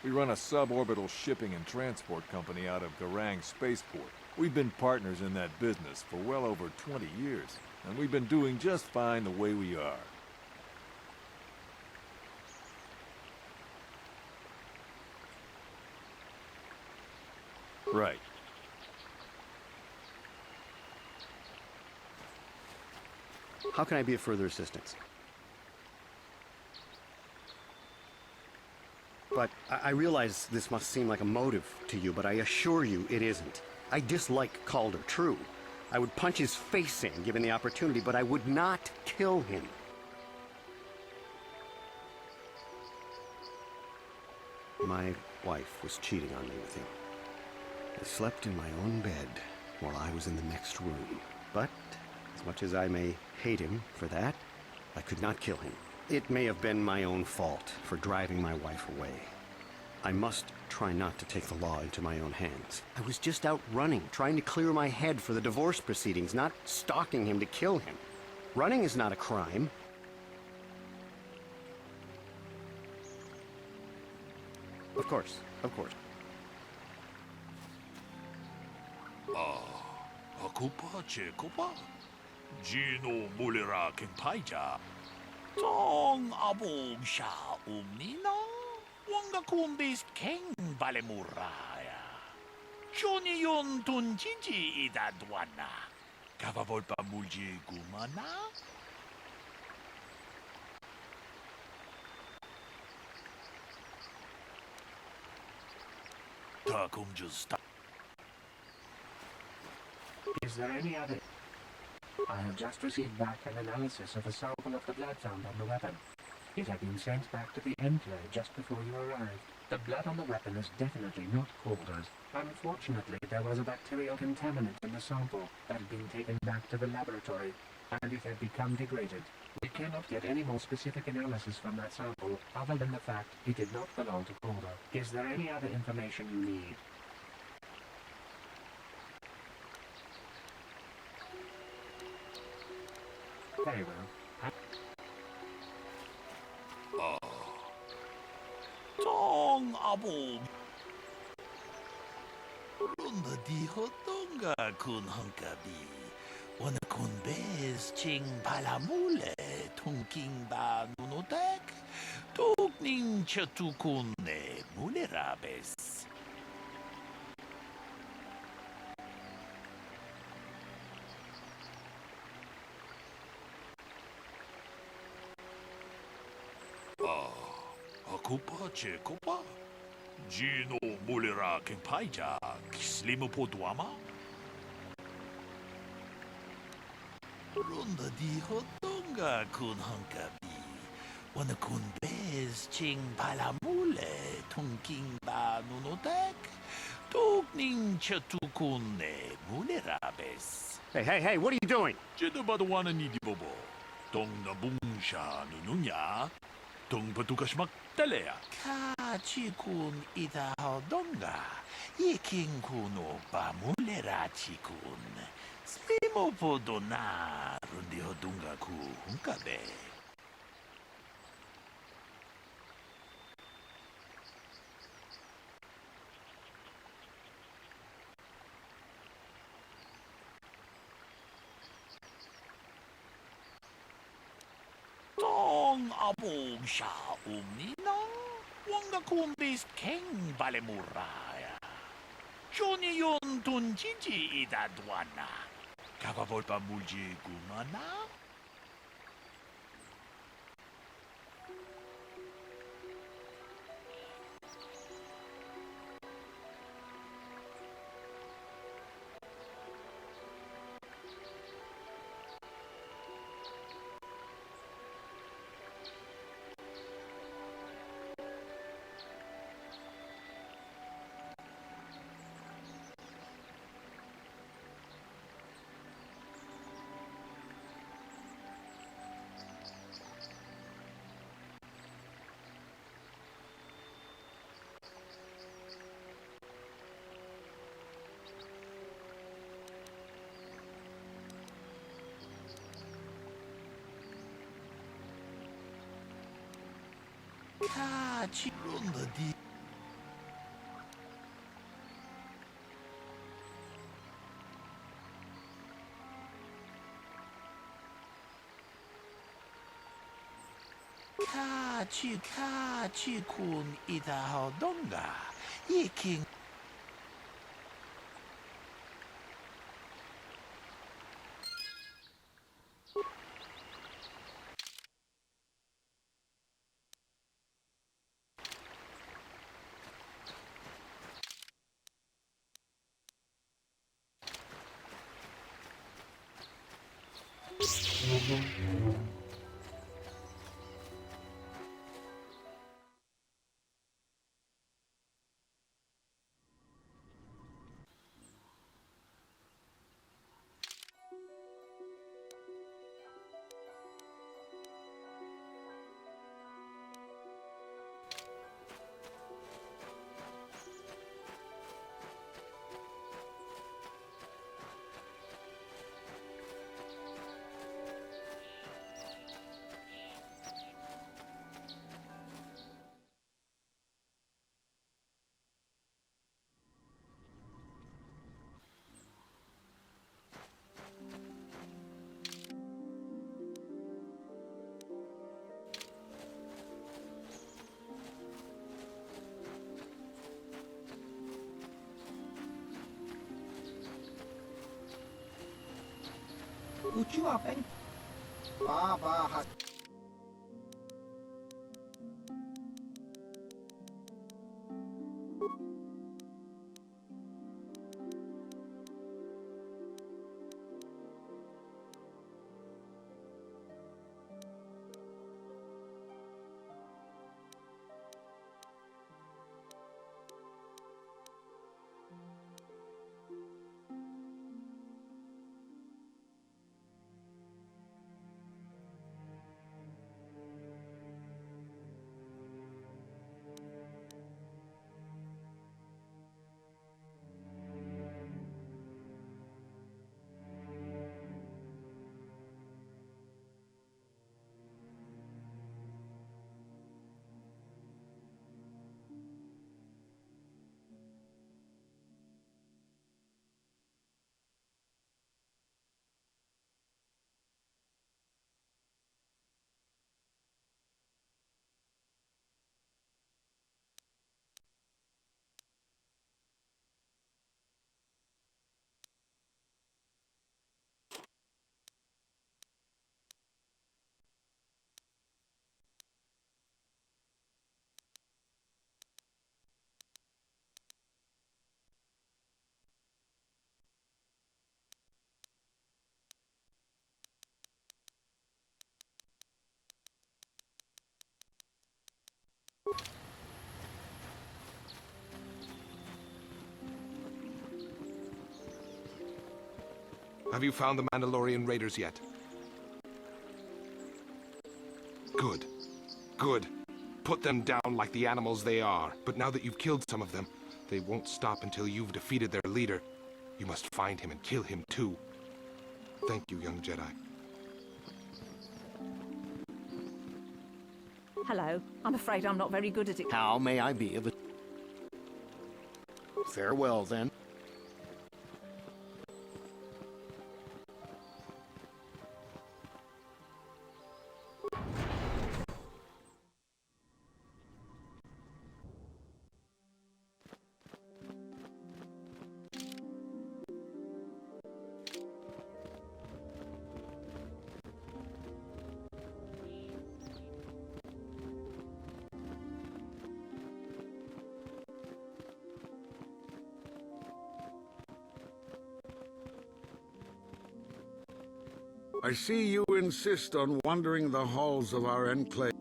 We run a suborbital shipping and transport company out of Garang Spaceport. We've been partners in that business for well over 20 years, and we've been doing just fine the way we are. Right. How can I be of further assistance? But I realize this must seem like a motive to you, but I assure you it isn't. I dislike Calder, true. I would punch his face in, given the opportunity, but I would not kill him. My wife was cheating on me with him. I slept in my own bed while I was in the next room. But, as much as I may hate him for that, I could not kill him. It may have been my own fault for driving my wife away. I must try not to take the law into my own hands. I was just out running, trying to clear my head for the divorce proceedings, not stalking him to kill him. Running is not a crime. Of course, of course. Kupa che kupa. Gino mulera kenpaija. Tong abog sha umnina. Wanga kumbis king balemuraya. Johnny yon tunjiji idadwana. Kavavolpa mulji gumana. Takum just. Is there any other? I have just received back an analysis of a sample of the blood found on the weapon. It had been sent back to the enclave just before you arrived. The blood on the weapon is definitely not Calder's. Unfortunately, there was a bacterial contaminant in the sample that had been taken back to the laboratory, and it had become degraded. We cannot get any more specific analysis from that sample other than the fact it did not belong to Calder. Is there any other information you need? Very well. Tong abog. Runda di hotonga kun hunkabi. Wana kun bez ching palamule tungking ba nunotek. Tukning chatukun ne mulerabes. Kupa che kupa. Gino mulera kenpaija. Kislimo podwama. Runda di hotonga kun hunkabi. Wana kun bez ching palamule tungking ba nunotek. Tukning chatukun ne mulerabes. Hey, what are you doing? Jedabadwana nidi bobo. Tong na bungsha nununya. Tong patukashmak talea. Kachikun ita hodonga. Yiking kuno pamulera chikun. Slimo podona rundi hodunga ku hunkabe. Tong abog sha umnina. Wanga kumbis king balemuraya. Johnny yon tunjiji idadwana. Kavavolpa mulji gumana. Runda di. Kachi kun ita hodonga. Yiking. Uchua Pen Baba Hat. Have you found the Mandalorian raiders yet? Good. Good. Put them down like the animals they are. But now that you've killed some of them, they won't stop until you've defeated their leader. You must find him and kill him too. Thank you, young Jedi. Hello. I'm afraid I'm not very good at it. How may I be of it? Farewell, then. I see you insist on wandering the halls of our enclave.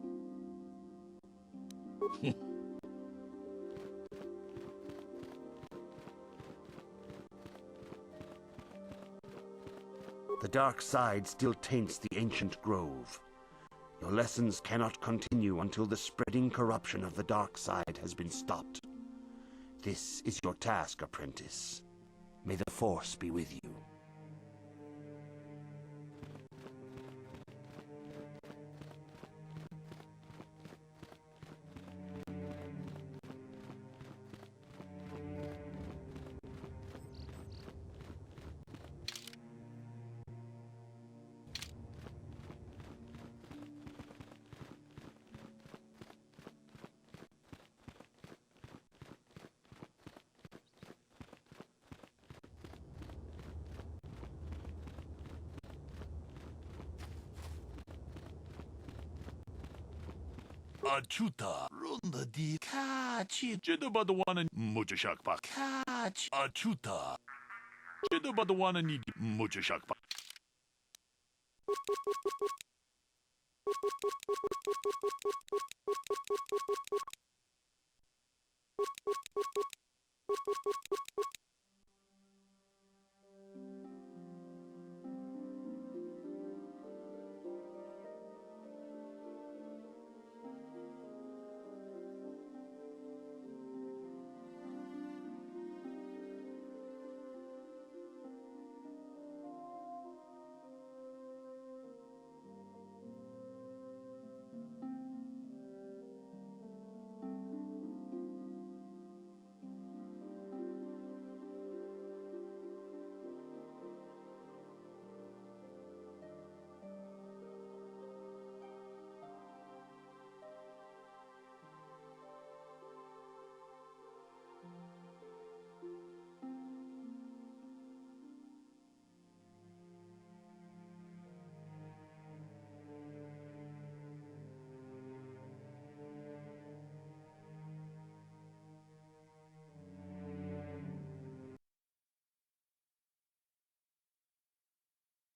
The dark side still taints the ancient grove. Your lessons cannot continue until the spreading corruption of the dark side has been stopped. This is your task, apprentice. May the Force be with you. Achuta. Runda di kachi. Jidabadawana mujashakpa. Kachi. Achuta. Jidabadawana nidi mujashakpa.